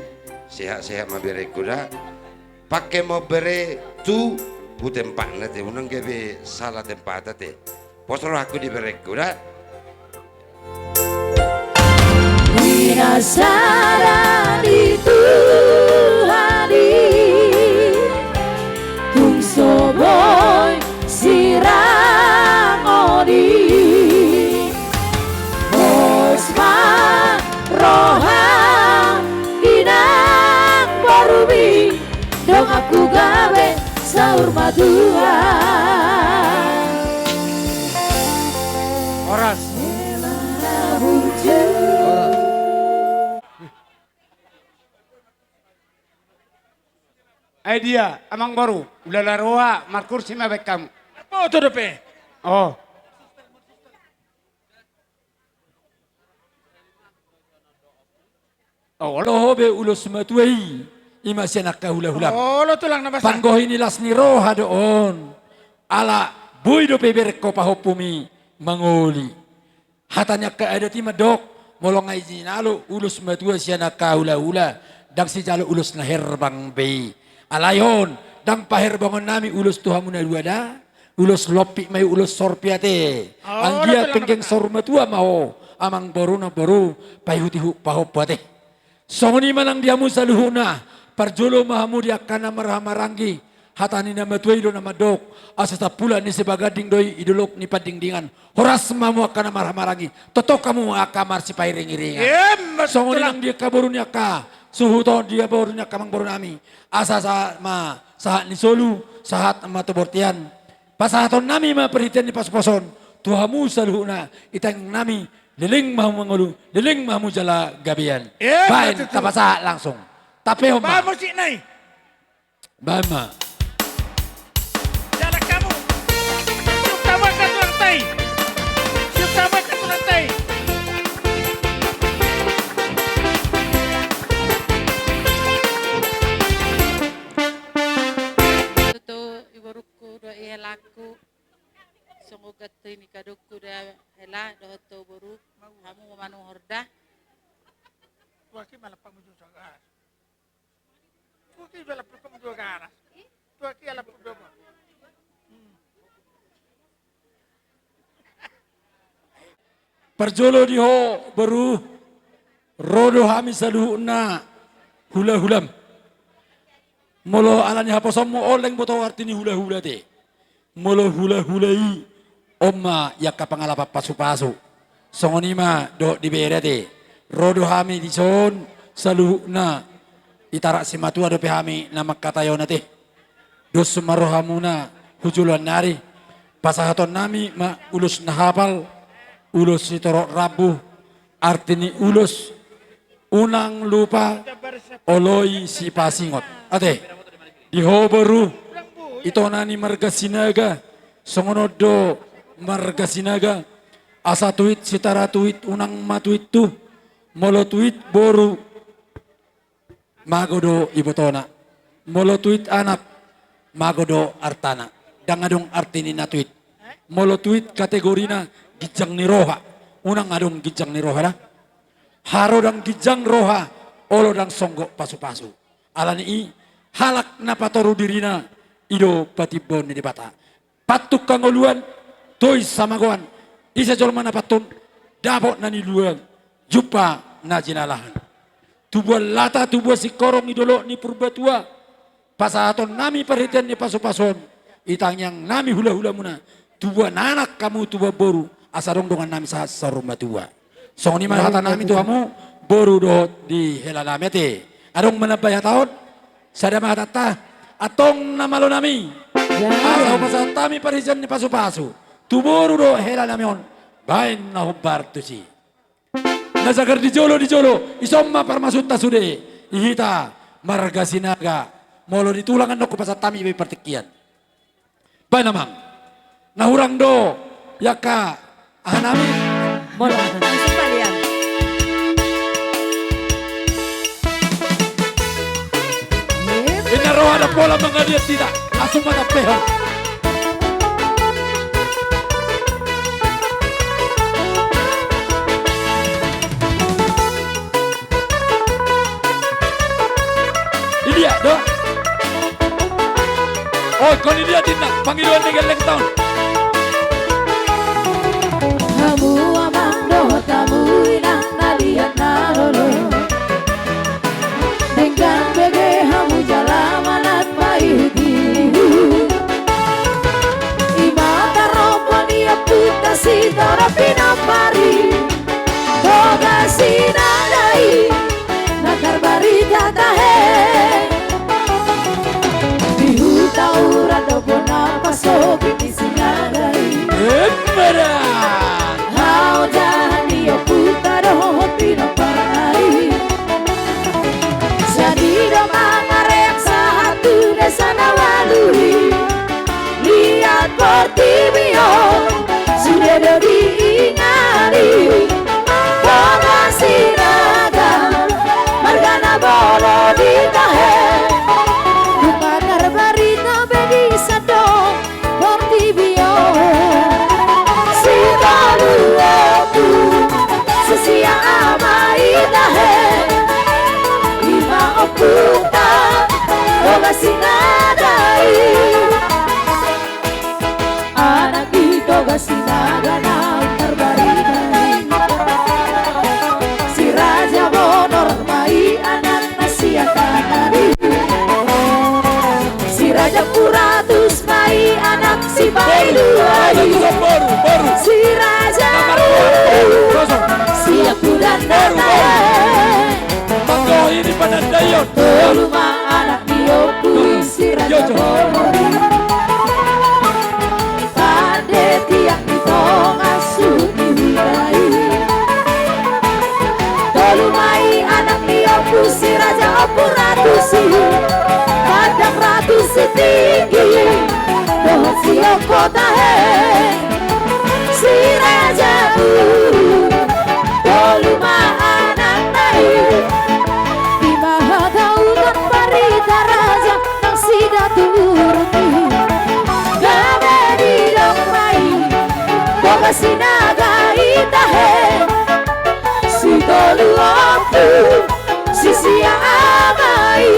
sehat mabere kuda pakai mau bere tu bu tempat nate unang gebe salah tempat ate posro aku di bere kuda Penasaran itu hari tung soboy sirang odi Osma rohang dinang barubi dong aku gawe sahur madua Oras Idea, amang baru, ulah laroa, markursi mabek kamu. Apa tu depe? Oh. Oh, lo be ulus matuai. Ima sianak hula-hula. Oh, lo tulang na basa. Panggoh ini las ni roha doon. Ala boy do peber ko pahopumi mangoli. Hatanya ka ada ti madok molong ay jinalo ulus matua sianak hula-hula. Dang si jalo ulus na herbang bay. Alayon dang paherbangon nami ulus tuhamu na luada. Ulus lopi may ulus sorpiate. Ang dia penggeng sormatua mau amang boru na boru payutihu pahopate. Songoni manang diamu saluhuna parjolo mahamu dia kana marhamaranggi hatani na matuido na madok asa sa pula ni sebagading doi idolok ni padingdingan horas mamu kana marhamarangi totok kamu akamar si pairing-iringan. Songoni nang dia kaborunya ka suhuto dia borunya kamang boru nami asa sa ma sahat ni solu sahat matobortian pasahaton nami ma perhatian di pas-pason tuhamu saluhuna itang nami liling mahu mengulu liling mahu jala gabian bain tapasa langsung tapi oma Vamos si nai. bama Jala kamu. Siapa ka tulang tay? Siapa ka tulang tay? Ito ibaruku do ihelaku semoga ini kaduku da hela do to baru kamu manu horda Tuaki malah pamuju sagar. Tuaki malah pamuju sagar. Tuaki ala pamuju. perjolo diho baru rodo hami saluhuna hula-hulam molo alani haposomu oleng boto artini hula-hula te molo hula-hulai omma yakka pangalapa pasu-pasu songonima do diberete rodo hami dison saluhuna itara simatua do pehami nama katayo nate dos marohamuna hujulan nari pasahaton nami ma ulus nahapal ulus sitorok rabu artini ulus unang lupa oloi si pasingot ate dihoberu ito nani marga sinaga songonodo marga sinaga asa tuit sitara tuit unang matuit tu molo tuit boru magodo ibotona molo tuit anak magodo artana. Dangadong artini na tweet. Molo tweet kategorina gijang ni roha. Unang adong gijang ni roha na. Haro dang gijang roha, olo dang songgo pasu-pasu. Alani i halak na patoru dirina ido patibon ni bata. Patuk kangoluan toy samagoan. Isa jolma na patun dapot na niluan. Jupa na jinalahan. Tubuh lata tubuh si korong idolo ni purbatua. Pasaton nami perhatian ni pasu-pason. Itang yang nami hula-hula muna. Tubuh nanak kamu tubuh boru. Asarong dengan nami sahat sarumba tua. Song ni mahata nami tuamu boru do di helalamete. Adong menabay tahun. Sada mahatata. Atong namalo nami. Asaw pasatami perhatian ni pasu-pasu. Tuboru do helalamion. Bain na hubar tu si. Nasagar di jolo isomma parmasut tasude ihita marga sinaga molo ditulangan no kupasa tami be partikian bay namang nahurang do yaka ahanami Molo langsung kalian. inaro ada pola mengadiat tidak langsung mata peho. Dia do. Oh, kon dia tindak panggilan ni geleng tahun. Kamu amang do tamu inang nalian narolo. Dengan bege hamu jalamanat paiti. Imata rompon ia puta si torapina pari. Toga sinadai. Nakar barita tahe. Taura do bona paso kiti sinagai Embera Hao jani o puta do pino parai Jadi do mangarek satu desa nawalui Lihat portibio sudah do diingari Koma sinaga margana bolo ditahe Sia amai dahe Ima oputa Toga sinadai Anak di toga sinaga na terbarinai Si Raja Bonor mai anak nasiakanari Si Raja Puratus mai anak si Bailuai Si Raja Siap bulan datang Manggo ini panandayon Toluma anak dioku si Raja Bonori Pande tiak di tonga suni wirai Tolumai anak dioku si Raja Opuratusi Padang ratu setinggi Dohon si okota Si Raja Toluma anak naik Di mahadaunan parita raja Nang sida turuti Gawe di domai Boga sinaga itahe Si tolu aku Si sia amai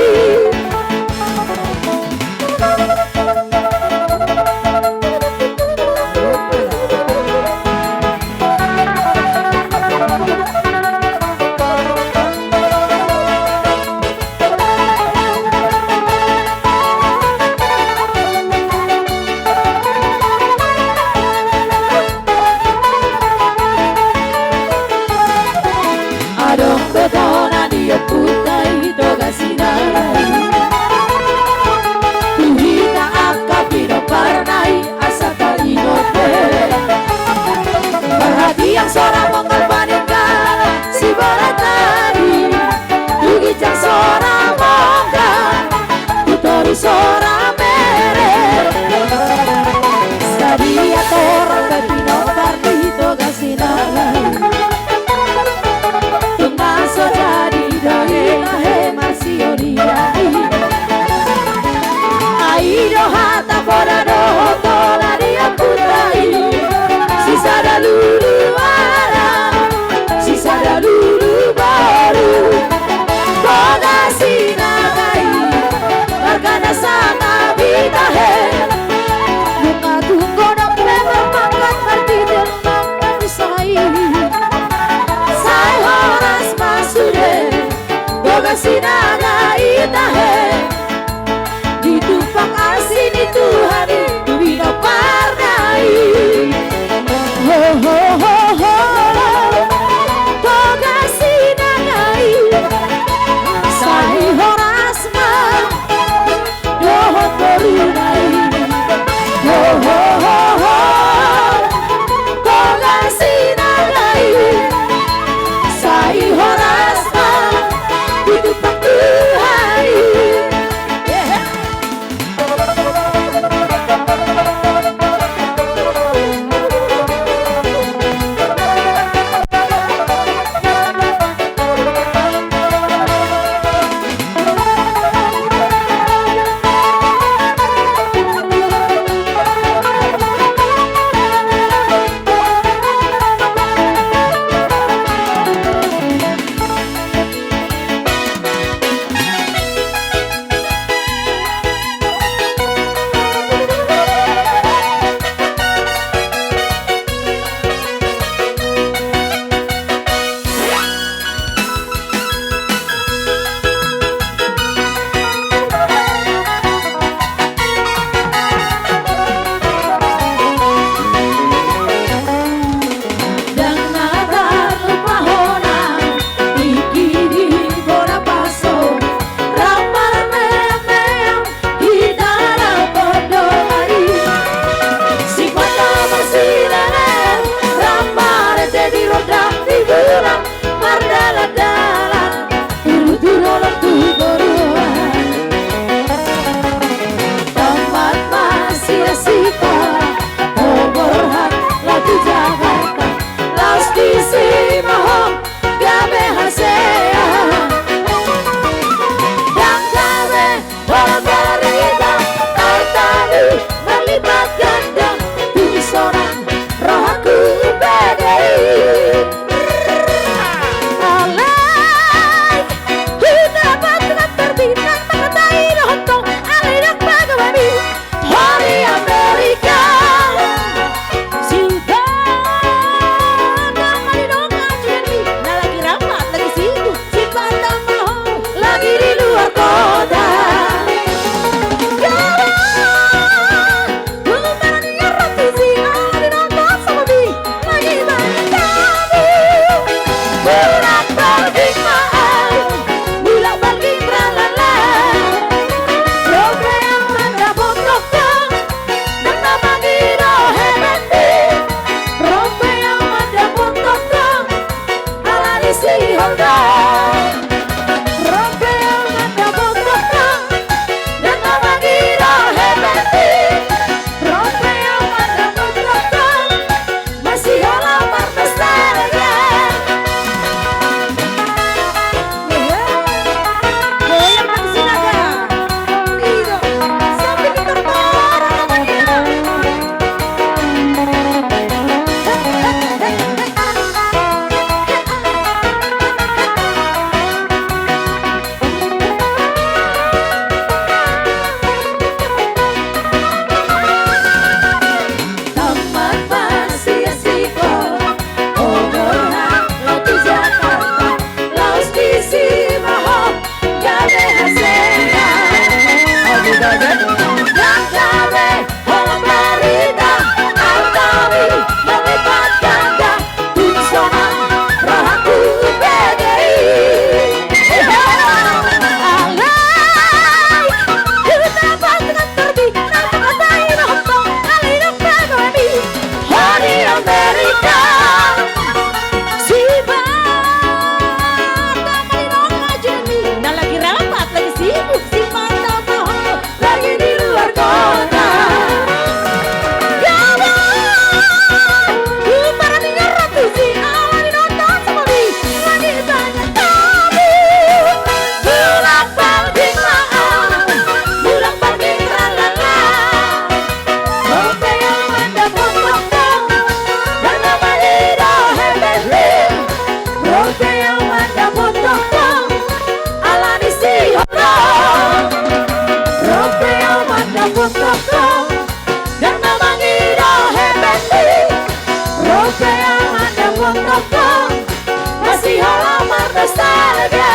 do hata fora do hotola dia putai sisa da lulu ara sisa da lulu baru toda sinagai margana sana vida he luka tunggo ng memang pangkat martitel ng isay say horas masude boga sinagai itahe ditumpang asin itu hari binaparnai ho ho dan memanggil hebat roke yang ada wong-wongko masih halaman nostalgia.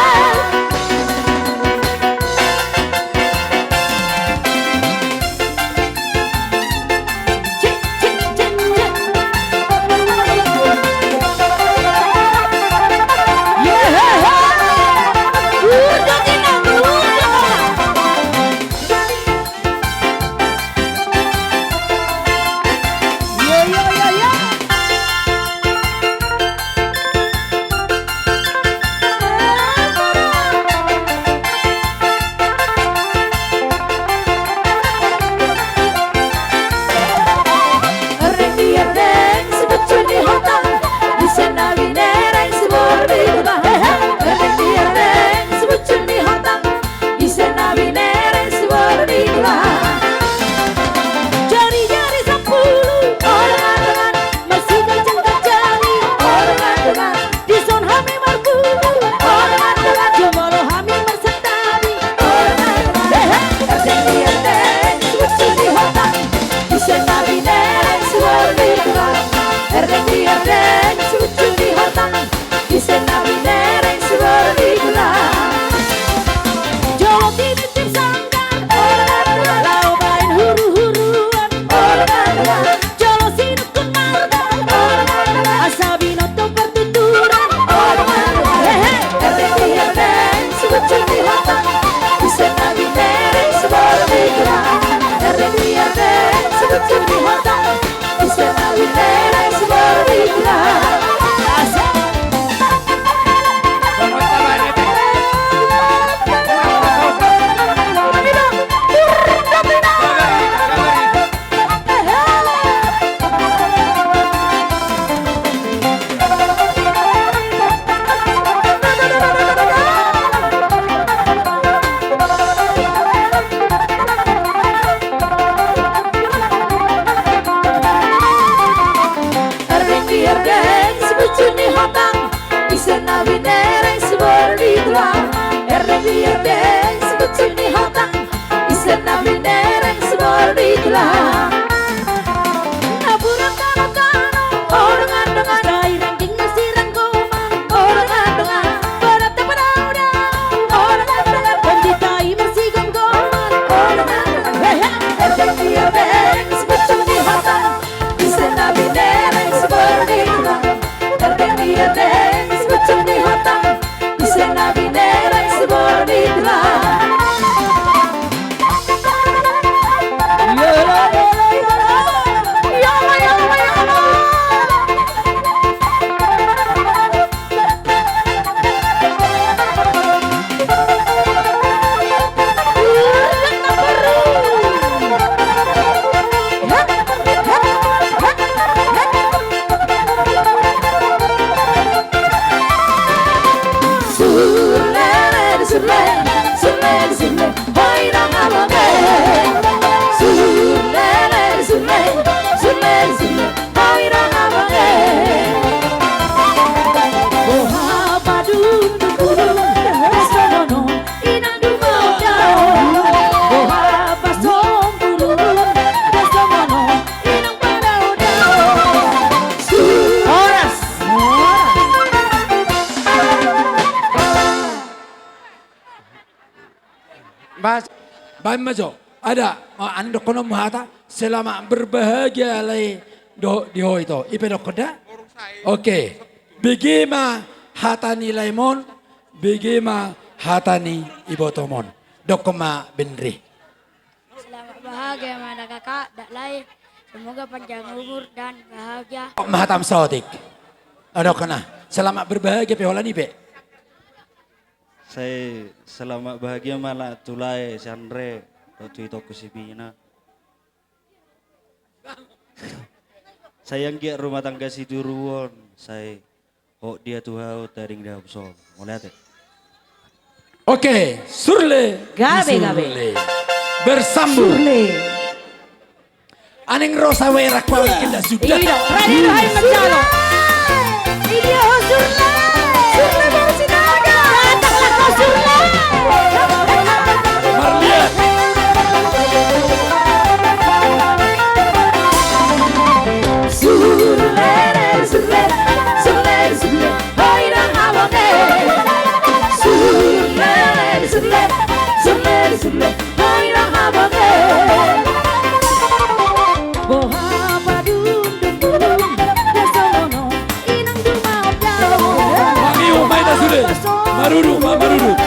Baik majo, ada anda kono muhata selama berbahagia lay di ho itu. Ipe dokoda? Oke. Bagaimana hatani lemon, bagaimana hatani ibotomon. Dokoma benri. Selamat bahagia mana kakak, dak lain. Semoga panjang umur dan bahagia. Mahatam sotik. Ada kena. Selamat berbahagia peholan ipe. Saya selamat bahagia malah tulai Sandre waktu itu kusipina. Sayang dia rumah tangga si Duruan. Saya dia tuh taring dah so. Mulai teh. Oke, surle. Gabe. Bersambung. Surle. Aneng rosa werak pawi kita sudah. Iya, Raden hai mencalo. Iya, surle. Surle dari Sinaga. Datanglah kau surle. Marlian. duduk, mama duduk.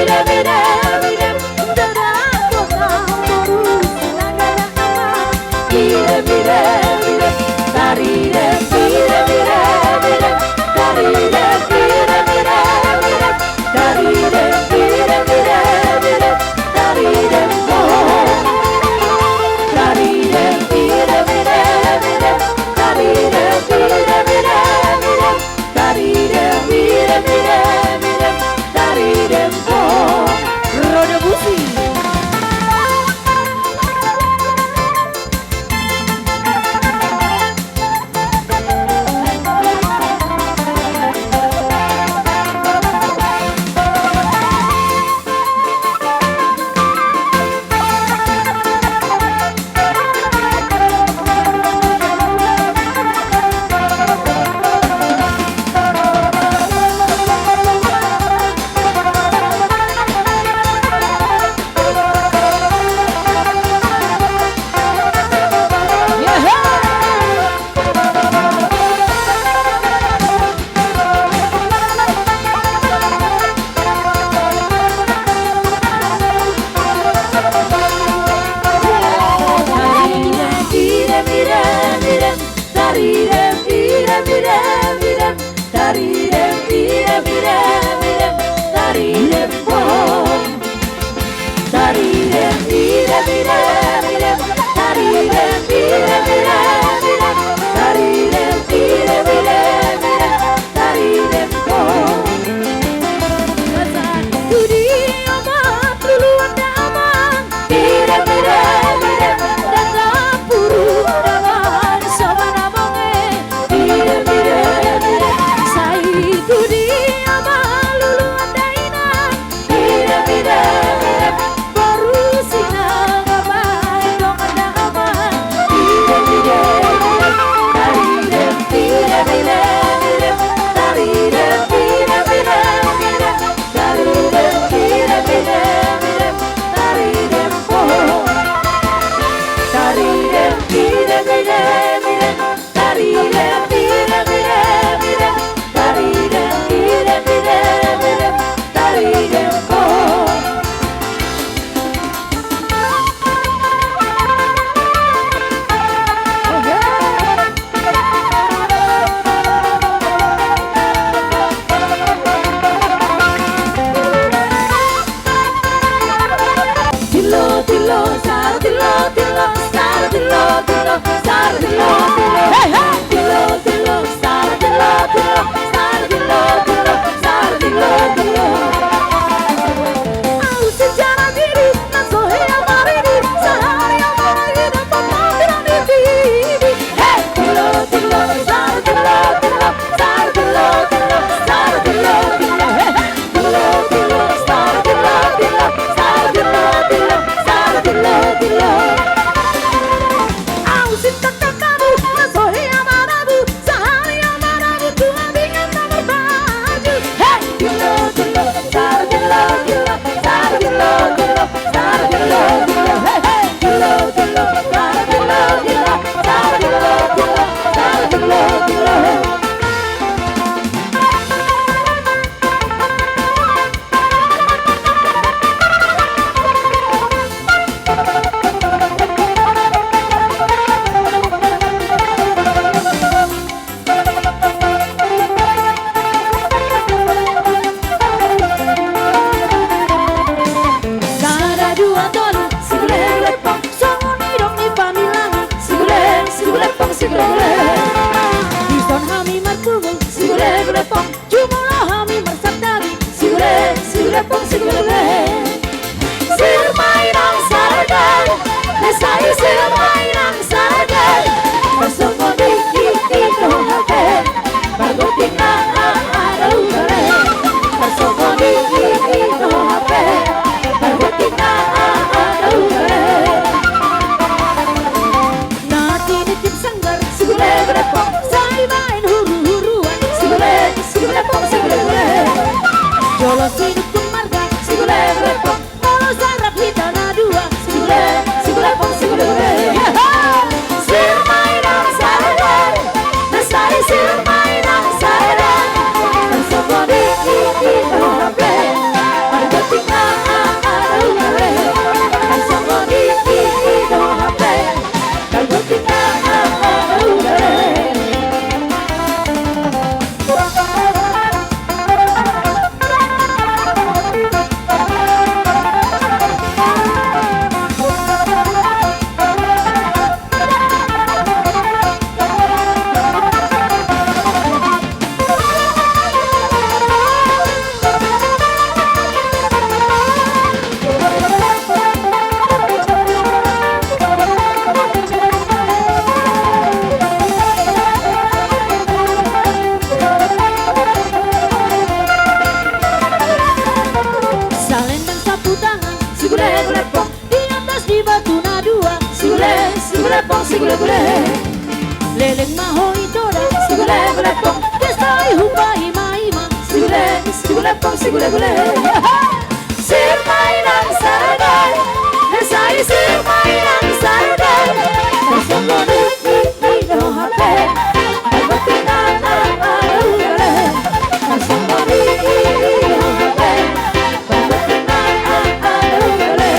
Mira, Sigulepong, sigule-gule. Leleng mahoy doda, sigule-gulepong. Destai hupa ima-ima, sigulepong, sigule-gule. Sir mainang saragay, desai sir mainang saragay. Kasongoni ni no hape, albatina na alugale. Kasongoni ni no hape, albatina na alugale.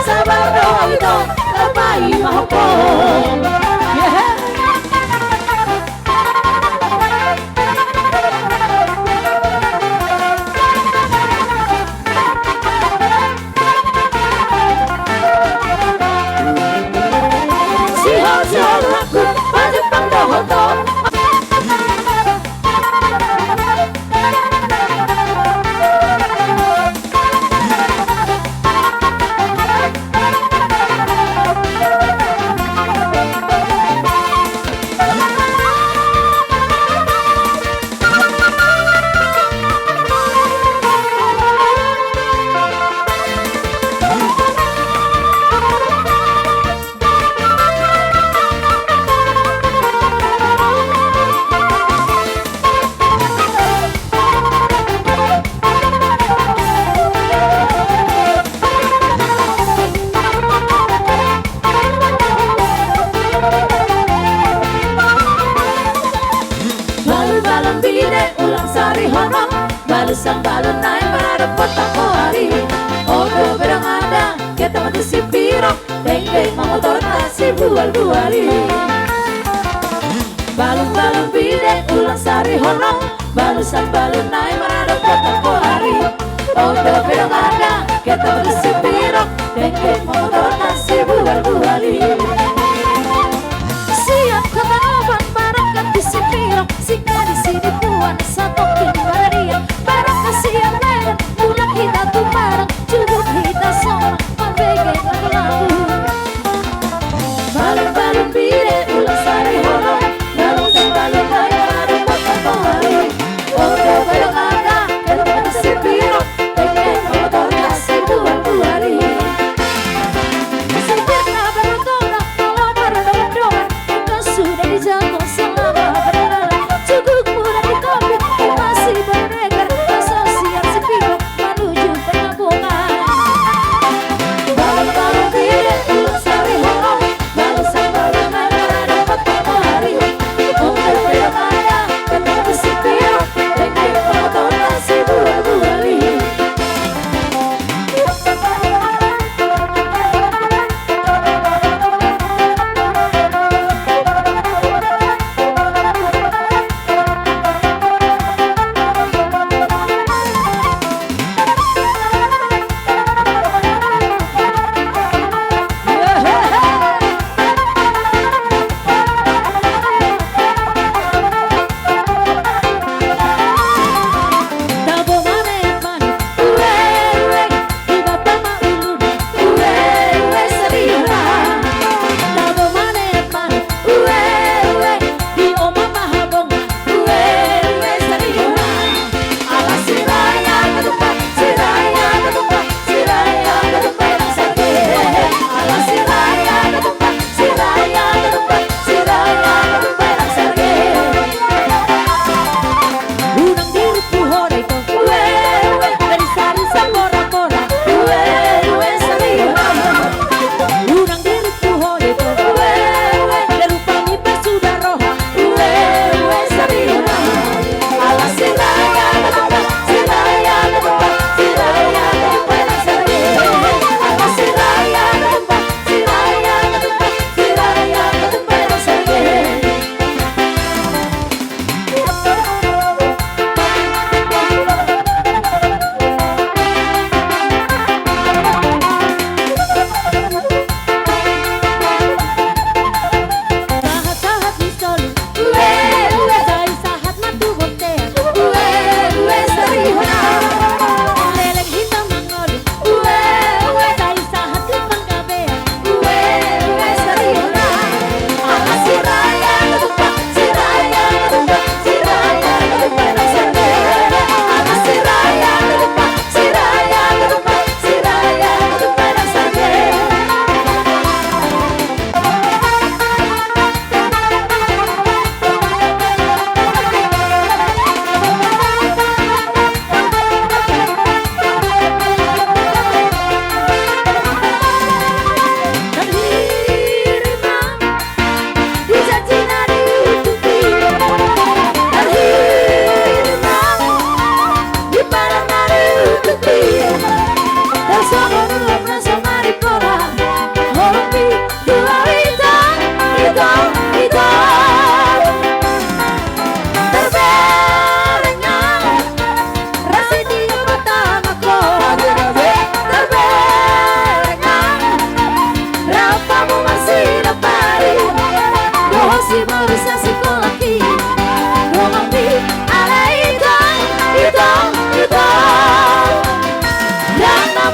Sabar doang itu, lepai mahopong. Sihon aku, pajepang dohotong. Balusang balon naik pada potang hari. Odo berang ada, kita mati si pirok. Teng-teng motor nasi bual-buali. Balon-balon bide ulang sari honong. Balusang balon naik pada potang hari. Odo berang ada, kita mati si pirok. Teng-teng motor nasi bual-buali. Siap ketahuan barang ganti si pirok. Sika di sini puan satokin baradia. Barang kasih yang lain, pulang kita tuh barang. Cukup kita seorang, membegeng lagu-lagu. Balon-balon bide ulang sari honong. Balon balon naik pada potong hari. Odo belok ada, kita mati si pirok. Teng-teng motor kasih bual-buali.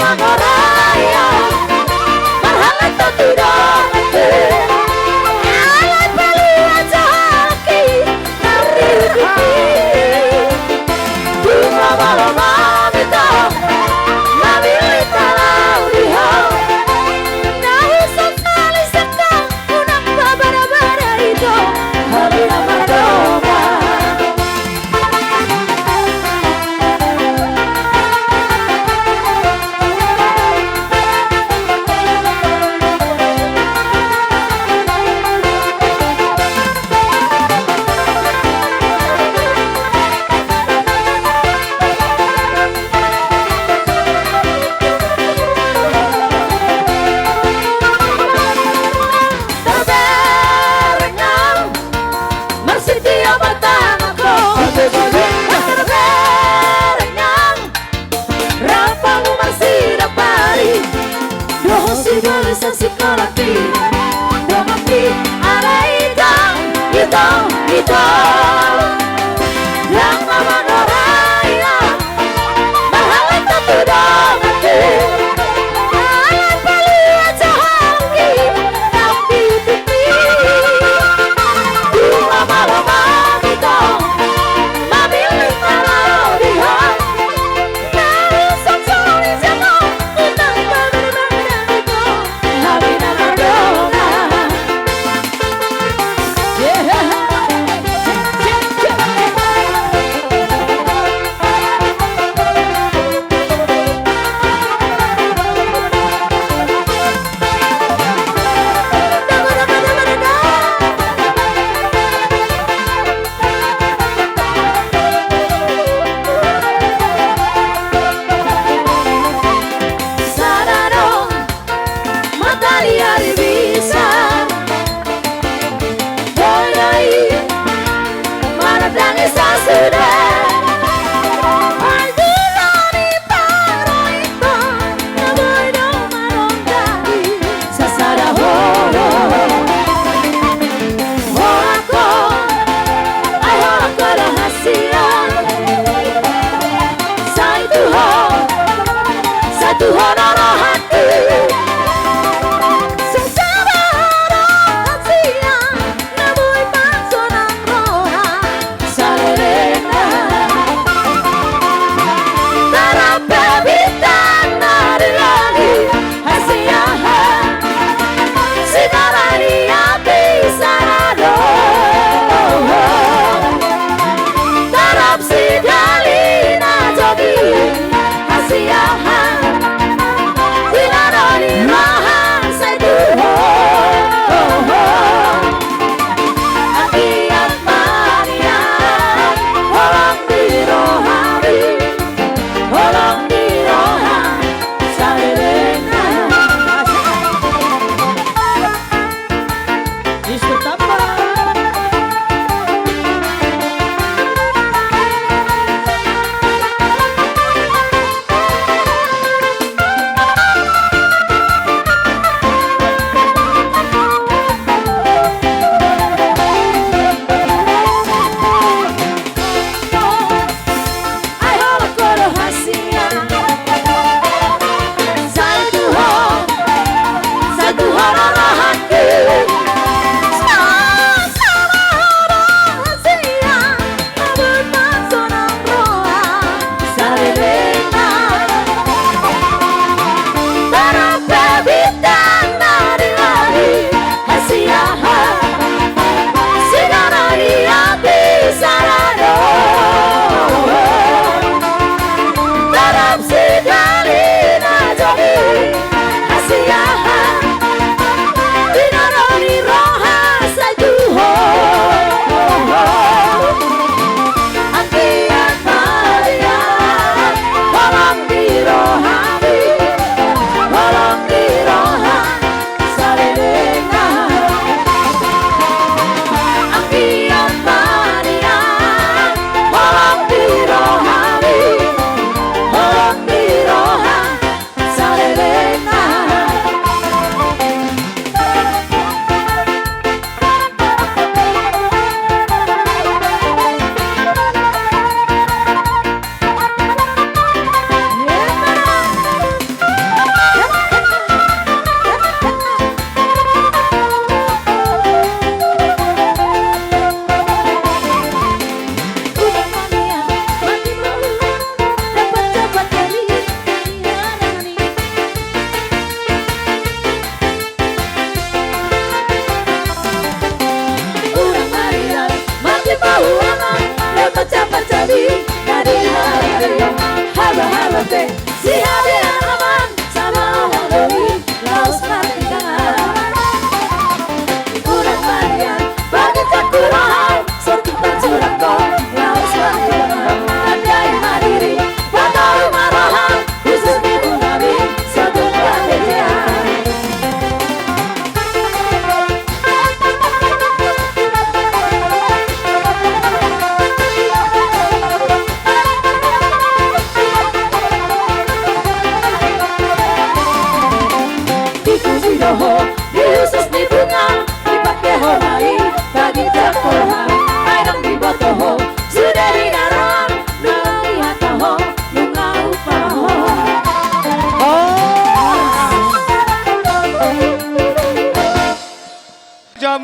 mangoraya marhalan to tudonate alat belia jahaki nari ututi bunga malam mamito mabilita laudiho nahi santali serta unang babara-bara itu habina mardoma terberenang bersedia batang aku terberenang rapamu masih dapari doho si balesan si kolaki domapi ada idang itu yang nama noraya mahalan tatu domati alat belia jahaki nabi ututi bunga malam mamito mabilita laudiho nahi santali serta unang babara-bara itu habina mardona.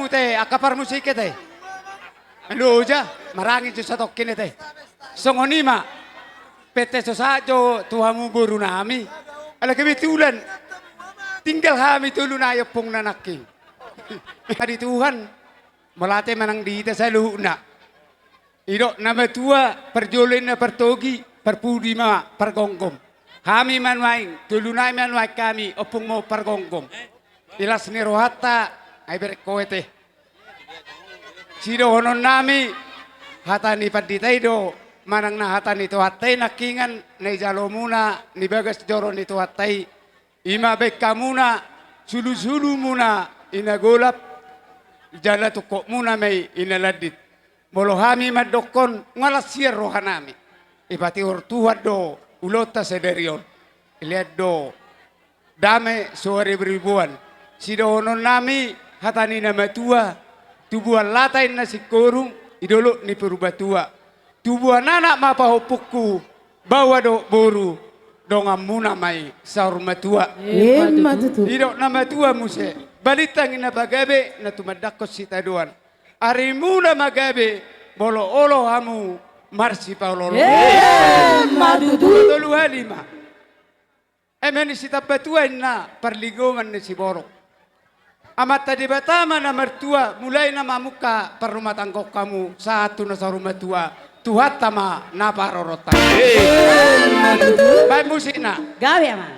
mu teh, akapar musik teh. Anu aja, marangi jo satokin teh. Songonima, PT sosajo tuhamu buru nami. Ala kebetulan, tinggal kami tulu na pong nanaking. Tadi Tuhan, melate manang di ita sa luhuna. Idok nama tua, perjolin na pertogi, perpudi ma, pergonggom. Kami manwaing, tulunay manwaing kami, opong mo pergonggom. Ilas ni rohata, ay berkoete. Sido honon nami, hata ni paditay do, manang na hata ni tuhatay, nakingan, na ijalo muna, ni bagas joro ni tuhatay. Ima beka muna, sulu-sulu muna, inagulap, jala tukok muna may inaladit. Molo kami madokon, ngalas siya rohanami. Ipati ortuhat do, ulota sa derion. Iliad do, dame suari beribuan. Sido honon nami, hatani na matua, tubuhan latay na si korung, idolo ni perubatua. Tubuhan anak mapahopukku, bawa do boru, dongam muna may saur matua. Idok na matua muse, balitang ina bagabe na tumadakos si taduan. Ari muna magabe, bolo olo hamu, marsi paulolo. Madudu. Tolu halima. Emeni si tapatuan na perligongan ni si borok. Amat tadi batama na mertua, mulai na mamuka per rumah tangga kamu, satu na sa rumah tua. Tuhat tama na parorotan. Baik musik na. Gawe aman.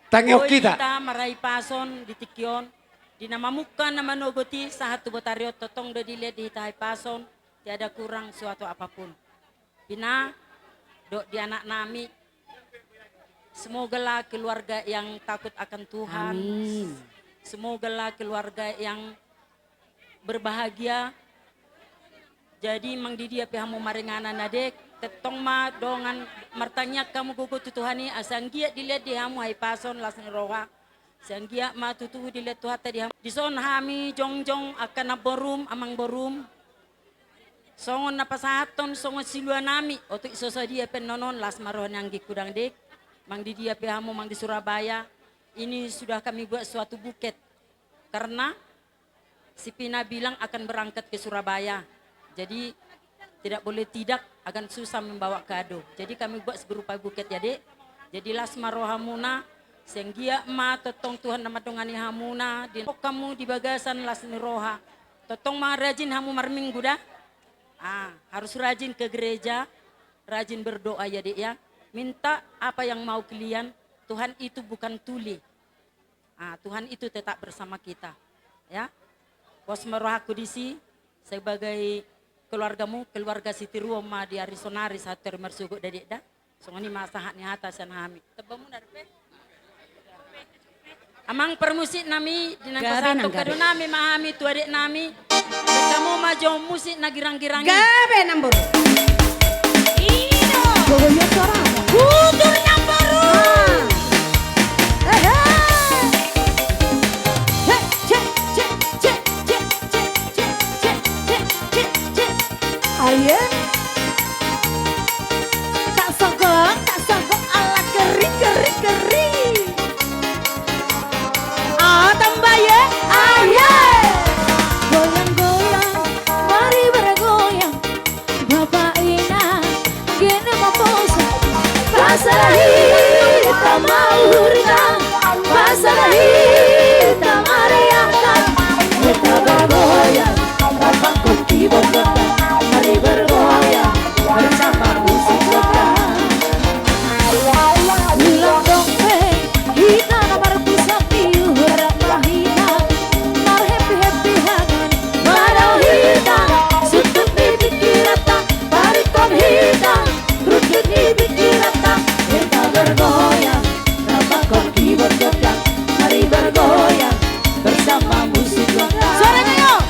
Tangyok kita. Maray pason di tikyon. Di namamukan na manogoti sa hatu botaryo totong do dile di tahay pason. Tiada kurang suatu apapun. Pina, do di anak nami. Semogalah keluarga yang takut akan Tuhan. Amin. Semogalah keluarga yang berbahagia. Jadi mang di dia pihamu maringana nadek. Tetong ma dongan martanya kamu gugu tutuhani asanggia dilihat di hamu hai pason las roha. Sanggia ma tutu dilihat tuhat tadi hamu. Dison hami jongjong akan naborum amang borum. Songon napasahaton songon silua nami. Otu isosa dia penonon las marohan yang gikudang dek. Mang di dia pihamu mang di Surabaya. Ini sudah kami buat suatu buket. Karena si Pina bilang akan berangkat ke Surabaya. Jadi tidak boleh tidak akan susah membawa kado. Jadi kami buat berupa buket ya dek. Jadi lasma rohamuna senggia ma totong Tuhan nama dongani hamuna di kamu di bagasan lasni roha. Totong ma rajin hamu marminggu dah. Harus rajin ke gereja, rajin berdoa ya dek ya. Minta apa yang mau kalian. Tuhan itu bukan tuli. Tuhan itu tetap bersama kita. Ya. Bos merohaku disi sebagai keluargamu, keluarga Siti Ruoma di Arizonari saat termersugut dadek dah. Songoni masahat ni atas dan hami. Tebamu darpe. Amang permusik nami di nangkasatu kado nami mahami tu adik nami. Kamu maju musik nagirang-girangi. Gabe nambur. Ino. Kudur nambaru. Pasar hitam melahirkan, pasar hitam meriahkan. Kita bergoyang, tanpa kunci bergoyang. Mari bergoyang bersama musik goyang. Ulang dongeng, kita berpusat tiuran hitam. Mar happy hangan, marau hitam. Sutut bibit kirata, barikon hitam. Rukun bibit kirata, kita bergoyang. Tanpa kunci bergoyang. Mari bergoyang bersama musik goyang. Suaranya yuk,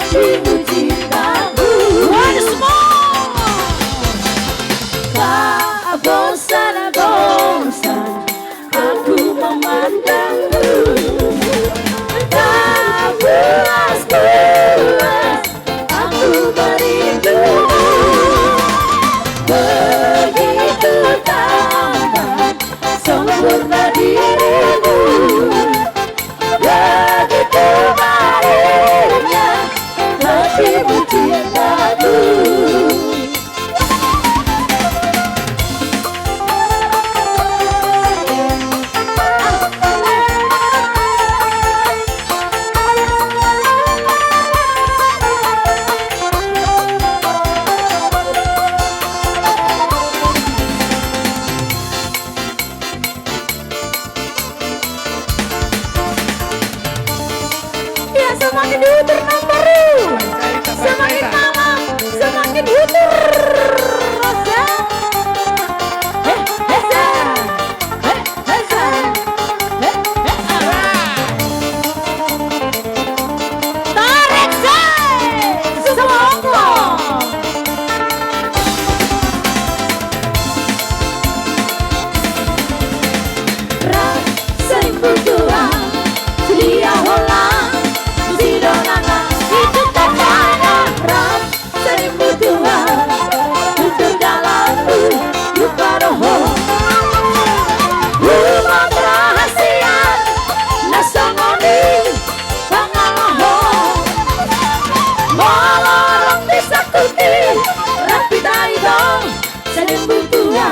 hatimu cintaku. Waduh semua. Tak bosan-bosan aku memandangmu, tak puas-puas aku merindumu. Begitu tampan sempurna dirimu, begitu baiknya hatimu cintaku. Ya semakin diutur nomorku, semakin malam semakin diutur. Rasa, heza, heza, tarik saya, semua. Rasa ibu tua, dia holang. Sidonana itu tandanya ram seribu tua untuk dalamku lupa roho rumah rahasia nasongoni pangaloho molorong bisa kuti rapi daidong seribu tua.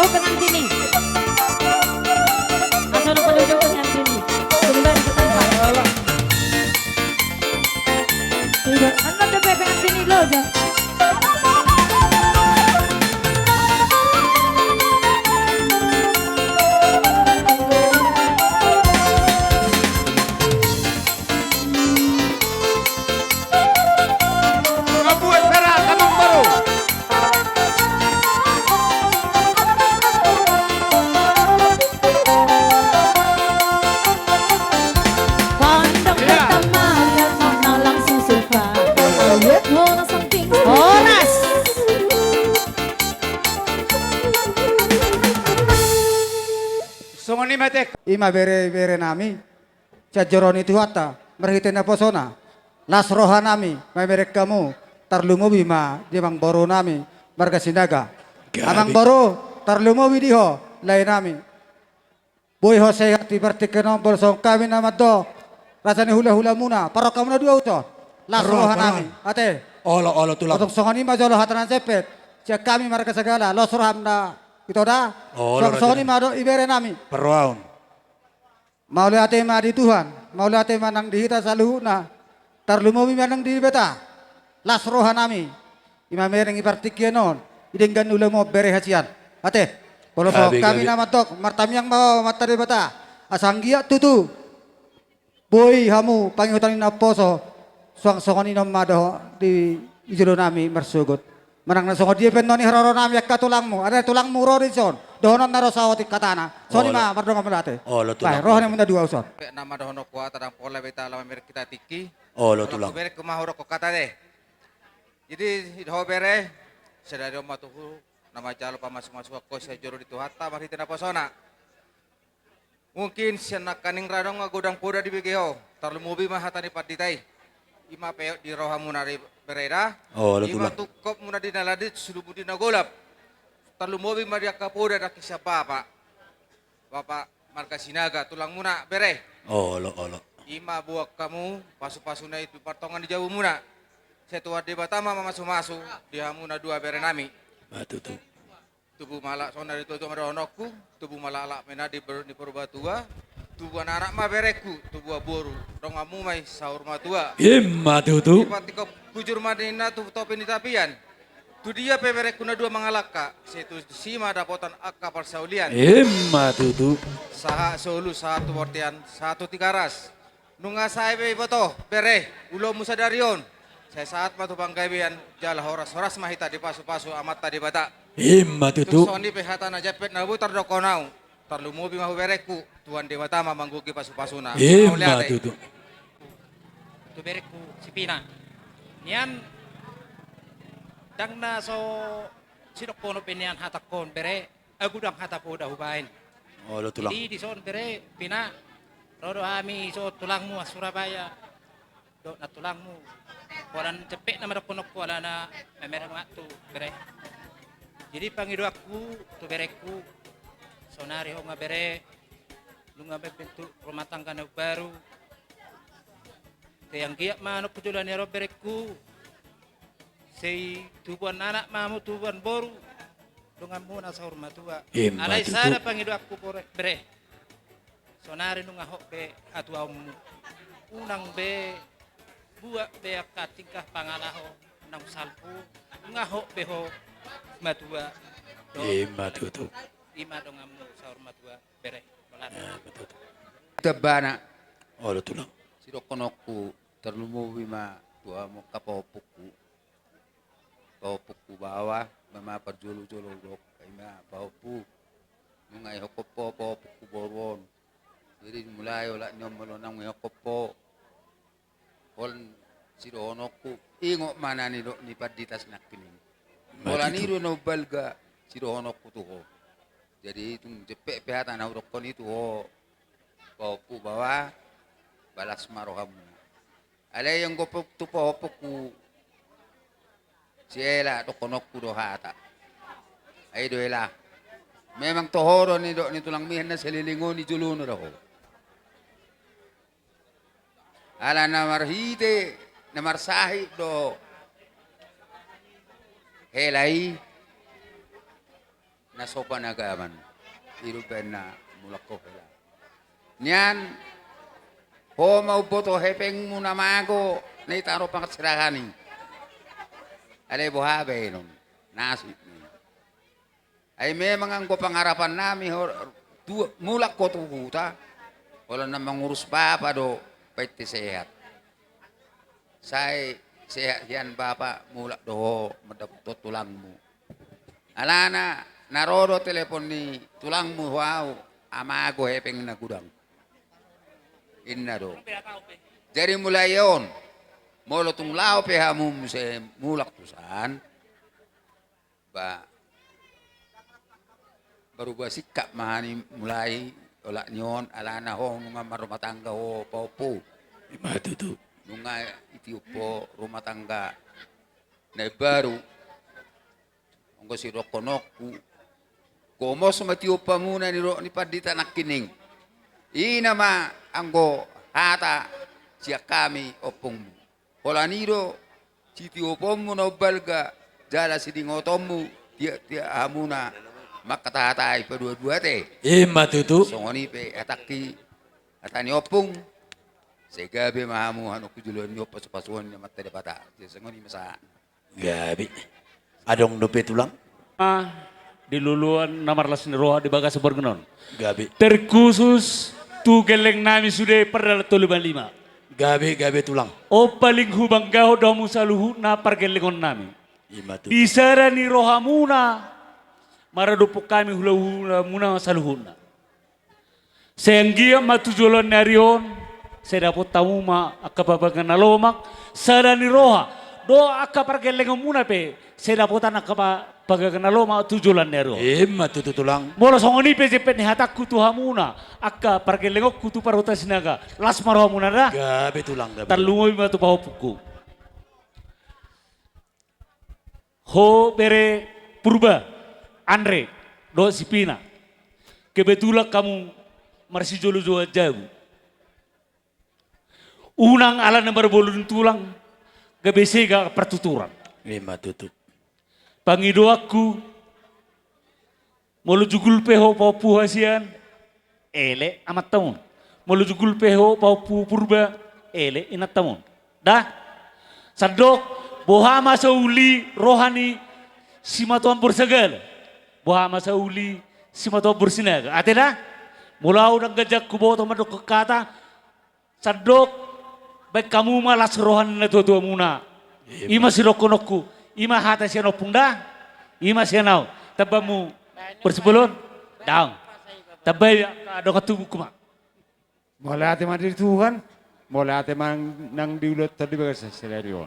penuju pengantin ini. Asal penuju pengantin ini. Kembali ke tempat. Tidak, anda dapat pengantin ini loh. Songoni matek. Ima bere nami. Cajoroni tuhata. Merhitena posona. Las roha nami. Merek kamu. Tarlumobi ma. Dimang boro nami. Marga sinaga. Amang boro. Tarlumobi diho. Lain nami. Boy ho sehat ibarti nombor song kami nama do. Rasanya hula-hula muna. Paro kamu na dua uto. Las roha nami. Ate. Olo tulang. Untuk songoni ma jolo hatanan cepet. Cek kami marga segala. Los roham na. Ito da. Songoni ma do ibere nami. Perwaun. Mau lihat tema di Tuhan. Mau lihat tema nang dihita saluhuna. Tarlumobi manang di beta. Las roha nami. Ima mereng ipartikya non. Idenggan ulamo bere hasian. Ate. Kalau kami nama tok. Martamiang mau mata di beta. Asanggia tutu. Boy hamu pangihutan na poso. Songoni nomado di ijolo nami marsugot. Manang nasongod dia penoni haroro nami akka tulangmu. Ada tulangmu rorinson. Dohonon naro sawati katana. Soni ma mardonga melate. Olo tulang. Rohane munda dua uson. Nama dohono kuat tadang pola beta lawan merek kita tiki. Olo tulang. Merek kemahoro ko kata deh. Jadi hidho bere sedari omatuhu nama jalo pamasuk-masuk ko sa joro dito hatta maritina posona. Mungkin siya kaning radong nga godang puda di bigeho. Tarlumubi mahatani patitai. Ima peyot di roha muna di bereda. Ima tukop muna di naladit sulubu di nagolap. Tarlumubi maria kapuda da kisah bapak. Bapak marga sinaga tulang muna bere. Olo. Ima buak kamu pasu-pasu na itu partongan di jauh muna. Saya tuwa di batama mamasu-masu di hamuna dua bere nami. Matutu. Tubuh malak sona di tutu maronokku, tubuh malak alak mena di perbatua. Tubuh anak ma bereku, tubuh boru, dong amu mai sahur matua. Matutu. Pati kau kujur madina tu topi ni tapian. Tu dia pebereku na dua mangalaka, setu sima dapotan akka persaulian. Matutu. Saha solu satu portian, satu tikaras. Nunga saya be boto, bere, ulo musadarion. Saya saat matu pangkaibian, jala horas mahita di pasu-pasu amat tadi bata. Matutu. Soni pehata na japet na butar dokonau. Tarlumubi mahu bereku, Tuhan Dewa Tama manggugi pasu-pasuna. Matutu. Tu bereku si Pina. Nian dang na so sidok kono penian hatakon bere agudang hatapo dah hubain. Olo tulang. Di son bere Pina. Rodo ami so tulangmu Surabaya. Do na tulangmu. Walan cepet na madakonok ko ala na memerang tu bere. Jadi pangido aku tu bereku. Sonari ho nga bere. Lunga bentuk rumah tangga na baru. Yang giyak manok kejulan ya bereku. Sei tubuan anak mamu tubuan boru. Lunga muna sa rumah tua. Alay sana pangido aku bere. Sonari nunga ho be atu amu. Unang be buak be akatingkah pangalaho nang salpu. Nunga ho be ho matua. Matutu. Ima dong amu sahur matua bere. Tebana. Olo tulang. Sidokonokku terlumubi ma tua mo kapopuku. Kapopuku bawah mama perjulu-julu dok ima paupu. Nungai hokopo paupuku borbon. Jadi mulai olah nyom melonang hokopo. Pol sidokonokku ingok mana ni dok ni paditas nakini. Olah niru no balga sidokonokku tuh. Jadi itu cepet pihatan aurokon itu paupu bawah balas marohamu. Ada yang gopok tu paupuku siela tokonokku dohata. Ay doela. Memang tohoro ni dok ni tulang mihan na selilingon ni juluno daho. Ala namar hite namar sahib do. Helai nasopan agaman. Irupen na mulak ko pala. Niyan, ho mau boto hepeng muna mago na itaro pang katsirahani. Alay buhabe nun, nasip ni. Ay memang ang pangarapan namin, mulak ko tuhuta. Wala namang urus papa do, pwede sehat. Say, sehat yan bapa, mulak do, madapot tulang mo. Alana, narodo telepon ni tulang mo, wow, amago hepeng na gudang. Inna do. Jadi mulai yon, molo tung lao pehamum se mulak tusan, baru sikap mahani mulai olak nyon alana ho nunga rumah tangga ho paupu. Imatu tu. Nunga itiupo rumah tangga. Na baru anggo si rokonoku komos matiupa muna ni padita nakining. Ina ma anggo hata siya kami opong Holaniro siti opommu no balga jala sidingotommu dia hamuna makatahatay pa dua-dua te. Matutu. Songoni pe ataki atani opong segabe mahamu hanu kujulon yo pas-pasuan nya matte de bata. Songoni masa. Gabi. Adong dope tulang. Diluluan namar las roha di bagas bergenon. Gabi. Terkhusus tu geleng nami sudah perdal tuluban 5. Gabi tulang. O paling hubang gaho damu saluhu na pargelengon nami. Disara ni rohamuna maradupuk kami hula muna saluhuna. Senggia matujolon narion sedapot tamuma akababagan nalomak sara ni roha do akapargelengon muna pe sedapotan akababagan nalomak tujulan narion. Matutu tulang. Molo songoni pe jepet ni hatak kutu hamuna akka pargelengok kutu paruta sinaga las marhamuna dah. Gabi tulang gabi. Terlungoy matu paho puku. Ho bere purba Andre do sipina. Kebetulan kamu masih jolo-jolo jauh. Unang ala nomor bolun tulang gebesega pertuturan. Matutu. Pangido aku molo jugul peho paupu hasian ele amat tamun. Molo jugul peho paupu purba ele inat tamun. Dah sadok bohama sauli rohani simatuan bersegala. Bohama sauli simatuan bersinaga. Atena mulau nang gajak kubo tomadok ke kata sadok baik kamu malas rohani na tua muna. Ima sirokonokku. Ima hata siya no pungda, ima siya nao, tabamu bersebelum, daang, tabay ada katubu kuma. Mulai ate mandiri Tuhan, mulai ate nang diulat tadi bagas sedarion.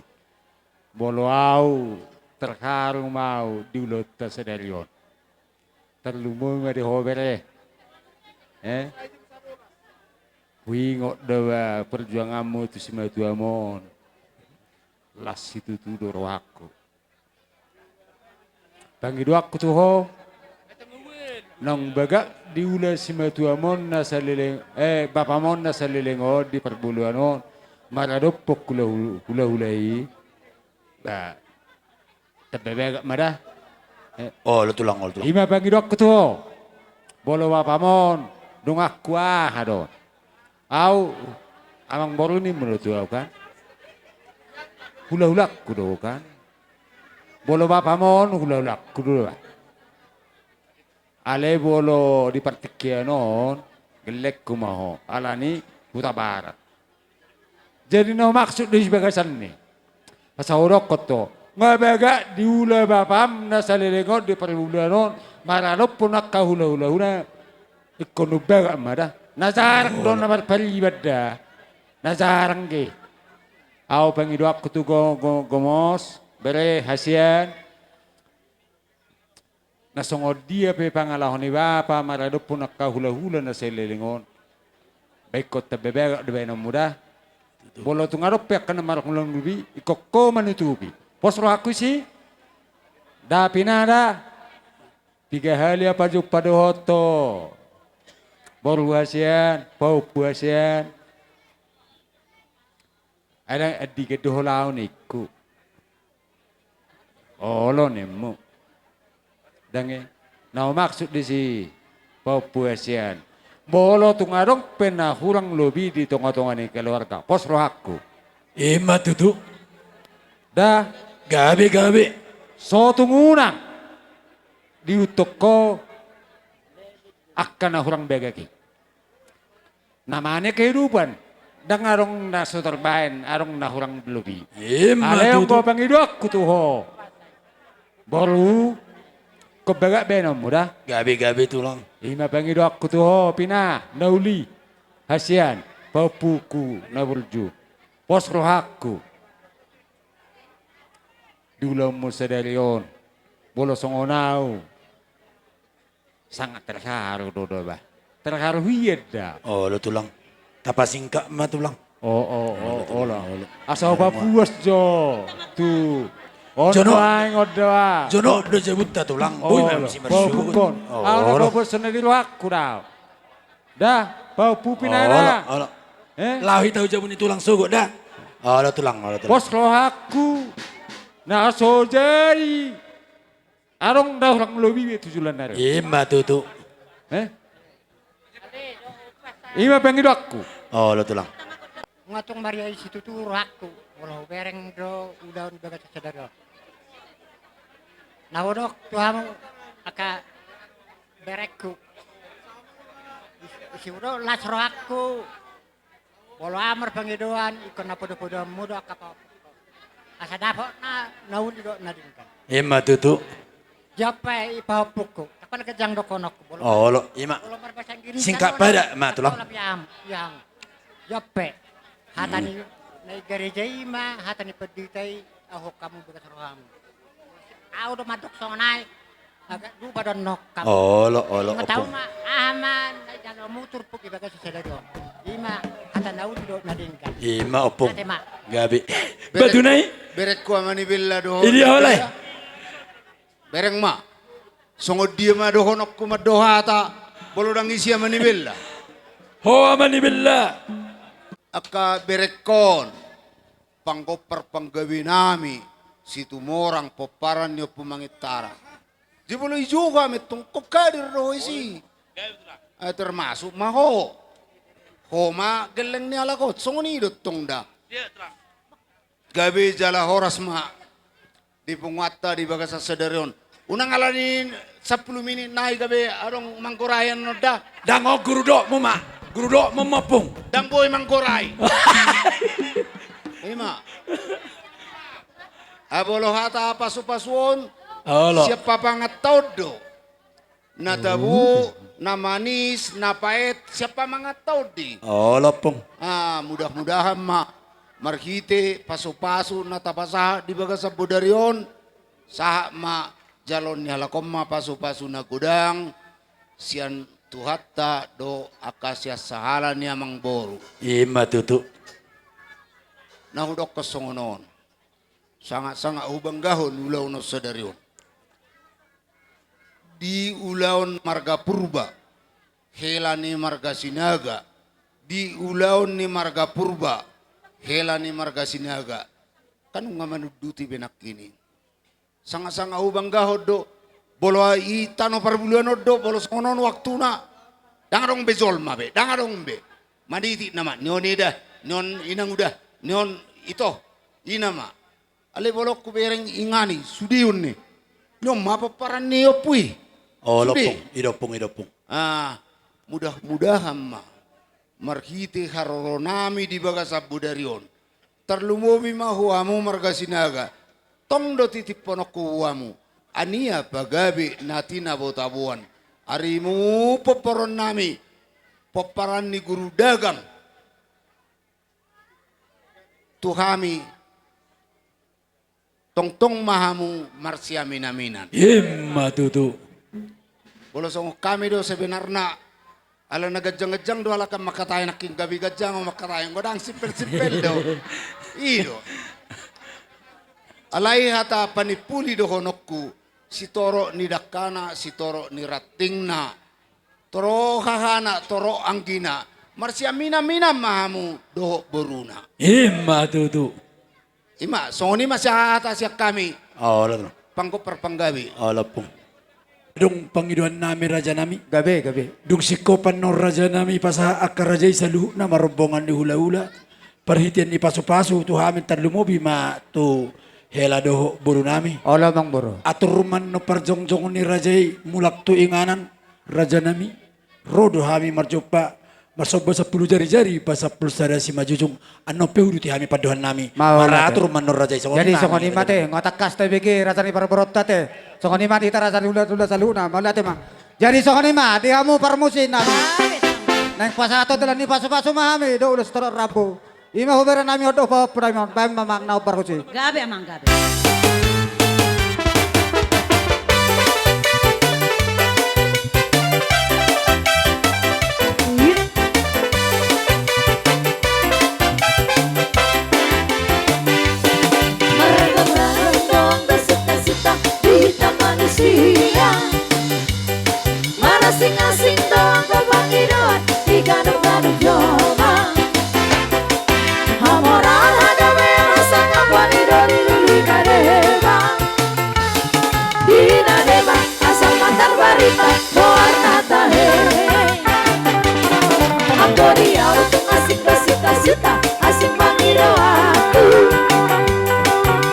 Bolo au terkarung mau diulat sedarion. Terlumung di hobere, Wingok dewa perjuanganmu tu semua tuamon, las itu tu dorohaku. Pangido aku tuh ho, nang baga diula simatuamon na salileng, bapamon na salileng o di perbuluanon, maradopok hula-hulai, tebebega marah. Lo tulang. Ima pangido aku tuh ho, bolo bapamon, dong aku hado, au amang bolu ni menurut tuh kan, hula-hulak kudo kan. Bolo bapamon hula-hulak kudu. Ale bolo di partikianon gelek kumaho. Alani buta barat. Jadi no maksud di bagasan ni. Pasaurok koto. Ngabaga di hula bapam na salilengon di perhulanon maralop punak ka hula-hula huna ikonu baga mada. Nazarang don namar palibada. Nazarang ge. Au pangido aku tu gomos. Bere hasian nasongod dia pe pangalahon ni bapa marado punak ka hula-hula na selelingon baikot tabebega de bena muda bolo tungarop pe kana marok mulong lubi ikokko manutubi posro aku si da pinada 3 hali apa jumpa hoto boru hasian pau hasian ada adi gedoholaun iku Olo nemu, dange Nah maksud di si Papuasian. Bolo tungarong pena hurang lobi di tengah-tengah ni keluarga. Pos rohaku. Ima tutu. Dah. Gabe. So tungunang. Diutok ko. Akan na hurang begaki. Namanya kehidupan. Dan arong na suterbain. Arong na hurang lobi. Ima Alayong tutu. ko pangidok ko tuho. Baru. Kebagak benom mudah. Gabe tulang. Ima pangido aku tu ho pina nauli hasian papuku nabulju pos rohaku dulau musadarion bolo songonau sangat terharu dodo bah terharu hieda. Oh lo tulang. Tapa singka ma tulang. Oh lah. Asal puas jo tu. Jono. Odoa. Jono do jebut ta tulang. Boy ma si marsu. Ala ko sendiri aku dah. Dah, bau pupin ada. Lahi tahu jabun itu tulang sugo dah. Ala tulang. Bos rohaku. Nah so jadi. Arong dah orang lobi tujulan dari. Ima tutu. Ima pengen aku. Oh lo tulang. Ngatung Maria isi tutu rohaku. Walau bereng do udah baga sadar. Nah odok tuhamu aka berekku. Isi udah las rohaku. Bolo amar pangidoan ikon na podo-podo mudo aka pa. Asa dapot na naun do nadingkan. Ima tutu. Japai ipapuku. Takon kejang do konok. Oh lo ima. Singkat pada ma tulang. Yang jape hatani na gereja ima hatani peditai ahok kamu bekas rohamu. Au do madok sonai agak du badan nok kamu. Oh lo. Tahu ma aman jangan mutur puki bekas sedado. Ima hatan au do nadingkan. Ima opong. Gabi. Batu naik. Berek ko amani billa do. Ini oleh. Bereng ma. Songo dia ma do honok ko madohata. Bolo dang isi amani billa. Ho amani billa. Aka berekon pangkoper panggawi nami situ morang poparan nyo pumangitara. Di bolo juga metungkok kadir roh isi. Termasuk maho. Homa geleng ni alakot songoni dotong da. Gabi jala horas ma di pungwata di bagasa sedarion. Unang alanin 10 menit naik gabi arong mangkorayan no da. Dango guru dok mama. Guru dok memapung. Dan boy mangkoray. Ima. Abolo hata pasu-pasuon. Siapa pangat todo. Na tabu, na manis, na pait, siapa mangat todi. Oh lopong. Mudah-mudahan ma marhite pasu-pasu na tapasa di baga sa budarion. Saha ma jalon nyalakom ma pasu-pasu na gudang. Sian Tuhatta do akasya sahala ni amang boru. Ima tutu. Nahudok kesongonon. Sangat-sangat hubang gahon ulaw no sadarion. Di ulaon marga purba. Hela ni marga sinaga. Di ulaon ni marga purba. Hela ni marga sinaga. Kanong nga manuduti benak ini. Sangat-sangat hubang gahon do. Bolo itano parbuluan do bolo songonon waktu na dangarong bezol mabe dangarong be maditi nama nyon ida nyon inang udah nyon ito inama ale bolo ku bereng ingani sudiun ni nyom mapaparan ni opui idopong mudah-mudahan ma marhite haroronami di bagasa budarion terlumomi ma huamu marga sinaga tong do titip ponok huamu ania pagabi natina botabuan. Arimu poporon nami. Poparan ni guru dagang. Tuhami. Tong-tong mahamu marsiaminaminan. Ima tutu. Bolo song kami do sebenarnya. Ala nagajang-gajang do ala kan makatayan aking gabi gajang o makatayan godang sipel-sipel do. Ido. Alai hata panipuli do honokku. Si toro ni dakana, si toro ni ratingna, toro hahana, toro anggina, marsiamina-mina mahamu doho beruna. Ima tutu. Ima, songoni masih atas ya kami. Oh, lo. Pangko perpanggawi. Oh, lopong. dong pangiduan nami raja nami. Gabe. Dong sikopan no raja nami pasa akar raja isalu na marombongan di hula-hula. Perhitian di pasu-pasu tu hamin tarlumobi ma tu hela doho buru nami. Ola mang buru. Atur ruman no parjong-jong ni raja mulak tu inganan raja nami. Rodo hami marjopa masoba 10 jari-jari pasa pulsara si majujung ano peudu ti hami paduhan nami. Maratur man no raja isong. Jadi songoni mate ngotak kas te bege raja ni parborot tate. Songoni mate ita raja ula saluna malate mang. Jadi songoni ma di hamu parmusin nami. Nang pasato telan ni pasu-pasu mahami do ulas toror rabu. Ima hubera nami odo pa prime pem mamang nau parkusi. Gabe amang gabe. Asing-asing doang kebangidoan di gadung-gadung joma. Hamoran ada merasa ngapani dori luli kadeba. Dina deba asal matar barita doarna tahe. Aku dia untuk asing bersita-sita asing bangido aku.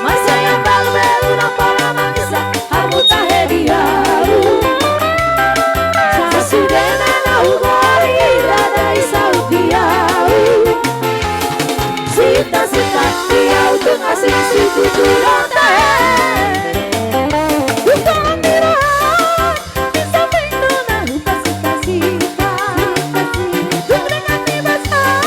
Masa yang balbel napala mangisa harmu tahe dia. Sudena na umari radai saudiau. Sita-sita dia untuk ngasih si tujuan tahe. Bukan mirahan di samping dona lupa sita-sita. Dengan ni basah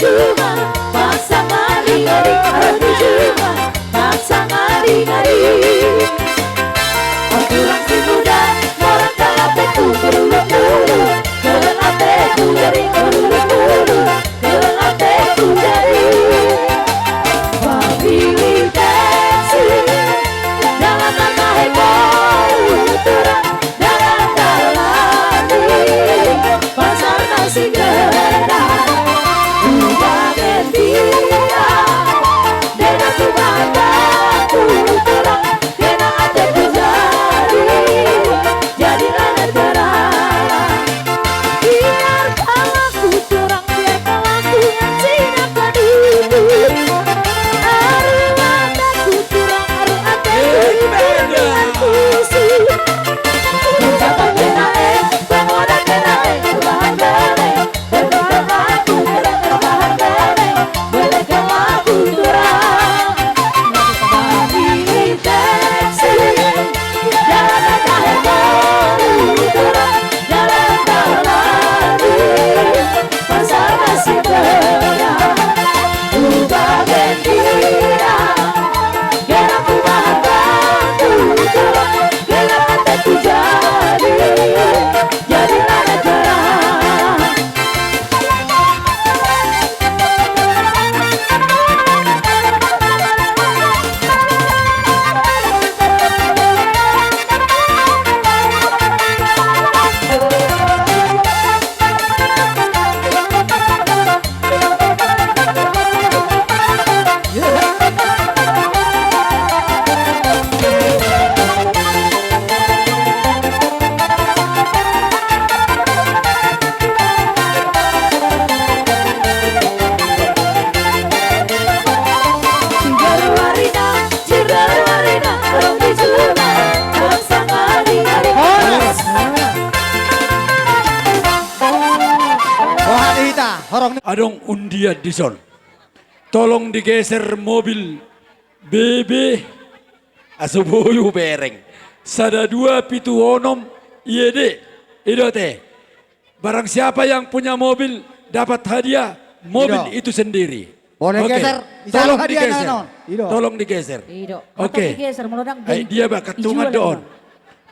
juma bangsa ngari-ngari arti juma bangsa ngari-ngari orang si muda orang kalapeku bulu-bulu kalapeku dari bulu-bulu kalapeku dari Wabili tensi dalam nama heboh terang dalam pasar nasi gerah ubah gembira dan aku banggaku terang kena hatiku jadilah negara biar kawaku curang biar kawaku yang cina kedulu aru mataku curang aru hatiku dengan puisi ucapan kena pengoda kena bahan gale berbahan aku berbahan gale berikan aku curang bagi tensi jalan ada heboh curang jalan lagi pasar nasi gerah ubah gembira kena ku bahan bantu curang kena hatiku jadilah negara Adong undian di son. Tolong digeser mobil BB asubuyu bereng. Sada 2 pitu onom IED. Idote. Barang siapa yang punya mobil dapat hadiah mobil itu sendiri. Boleh Oke. geser. Tolong hadiah digeser. nanon. Tolong digeser. Oke. Digeser melodang Ay, dia bakat tunga doon.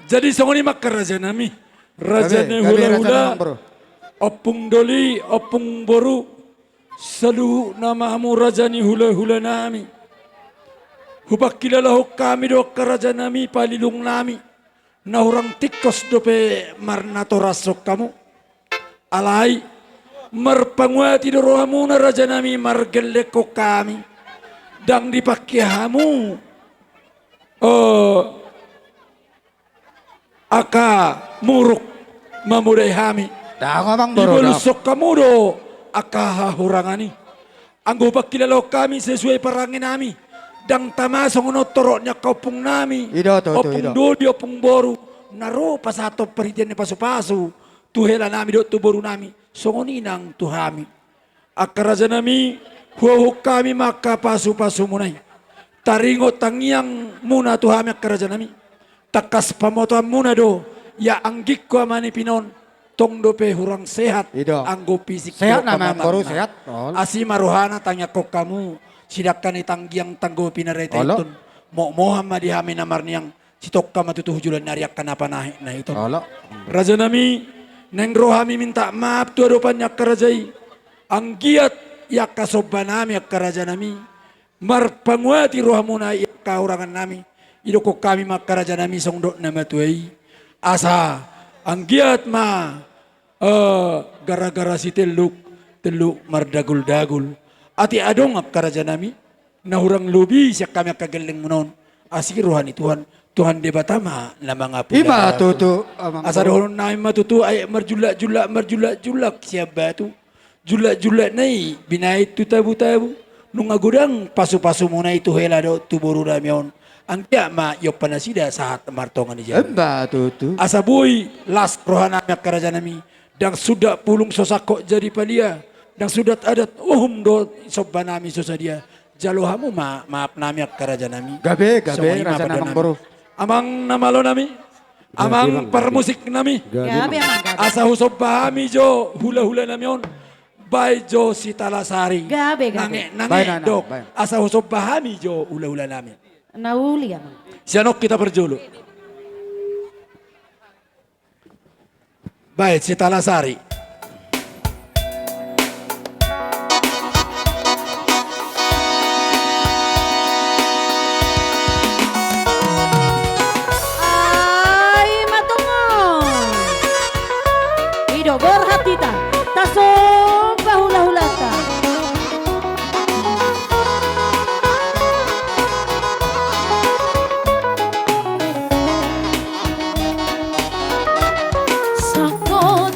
Jadi songoni makar raja nami. Raja ne hula-hula. Opung doli, opung boru, salu namamu rajani hula-hula nami. Hubak kilala kami do karaja nami palilung nami. Na orang tikos dope marnato rasok kamu. Alai, marpangwati do rohamu na raja nami margeleko kami. Dang dipakihamu. Aka muruk mamudai hami. Ibulusok kamu do akahahurangani. Anggo pakilalo kami sesuai parangin nami. Dang tamasong toroknya kaupung nami. Opung dodi opung boru. Naro pasato perhitian pasu-pasu. Tuhela nami do tu boru nami. Songoninang tuhami. Akaraja nami huahuk kami maka pasu-pasu munay. Taringo tangiang muna tuhami akaraja nami. Takas pamotoan muna do. Ya anggik ko amani pinon. Tong dope hurang sehat, anggo fisik sehat nama baru sehat. Asi maruhana tanya kok kamu sidakan itanggiang tanggo pinarete itun. Mo Muhammad dihami namar niyang sitok ka matutuh julan nariak kanapa nah itu. Raja nami neng rohami minta maaf tu adopan yak karajai. Ang giat yak kasoban nami yak karaja nami. Marpangwati rohamuna yak kaurangan nami. Idoko kami mak karaja nami songdok nama tuai. Asa ang giat ma gara-gara si teluk mardagul-dagul. Ati adong karaja nami. Nahurang lubi siya kami kagaling menon. Asik rohani Tuhan debatama na mga pula. Ima tutu. Asa doon na matutu ay marjulak siya batu. Julak nai binait tu tabu-tabu. Nung agudang pasu-pasu muna itu hela do tuburu ramyon. Ang tiya ma yok panasida saat martongan ni Jawa. Tutu. Asa boy las rohana karaja nami. Dang sudah pulung sosako jadi palia. Dang sudah adat do soba nami sosadia. Jalohamu maaf nami karaja nami. Gabe raja namang baru. Amang namalo nami. Amang permusik nami. Asa husob pahami jo hula-hula nami on. Bay jo si Talasari. Gabe, Nange, gabe. nange, Nana, dok. bay. Asa usop bahami jo ula-ula namin. Nauli amang. Sianok kita berjulu. Baik, si Talasari. Ay, matungon. Ido berhatita. Tasong bahula-hulata. Sakot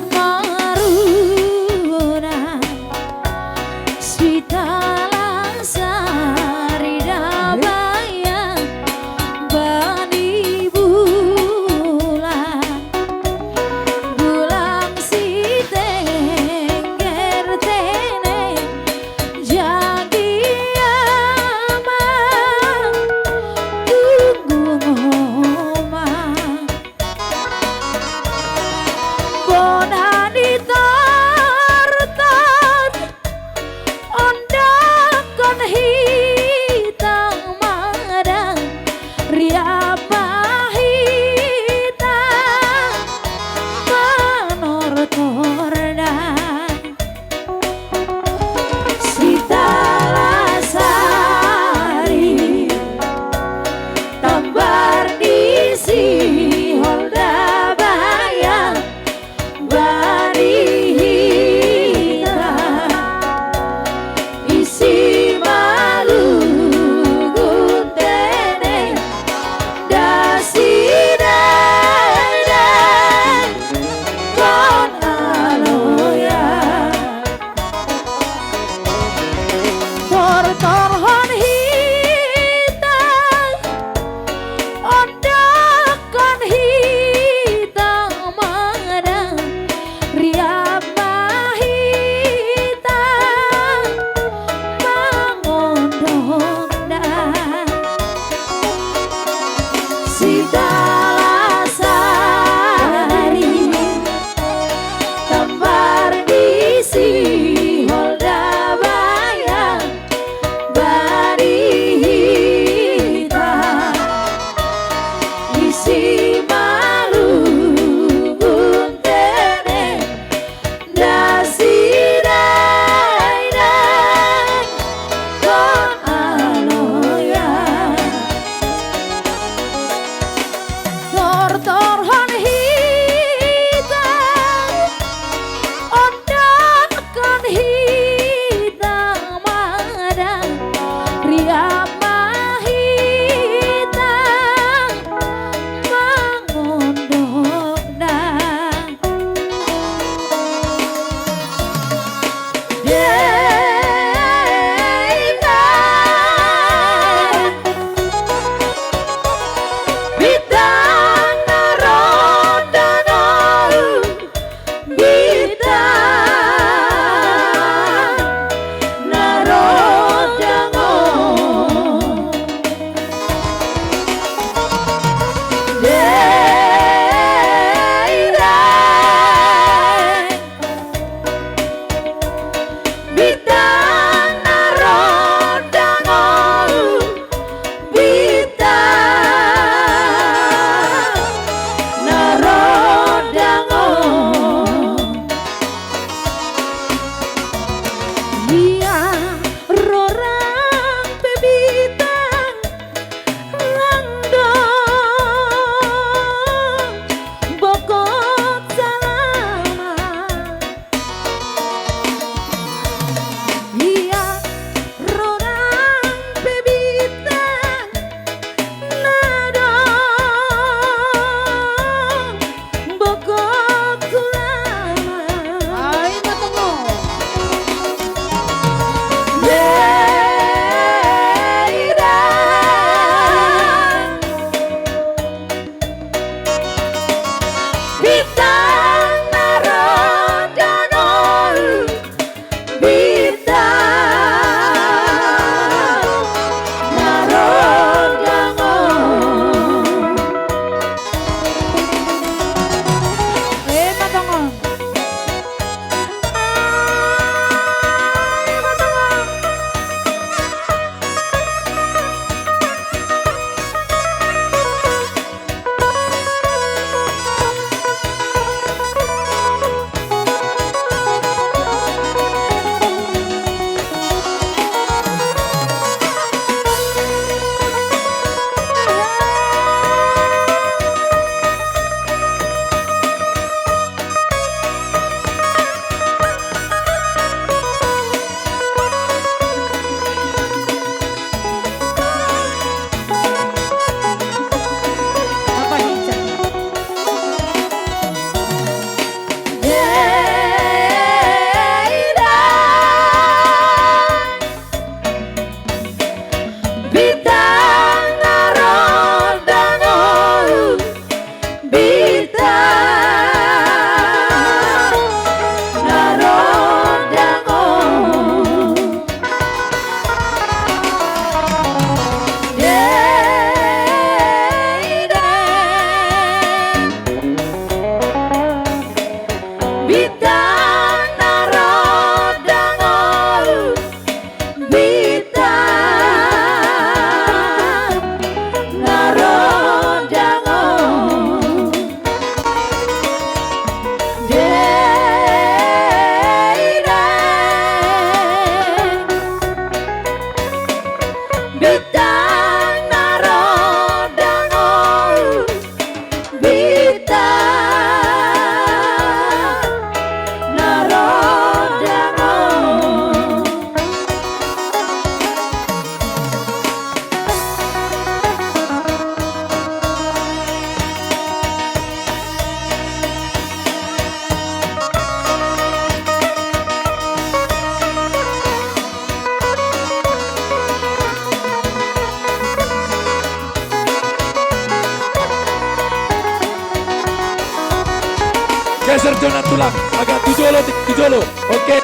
tulang. Agak tujolo. Oke.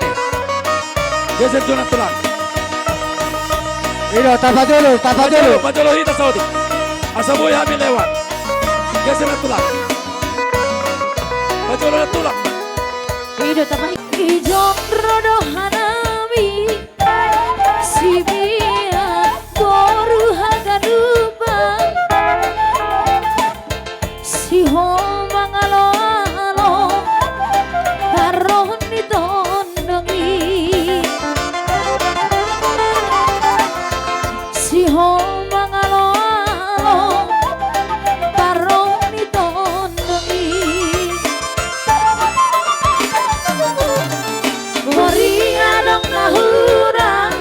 Geser zona tulang. Ino, tapa dulu. Pajolo hita saudi. Asaboy hamil lewat. Geser tulang. Pajolo tulang. Ido tapay. Ijo rodo hanami. Sibia boru hagaduba. Siho mangalo-alo. Karohon ni dondongi. Siho mangalo-alo. Karohon ni dondongi. Mori adong nahurang.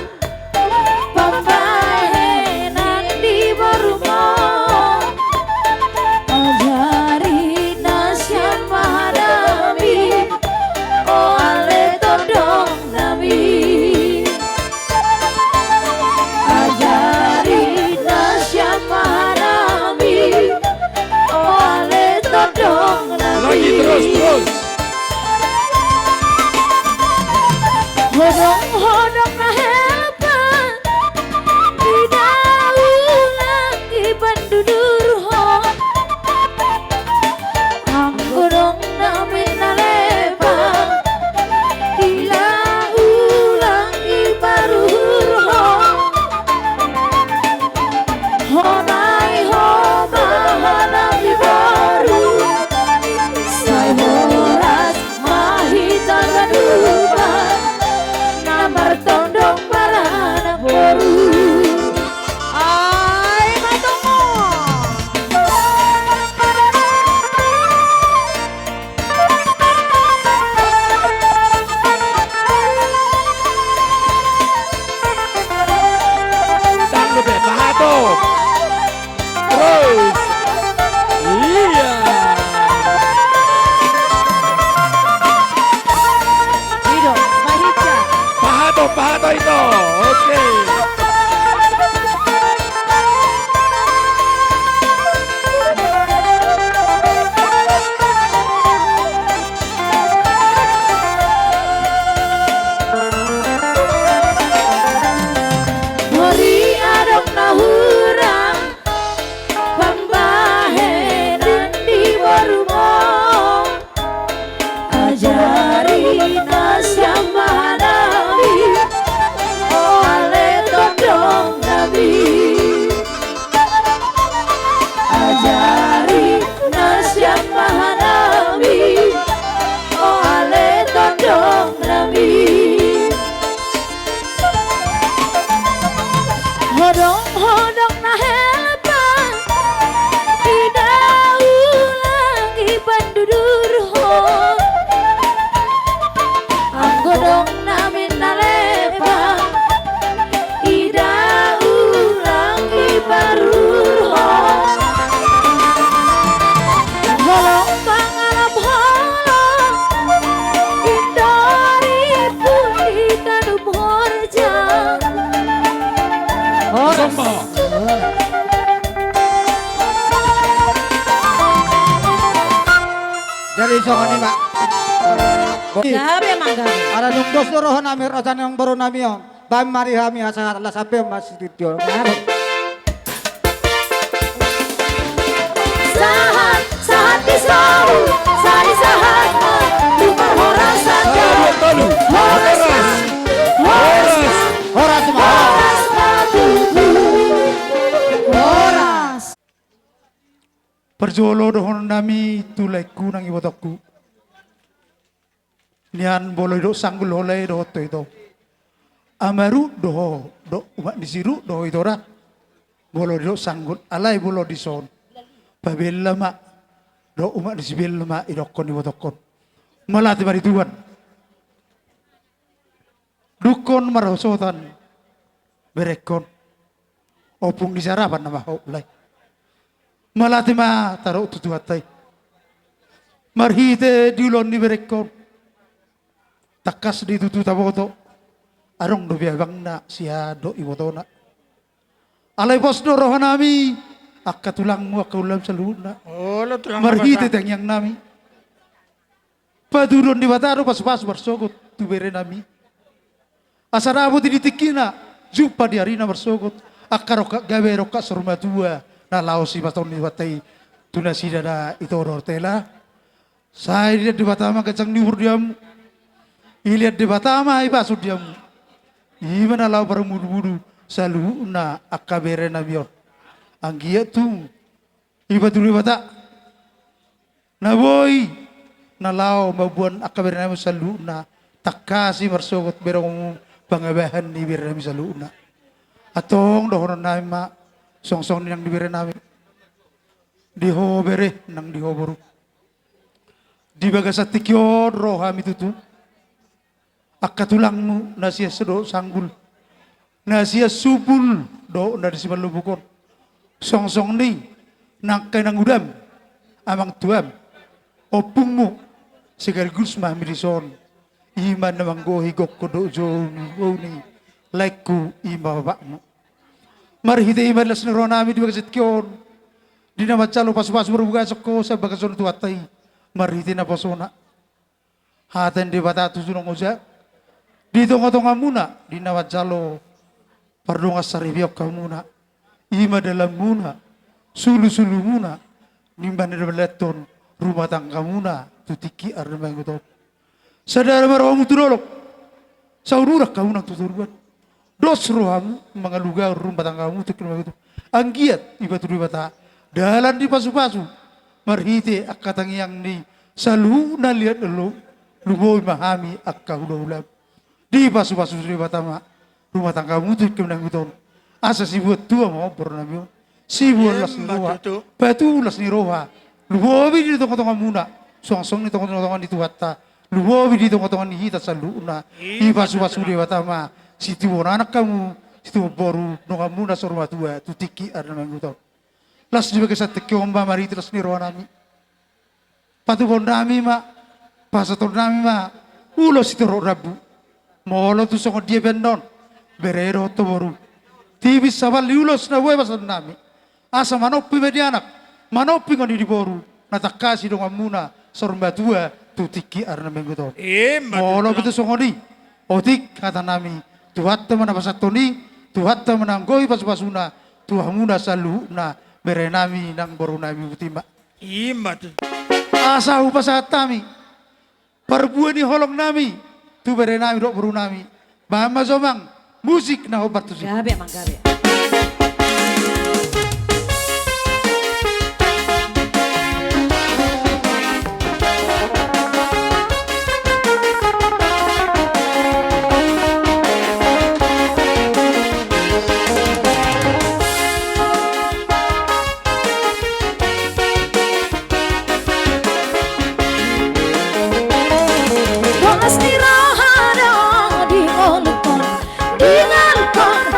Pambahe nanti barumo. Ajari nasya mahadami. Oh ale todong nami. Ajari nasya mahadami. Oh ale todong nami. Lagi terus. Hodong na helpan. Tidak lagi bandudurho. Ang godong namin nalepan. Tidak ulang ibarurho. Honay homahanap ibaru. Say horas mahita gaduban. Martondong barana boru. Ay matongo. Dan lebih bahato. Terus. Iya. Ido, mahitya. Pahato itu. Oke. Mori adong nahurang. Pambahe nanti barumo. Ajari nasya mahadami. Oh ale todong nabi. Ajari nasya mahadami. Oh ale todong nabi. Hodong na helpan. Tidak ulangi bandudurho. Ang godong namin nalepan. Tidak ulangi barurho. Holong pangalap holong. Indori pun ikadup horjang. Samba. Dari songan ni Pak. Gabi mangga. Ada nung dos rohan amir asan yang baru nami yon. Bam mari kami asa la sampai mas studio. Sahat kisau. Sari sahat. Tukar horas saja. Horas Perjolo dohon nami tulai kunang ibotaku. Nian boleh do sanggul oleh do to itu. Amaru do umat disiru do itu ora. Bolo do sanggul alai bolo dison. Pabella ma do umat disibil ma idokon ibotakon. Malati mari Tuhan. Dukon marosotan berekon. Opung di sarapan nama ulai. Malati ma taruh tutu hatai. Marhite diulon ni berekon. Takas di tutu taboto. Arong do biabang na siya do ibotona. Alay pos do rohanami. Akka tulang mo akka ulam sa luna. Oh, lo tulang Marhite tangyang nami. Padurun di bataro pas bersogot tu bere nami. Asarabu tinitikina jupa di arina bersogot. Akaroka gawe roka sorma tua na laosi baton di batai tuna sida na itu ortela. Saya lihat di batama kacang niur diam. Ilihat di batama ibasu diam. Imana lau baru mudu salu na akabere namion. Anggia tu iba tu bata. Na boy na lau mabuan akabere nami salu na takasi bersogot berong pangabahan ni bere nami salu na. Atong dohonon namin ma song-song nang dibere namin. Diho bere nang diho boru. Di bagas atikyo roha mitutu. Akatulangmu nasiya sedo sanggul. Nasiya subul do na disiman lubukon. Song-song ni nang kay nang udam amang tuam. Opungmu sekaligus mahmirison. Iman namang gohi gok kodo ni laikku ima bapakmu. Marhite iman las nero nami di bagas atikyon. Di na matsalo pas-pas berbuka soko sa bagason tuatay. Marhite na pasona. Hatan di batatu sunong uja. Di tonga-tonga muna. Di na matsalo pardungas saribiyok ka muna. Ima dalam muna. Sulu-sulu muna. Nimban na meleton. Rumah tangga muna. Tutiki arna gutot. Sadara marawamu turolok. Saururak kamu nang tuturuan. Dos rohamu mga lugar rumah tanggamu tukin begitu. Anggiat iba tu bata. Dalan di pasu-pasu. Marhite akatang yang ni salu na lihat elo. Lugoy mahami akka ulam. Di pasu-pasu di batama. Rumah tanggamu tukin begitu. Asa si buat tua mau pernah bion. Si buat las ni roha. Batu las ni roha. Lugoy di tengah-tengah muna. Song-song ni tengah-tengah di tuata. Lugoy di tengah-tengah ni hita salu na. Di pasu-pasu di batama. Situ anak kamu, situ boru, no kamu na sorma tua, tu tiki arna mengutau. Las juga kesat keomba mari terus ni roh nami. Patu bon nami ma, pasator nami ma, ulo situ roh rabu. Molo tu songo dia bendon, berero to boru. Tibis sabal liulos na buai pasan nami. Asa manopi medianak, manopi ngoni di boru. Natakasi dong amuna sorma tua, tu tiki arna mengutau. Molo betul songo di, otik kata nami. Tuhat teman apa satu ni, tuhat teman anggoi pas-pasuna, tuhamuna salu na berenami nang boru nami butima. Ima tu. Asa upasat kami, perbuan ni holong nami, tu berenami dok boru nami. Bahama zomang musik na obat tu sih. Gabe mang gabe. Dinalkon,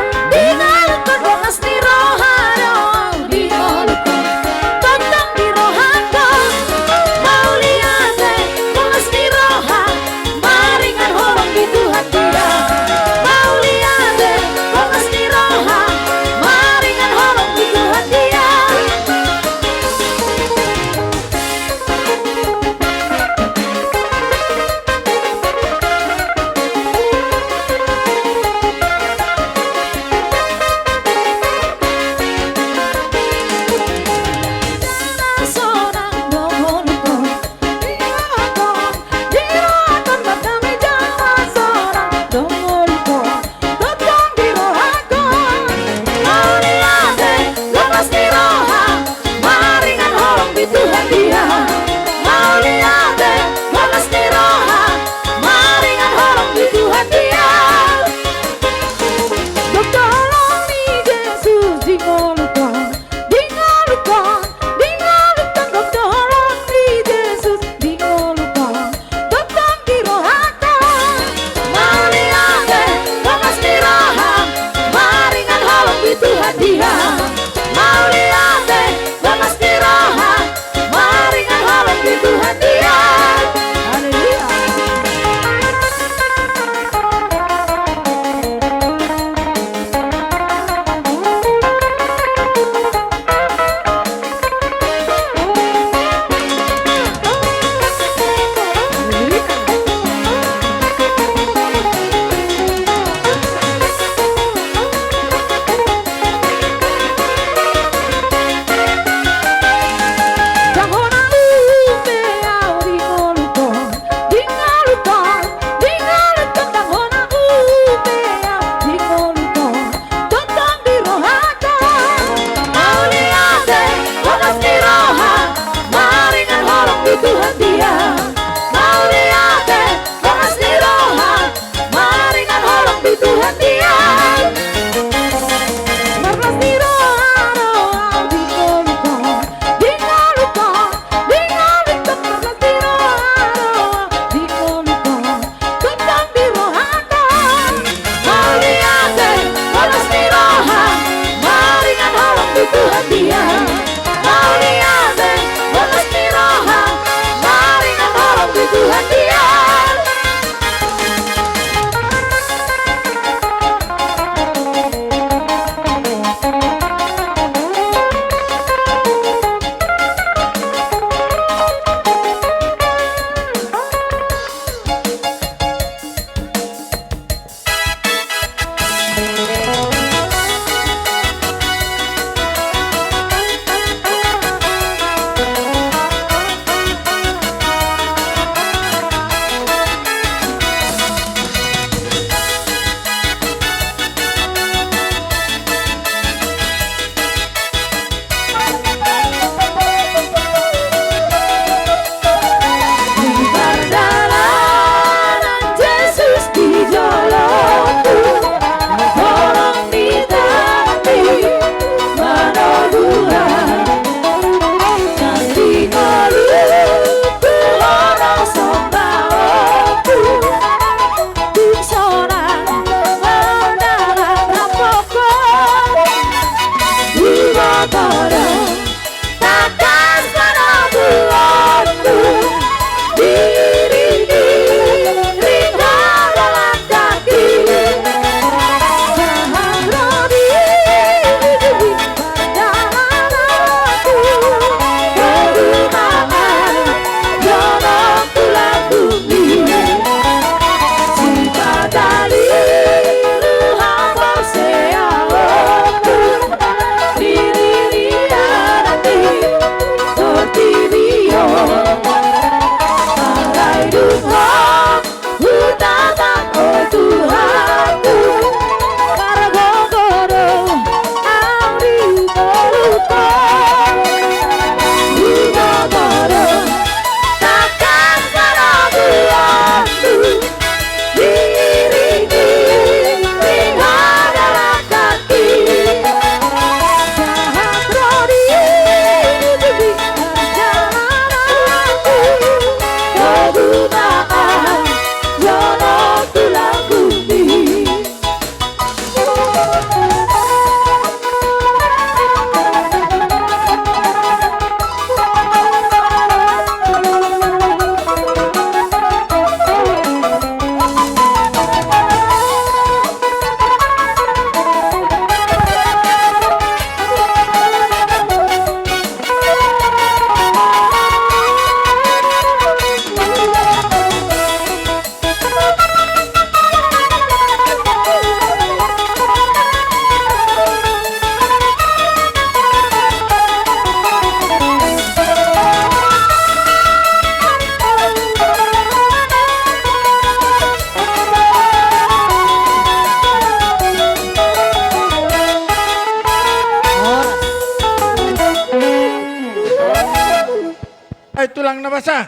tulang nabasa.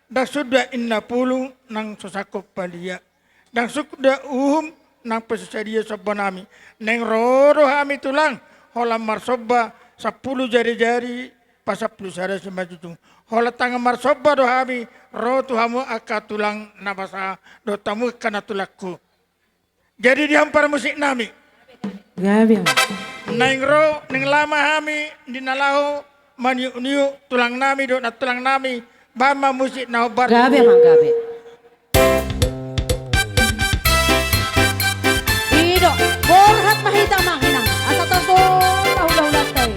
Dak sudah inna pulu nang sosakop palia. Dang sudah nang pesusadia sobba nami. Neng roro hami tulang. Hola marsoba 10 jari-jari pasaplu sara sembajutung. Hola tangan marsoba do hami. Ro tuhamu aka tulang nabasa. Do tamu kana tulakku. Jadi dihampar musik nami. Gabi. Neng ro neng lama hami dinalaho maniu tulang nami do na tulang nami. Bama musik na obar. Gabi mang gabi. Ido, borhat mahita mang inang. Asa taso ulah-ulah tay.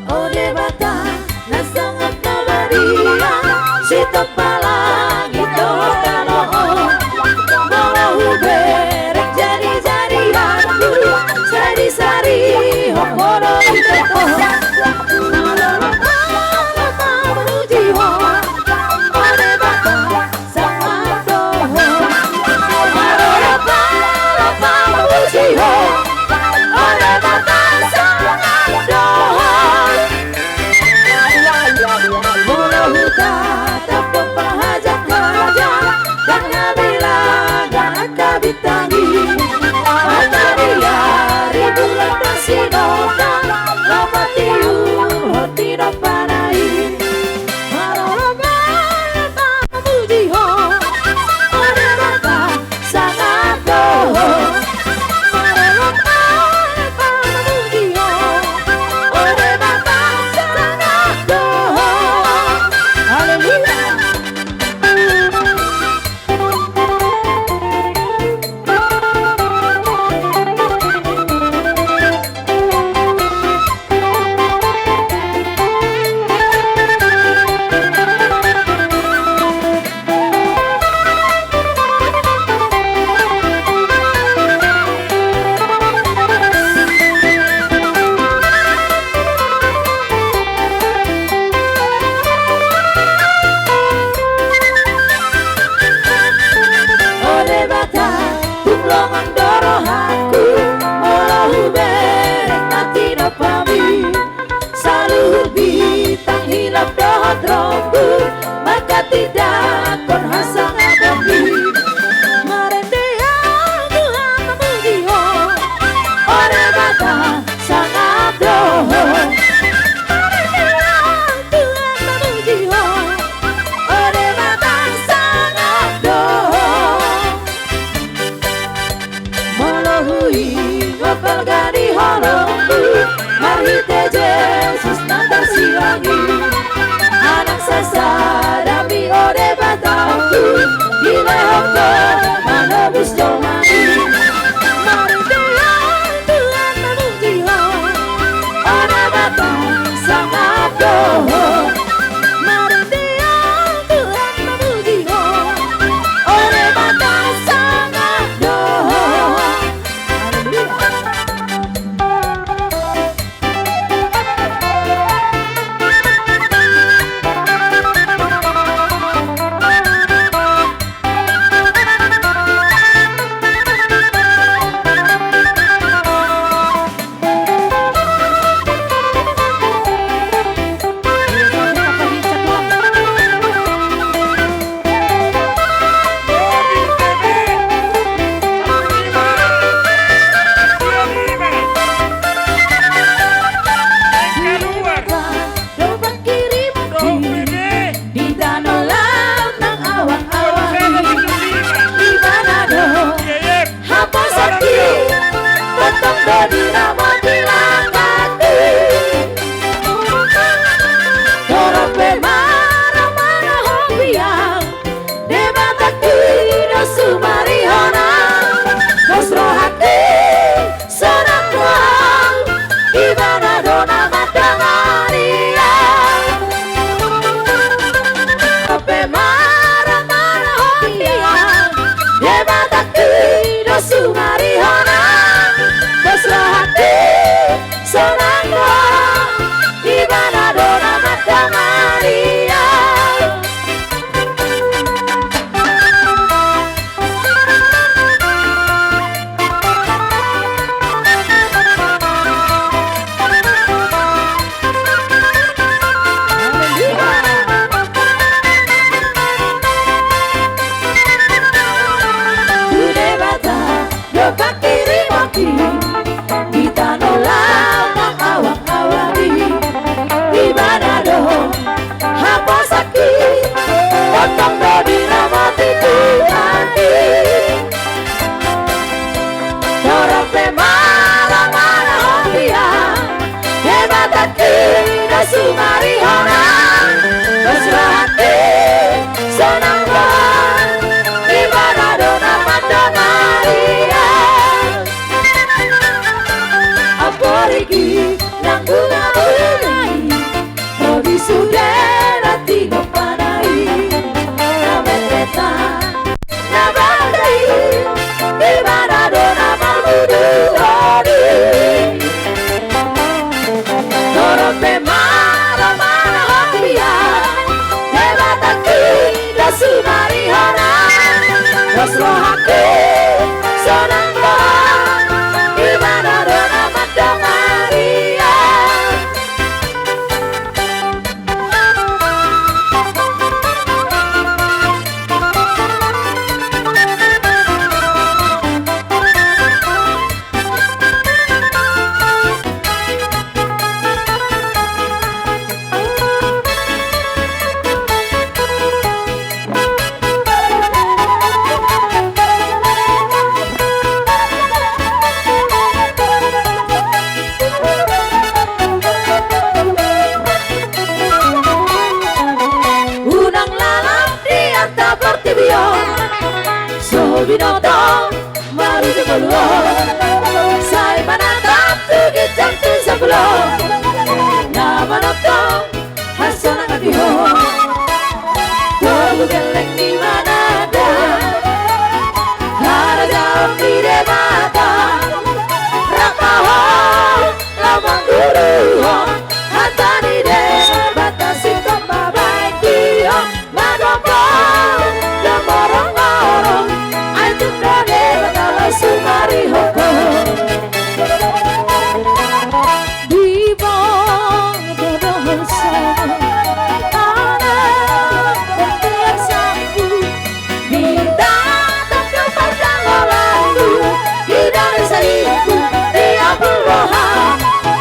Ode bata na sangat nabaria si tepalang itu tanoh mau berek jari-jarian sari-sari hokoro iteto lama menuju ode bata sangat doho lama menuju ode bata sangat doho mula huta tak jati dasumari hona Basrahati senang ban ibadah dona mata Maria Aporigi nanggunga ulai Rodi sudera tiga panai Nametreta nabadai ibadah dona malmudu Rodi Dorote mara mana hopia Debataki dasumari hona Wasrohati senang ban ibadah dona mata Maria Unang lalang di arta pertibio Sobinoto maruti keluo Sai manatap tugi jantung sebelum Nama notong hasana katiho Tolu geleng di mana ada Hara jauh di demata Rakaho lamang guru Hata di batasi koma baik dia Magopo Lamorong-orong Aitu dode Batala sumari hoko Di bawah dodoh sama Tanah Bentiak sampu Minta Tapi padang olandu Di dari saiku Di apel rohan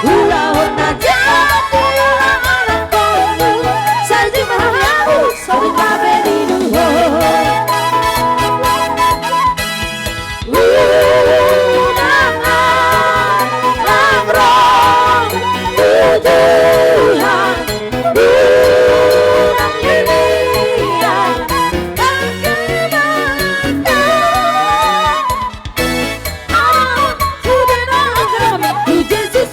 Ulahun aja Ulang-ulang komu Saji merahmu Satu kabe di duho Unangan Langrong Tujuhan Unang lilian Kekematan Sudah nangkram Di Yesus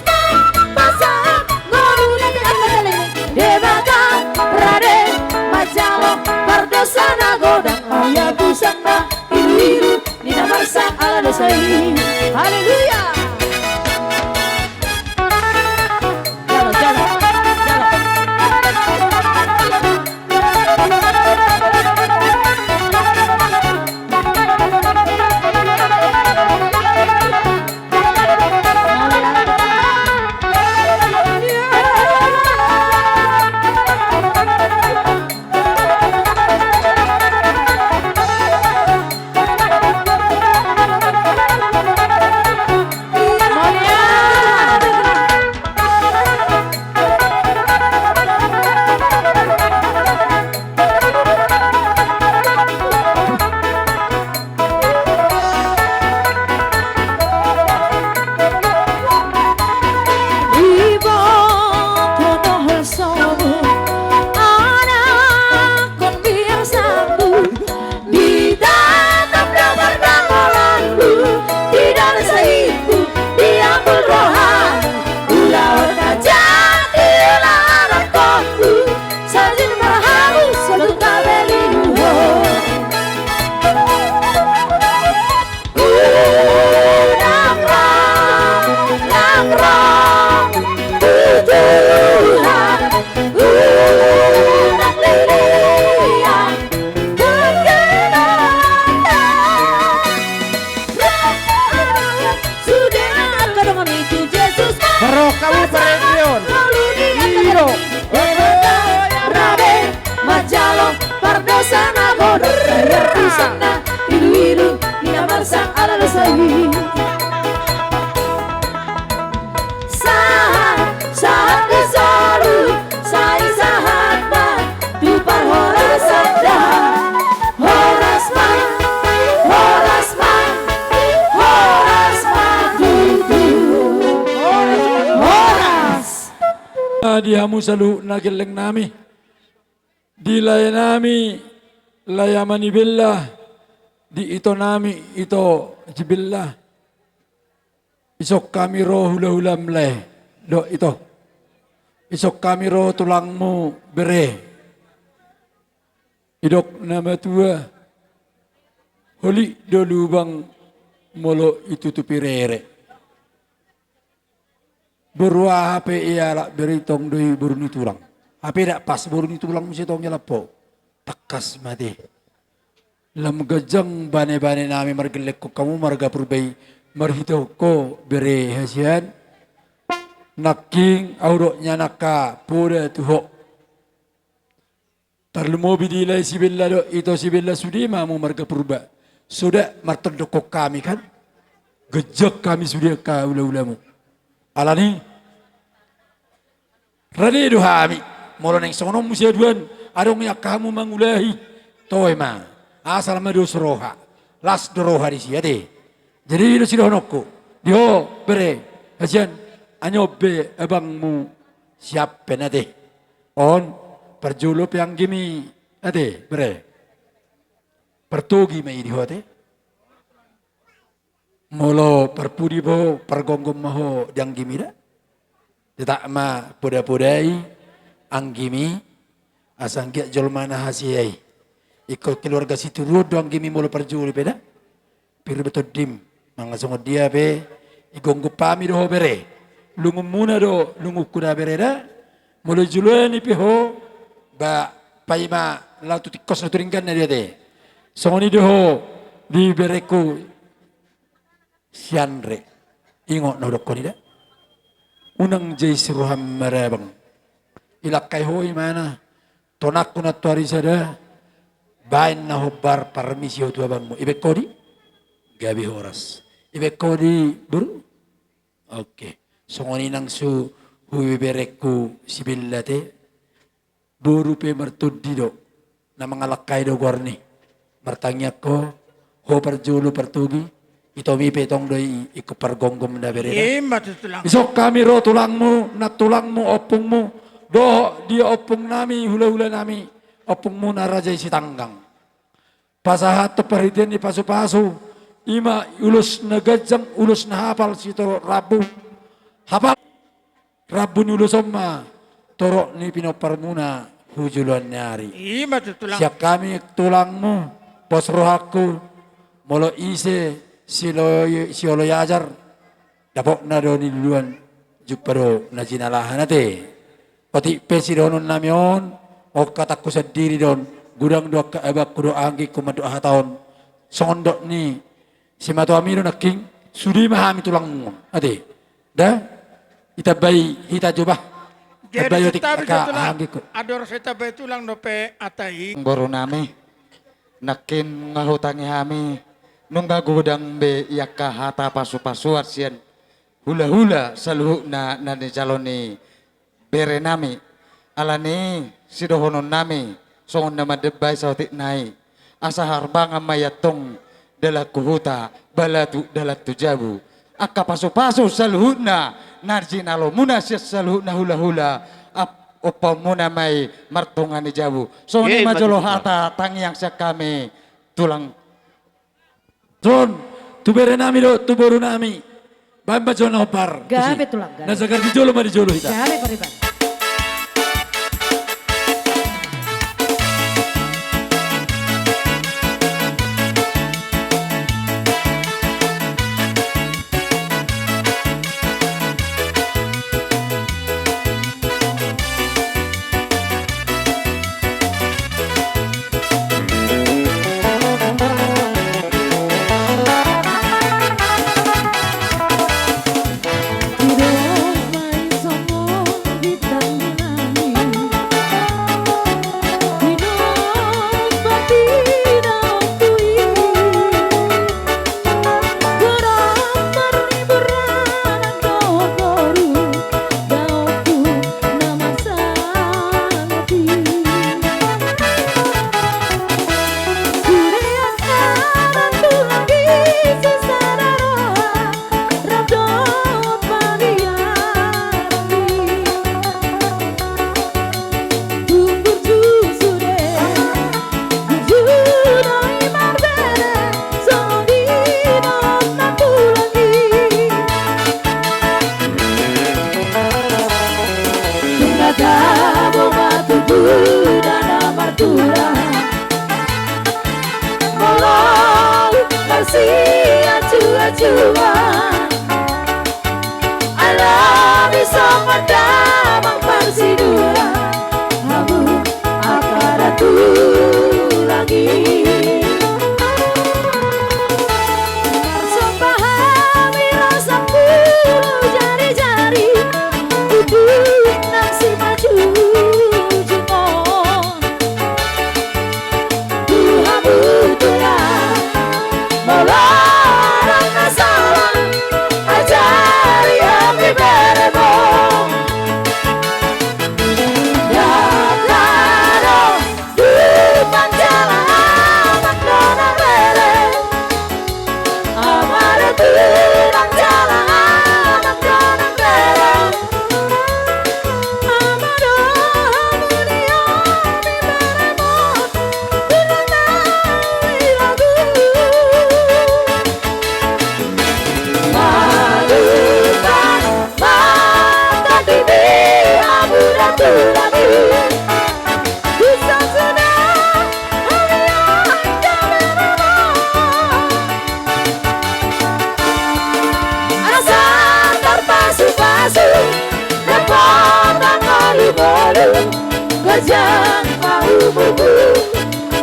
pasang Ngorulin Debatan Raden Majalo Pardosa Nagodang Ayah busana Iru-iru Nina Marsa ala dosai Haleluya Jalo, jalo, Dihamu salu nageleng nami. Dilay nami layamani billah. Di ito nami ito jibillah. Isok kami roh hula-hula mleh. Do ito. Isok kami roh tulangmu bere. Idok nama tua. Holi do lubang molo itu tu pirere. Berua HP iya lak beritong doi buruni tulang. HP dak pas buruni tulang mesti tong nyalapo. Takas mati. Lam gajang bane-bane nami margelek ko kamu marga purbai marhito ko bere hasian. Naking auroknya naka pura tuho. Tarlumo bidilai sibilla do ito sibilla sudima mu marga purba. Sudah marterdokok kami kan. Gejak kami sudah ka ula-ulamu. Alani rade duhami molo neng sono musia duan adong ya kamu mangulahi toema asal mados roha las doroha di siade jadi do sidonoko dio bere hajian anyobe abangmu siap penade on perjulup yang gimi ade bere pertogi mai di hote molo perpudi bo pergonggom maho yang gimi da tidak ma poda-podai anggimi asang kia jolmana hasiai ikut keluarga situ rudo anggimi molo perjuli peda piru betul dim mangasong dia be igonggo pami do bere lungu muna do lungu kuda bere da molo juluani piho ba paima lautu tikos na turingkan na dia de songoni do di bereku sianre ingo no dokko ni da unang jay siruham marabang ilakai hoi mana tonak kuna tuari sada bain na hobar permisi ho tu abangmu ibe kodi gabi horas ibe kodi buru oke songoni nang su hui bereku sibillate buru pe martudi do na mangalakai do gorni martangnya ko ho perjulu pertugi ito mi petong doi ikut pergonggom da bereda. Isok kami ro tulangmu, nak tulangmu opungmu, do dia opung nami hula-hula nami, opungmu narajai si tanggang. Pasahat perhatian di pasu-pasu, ima ulus negajang ulus na hafal si toro rabu, hafal rabu ni ulus oma, toro ni pinoparmuna hujuluan nyari. Siap kami tulangmu, pos rohaku, molo ise. Si olo yajar dapok na do ni duluan juparo na jinalahan nate pati pesi donon namion o katakku sendiri don gudang do ka abak kudo anggi kumado tahun sondok ni si mato amiro naking sudi mahami tulang ate da itabai hita coba jadi kita anggi ko ador seta bay tulang do pe atai boro nami nakin ngahutangi hami nungga gudang be yaka hata pasu-pasu arsian hula-hula saluhu na ni caloni bere nami alani sidohonon nami songon nama debay sautik nai asa harbang amayatong dalat kuhuta balatu dalat tujabu akka pasu-pasu saluhu na narjinalo muna siya saluhu na hula-hula opamuna may martungan ni jabu songon majolo hata tangiang siya kami tulang Tron, tu bere nami do, tu boru nami. Bamba jona opar. Gabe tulang. Nasagar di jolo ma di jolo hita. Gabe pariban. Di Boma tubuh dan martura Molong masih acua-acua Alam isong madamang pansidura Hamu akaratu lagi Sopahami rasa puluh jari-jari Duduk nasi maju jumon Tuhamu tulah Melarang masalah Ajari kami beremong Yakano di panjala anak donang lele Amara di panjala anak donang lele Amado hamunia mi beremong Dinanai lagu Malukan mata bibi abu-abu lagi Bisa sudah harian Asa terpasu-pasu Lepotan malu-malu Gajang mau bubu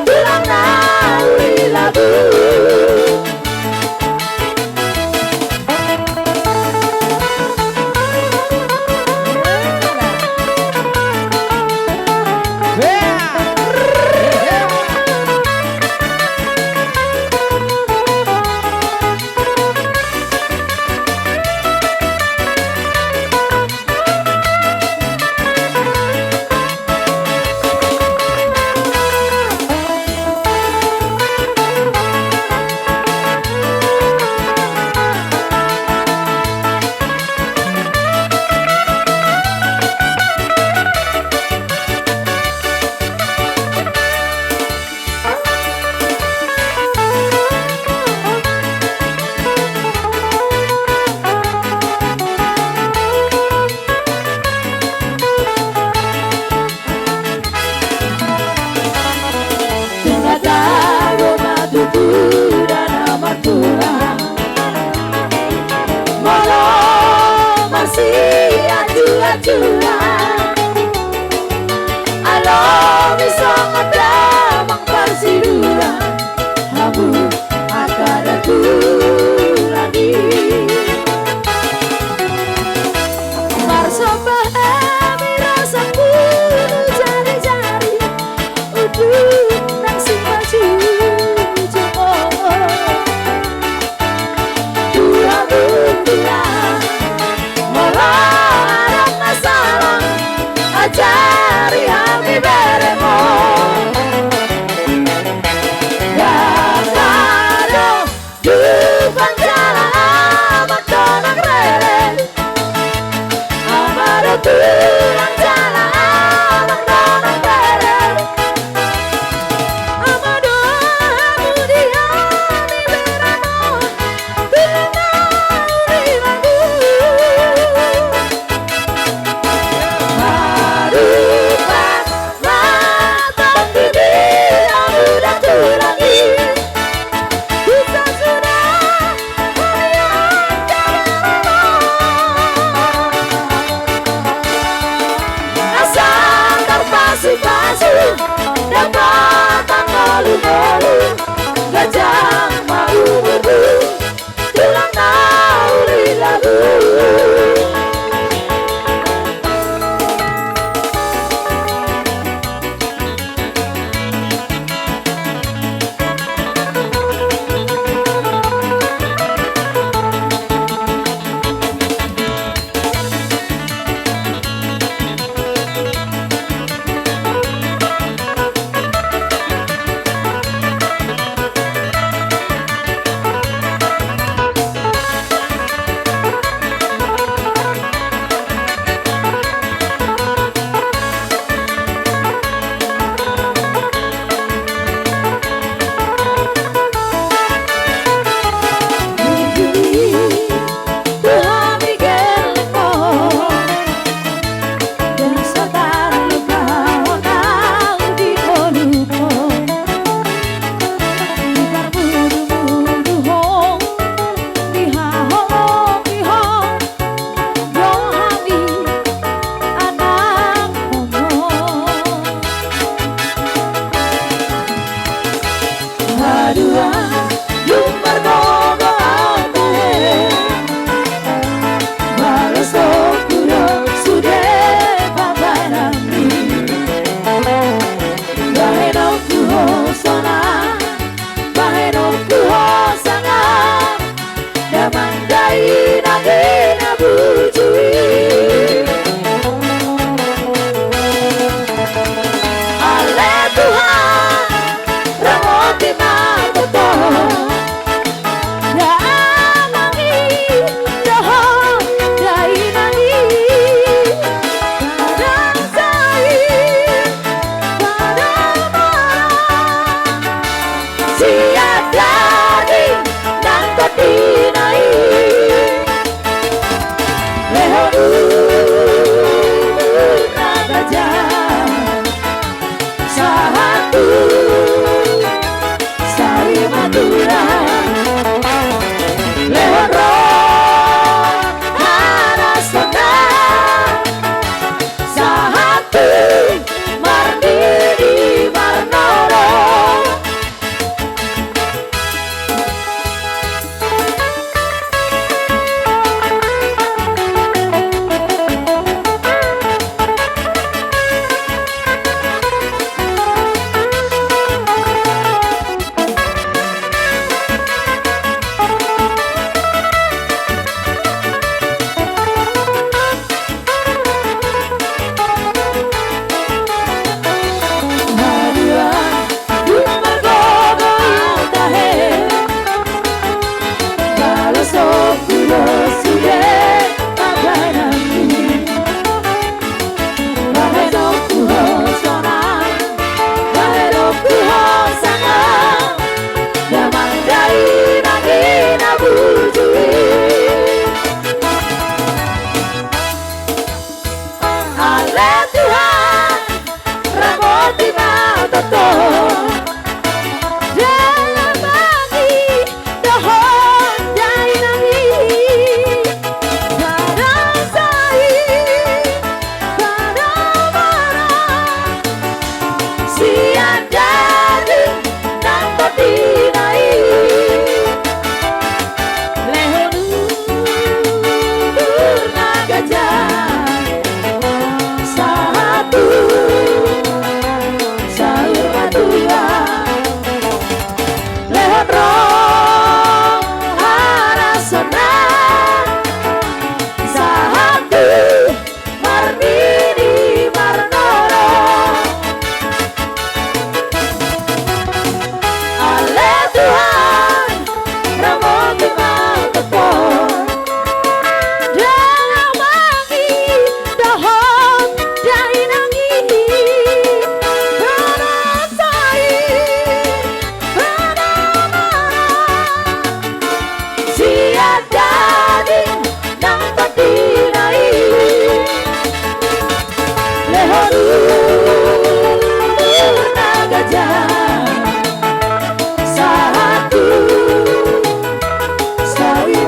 Bilang nauri labu Acua-acua Alam isang madamang pansidura Hamu akaratu lagi Marsopahami rasa puluh jari-jari Uduk nasi maju jumon Tuhamu tulah Melarang masalah Ajari kami beremong Yakano di panjala amat donang lele Amado tulang jala amat donang lele Amado hamudia mi beremong Bilang nauri lagu Marupan mata bibi abu-abu lagi Bisa sudah harian Asal terpasu-pasu Dapatan malu-malu Gajah mau berburu Tulang nauri lagu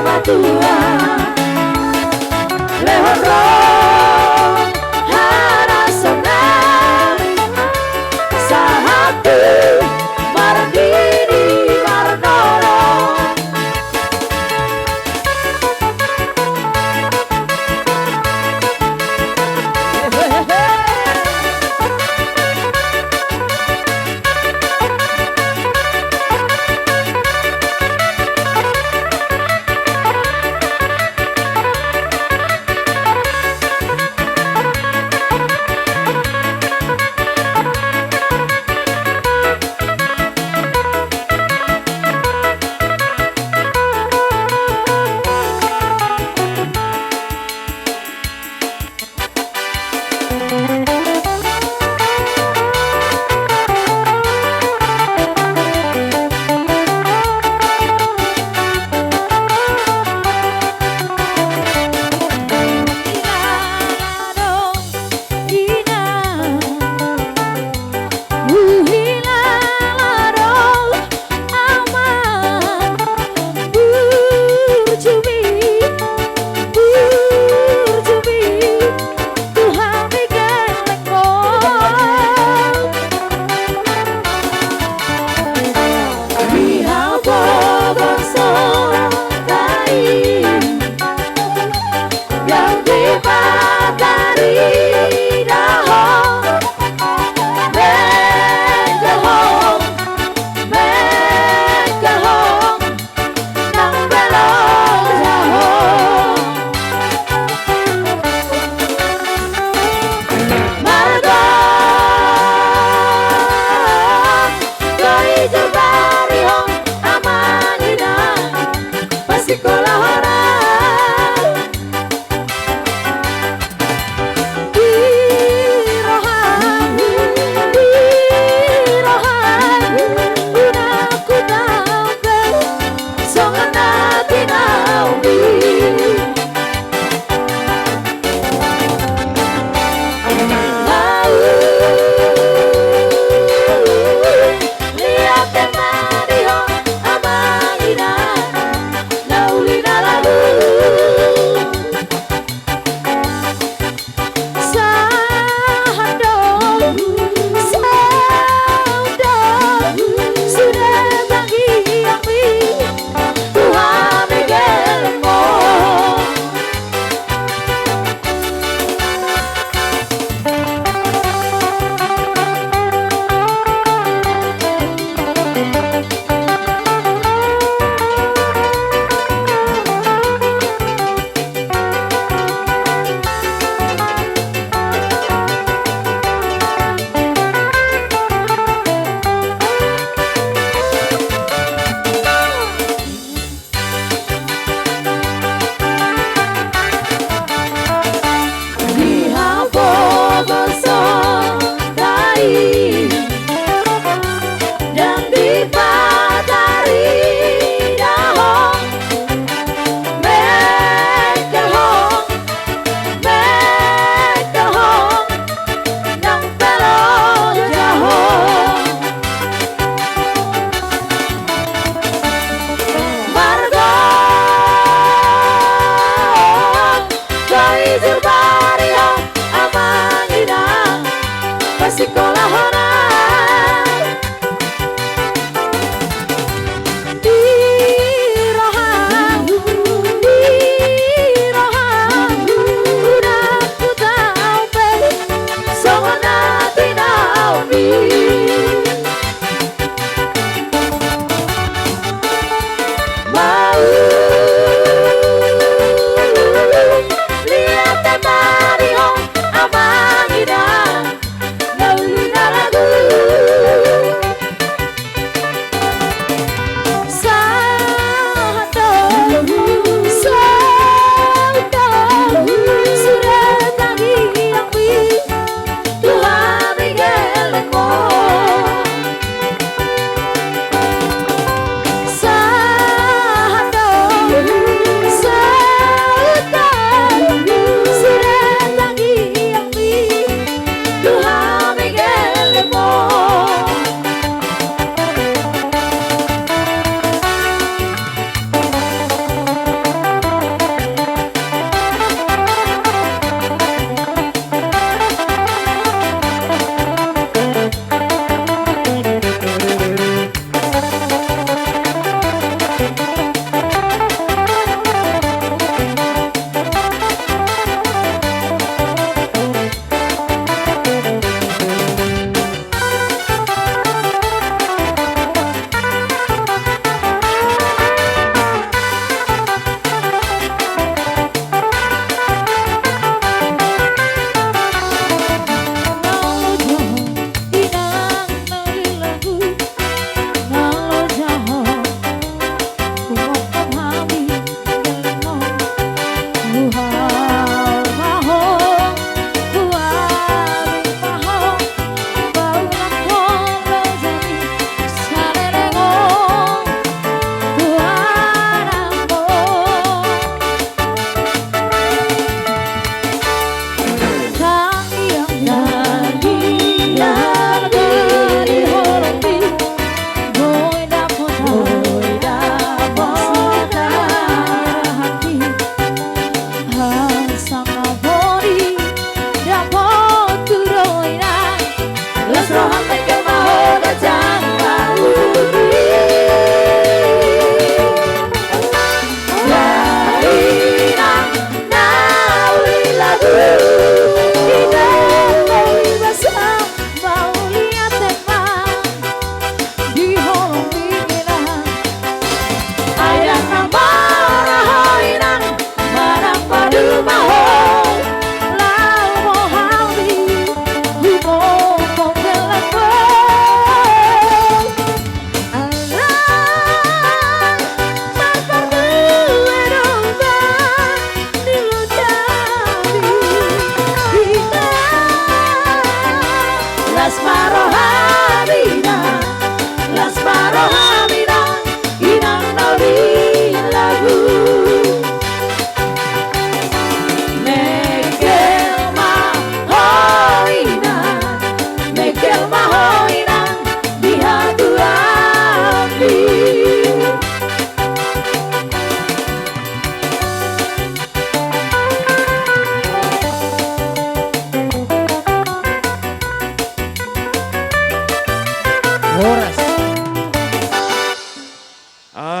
matua Lehoro Harasona Sahatu Mardini Marnoro sekolah orang di rohang udah ku tahu be songona tinau mi mau lihat temari hong abang ida launa lagu satu sudah tadi yang bi Tuhan Miguelmo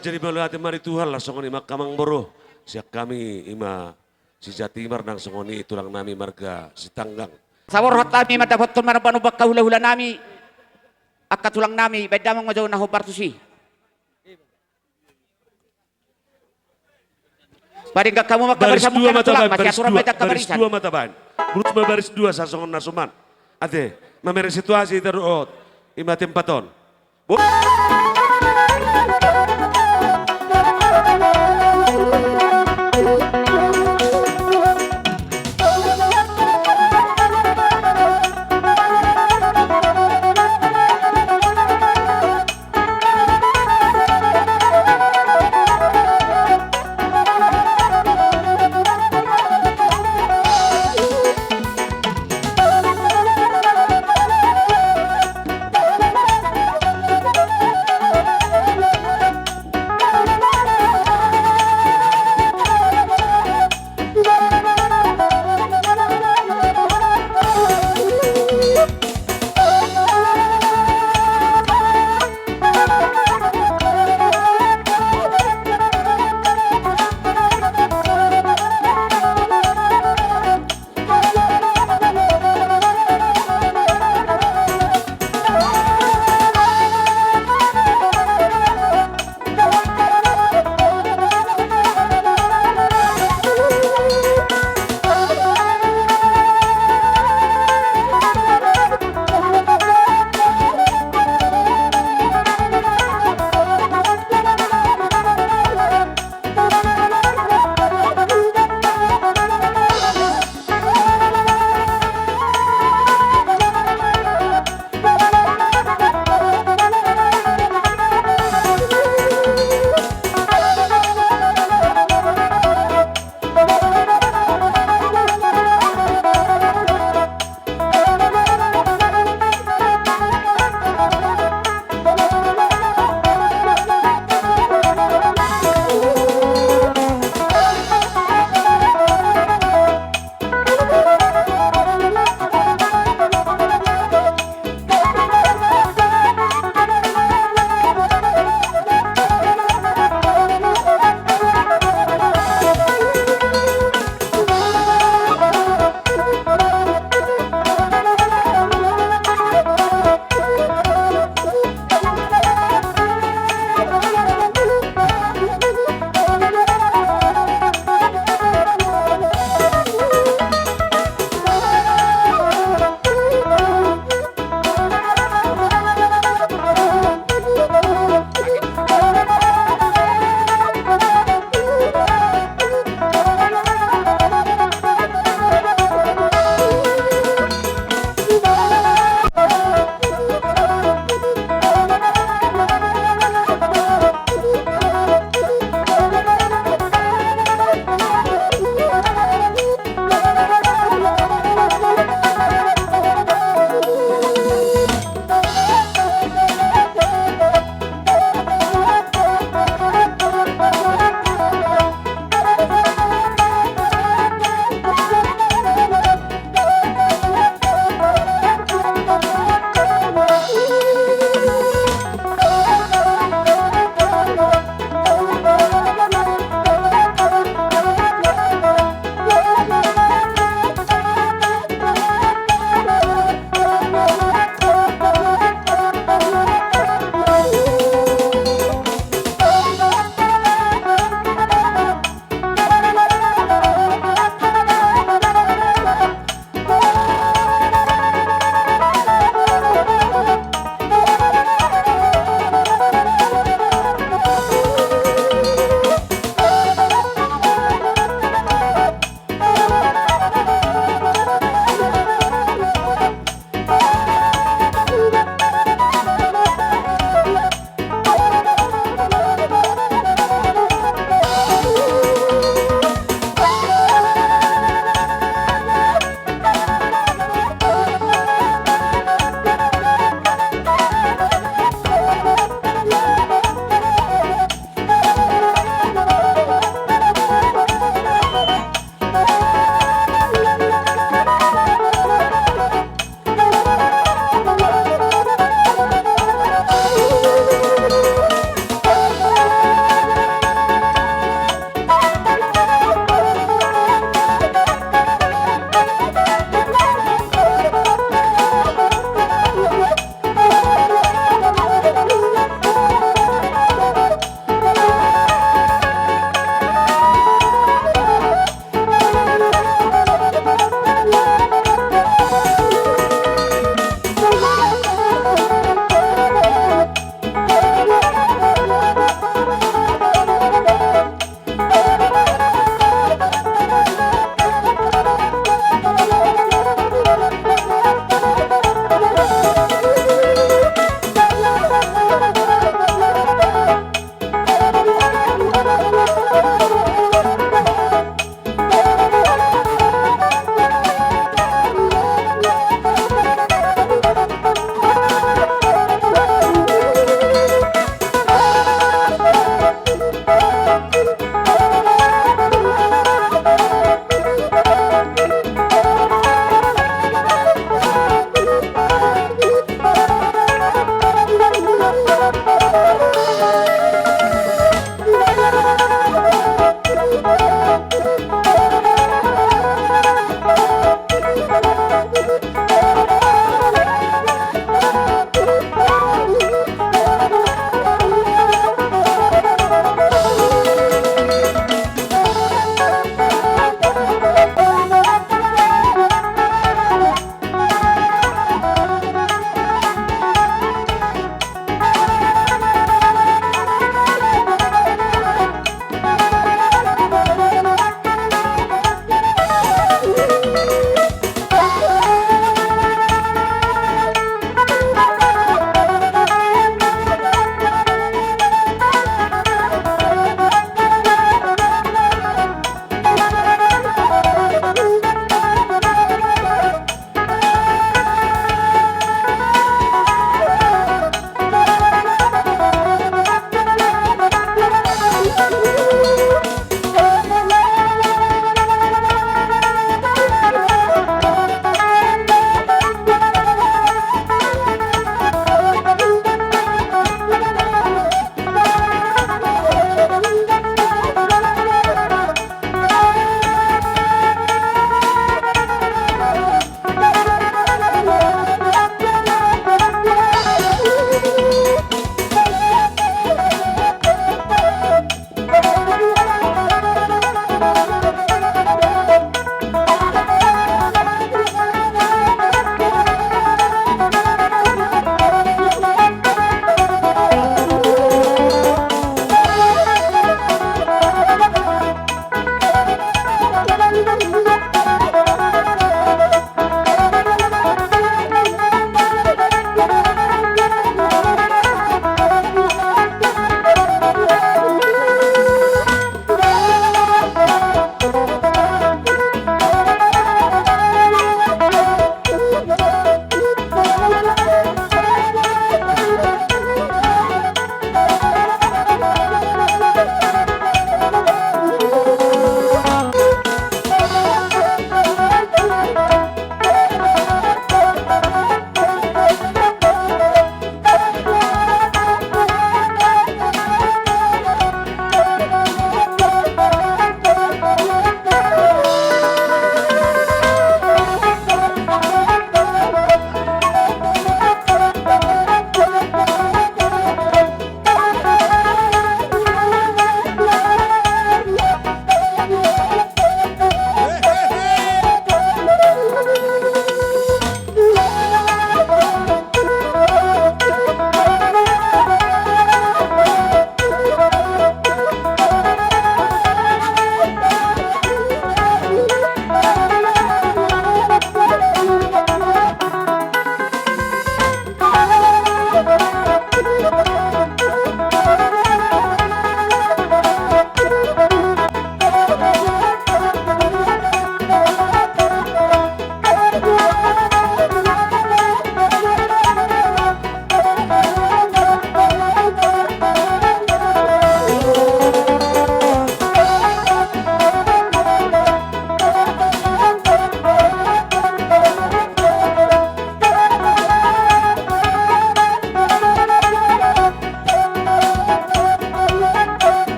Jadi melihat mari Tuhan lah songoni makamang boro siak kami ima si Jatimar nang songoni tulang nami marga si Tanggang. Sawor hot kami madapat kun marapanu bakka hula-hula nami akat tulang nami bedamang majaw na hupartusi. Paring kamu maka baris dua mata ban, baris dua mata ban. Burut baris dua sasongon nasuman. Ate, mamere situasi terus ima tempaton.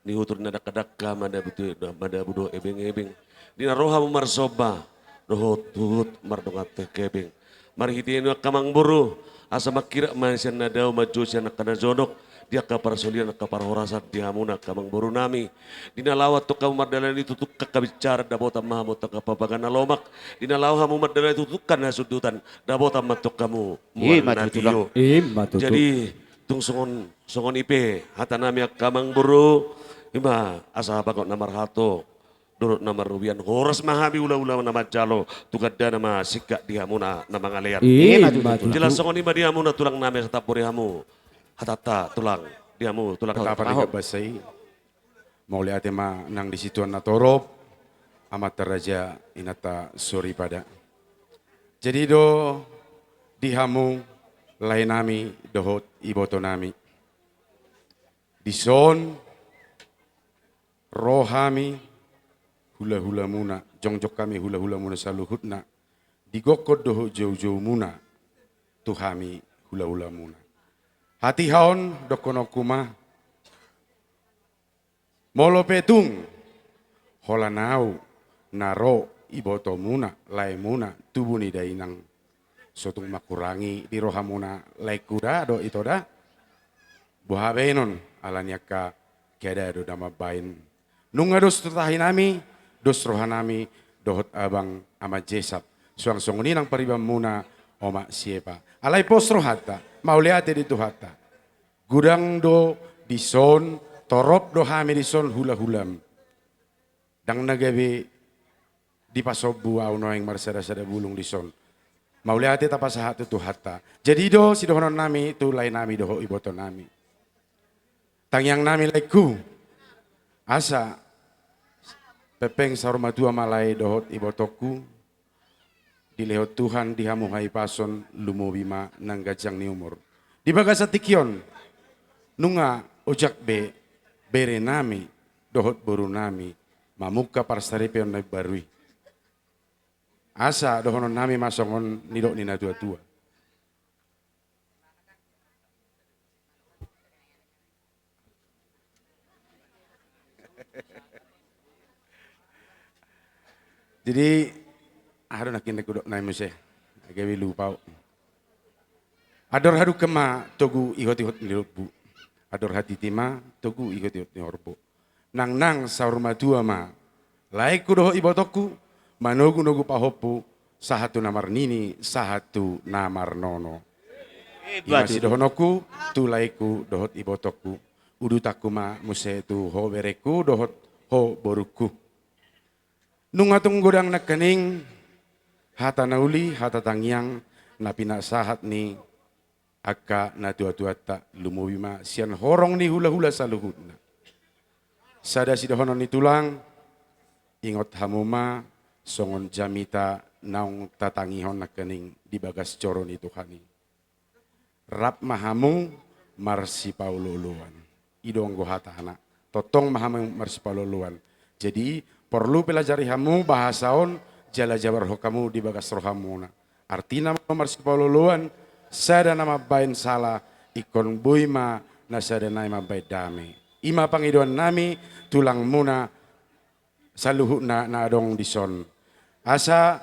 ni utur nada kadakka mada budo ebeng-ebeng. Dina roha marsoba, roho tuhut mardongat kebeng. Marhitien kamang buru, asa makira mansian nadau majusian kana zonok, dia kaparsolian kaparhorasan dia muna kamang buru nami. Dina lawat to kamu mardalan ditutuk kakabicara dabota mahamot kapabagana lomak. Dina lawa hamu mardalan ditutukan hasudutan dabota matok kamu mual natio. Jadi tung songon ipe hata nami kamang buru ima asa bakot namar hato durut namar rubian horas mahabi ula-ula nama jalo tugadda nama sikak dia muna nama ngalean. Jelas songon ima dia muna tulang nami satapuri hamu hatata tulang diamu tulang Patapaniga basay mau lihat ma nang di situ na torop amat teraja inata suri pada. Jadi do dihamu lain nami dohot iboto nami. Dison rohami hula-hula muna jongjok kami hula-hula muna saluhutna digokod doho jauh-jauh muna tuhami hula-hula muna. Hati haon dokono kuma molo petung holanau naro iboto muna lai muna tubuni dainang sotung makurangi di roha muna lai kuda do itoda buha benon alanyaka keda do dama bain nunga dos tutahi nami dos roha nami dohot abang ama jesap suang songoni nang paribam muna oma siepa alai pos rohata mauliate di tuhata gudang do dison torop do hami dison hula-hulam dang nagabe di pasobu au noeng marsada-sada bulung dison mauliate tapasahat tu hatta jadi do si dohonon nami tu lain nami doho iboto nami tangyang nami laiku asa pepeng sarmatua malai dohot ibotoku dilehot Tuhan dihamu hai pason lumobima nang gajang ni umur di bagasa tikion nunga ojak be bere nami dohot boru nami mamuka parstaripeon na barui asa dohonon nami masongon nidok nina tua-tua jadi aduh nakin nekudok nai muse agawi lupa ador hadu kema togu ihot-ihot nilobu ador hati tima togu ihot-ihot niorbo nang saur madua ma laiku doho ibotoku manogu-nogu pahopu sahatu namar nini sahatu namar nono imasi dohonoku tu laiku dohot ibotoku udutaku ma muse tu ho bereku dohot ho boruku nungatung godang nakening hata nauli hata tangyang napina sahat ni akka na tua-tua tak lumubima sian horong ni hula-hula saluhutna sada si dohonon ni tulang ingot hamuma songon jamita naung tatangihon nakening di bagas coron itu hani rap mahamu marsi paululuan idong hata anak totong mahamu marsi paululuan jadi perlu pelajari hamu bahasaon jala jabar hokamu di bagas rohamuna artina marsi paululuan sada nama bain salah ikon buima nasada nama bain dame ima pangiduan nami tulang muna saluhuna na adong dison asa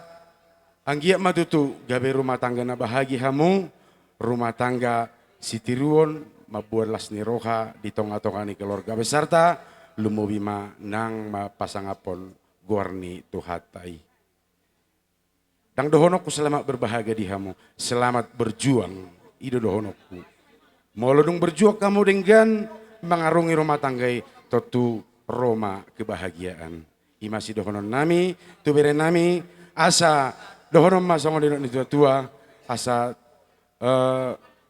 anggiak matutu gabe rumah tangga na bahagi hamu rumah tangga sitiruon mabuat las ni roha di tonga-tongani keluarga beserta lumubima nang mapasangapon guarni tuhatai dang dohonokku selamat berbahagia di hamu selamat berjuang ido dohonokku molodung berjuang kamu dengan mengarungi rumah tanggai totu Roma kebahagiaan imasi dohonon nami tu bere nami asa dohonon masongon dino nitua tua asa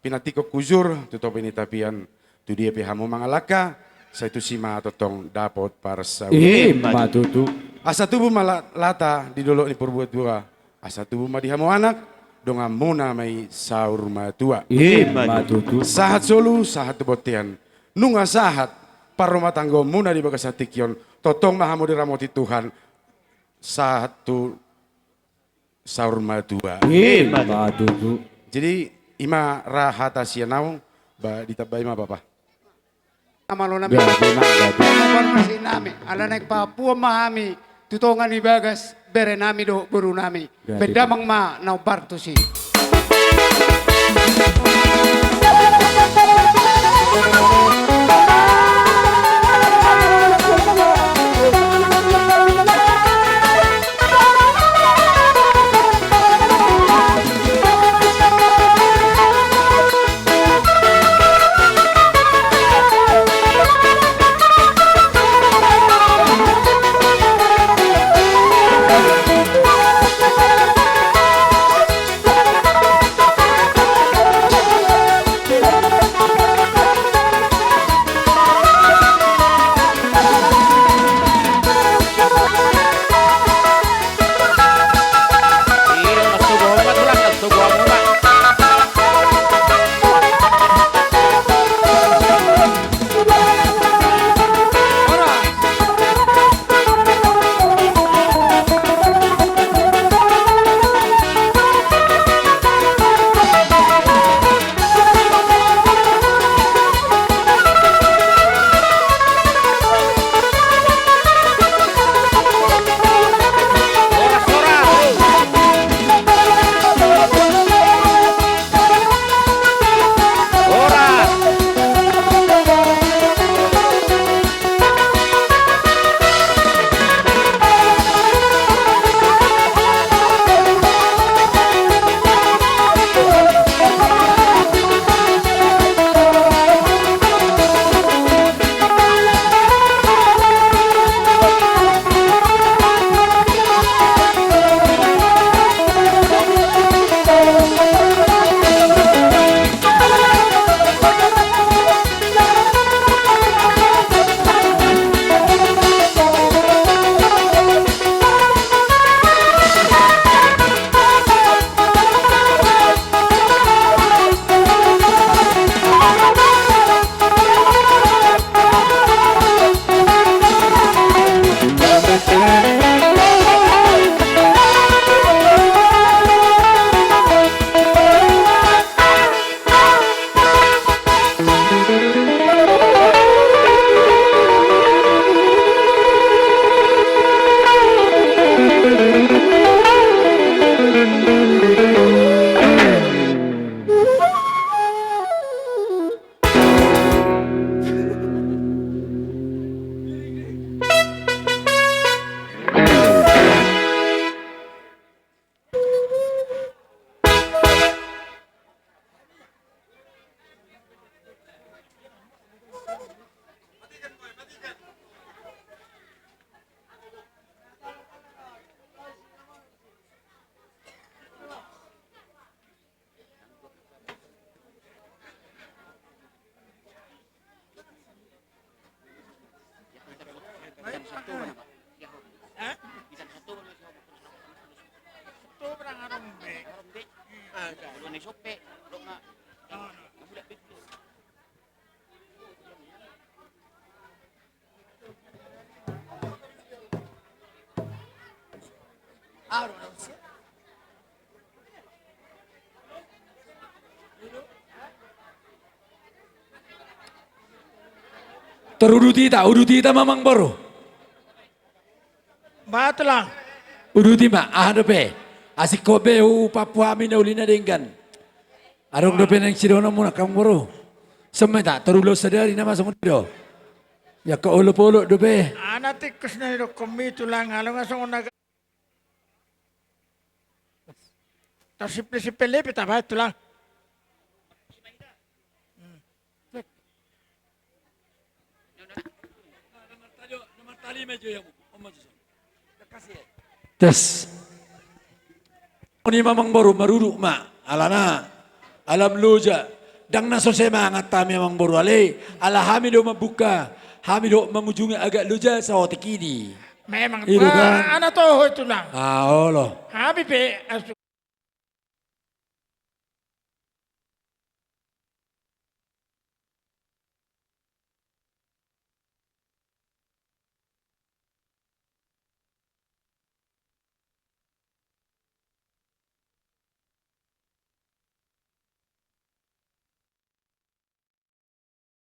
pinatiko kuzur tu topi ni tapian tu dia pihamu mangalaka saya tu sima totong dapot parsa matutu asa tubuh malata di dolok ni perbuat dua asa tubuh madihamu anak donga muna mai saur matua matutu sahat solu sahat botian nunga sahat paroma tanggo muna di bagas hatikion totong mahamu diramoti Tuhan satu saur matua matutu jadi ima rahata sianau ba ditabai ma papa amalo nami. Kapan masih nami. Ala naik Papua mahami. Tutongan ibagas bere nami do buru nami. Bedamang ma nau bartusi. Teruduti tak mamang baru. Batlang. Uduti ma ahadape. Asik kobe Papua mina ulina dengan. Arong dope nang sidono muna kang baru. Semeta terulo sadari nama semudo. Ya ke olo-polo dope. Anak tikus na ito komito lang. Alam nga sa unag... Simple-simple pita ba ito lang. Tes. Ini mamang baru maruruk ma. Alana. Alam loja. Dang naso saya mangat tami mamang baru ale. Ala hamido mabuka. Hamido mamujungi agak loja sa otik ini. Memang. Kan? Anak toho ito lang. Ah, olo. Habi pe.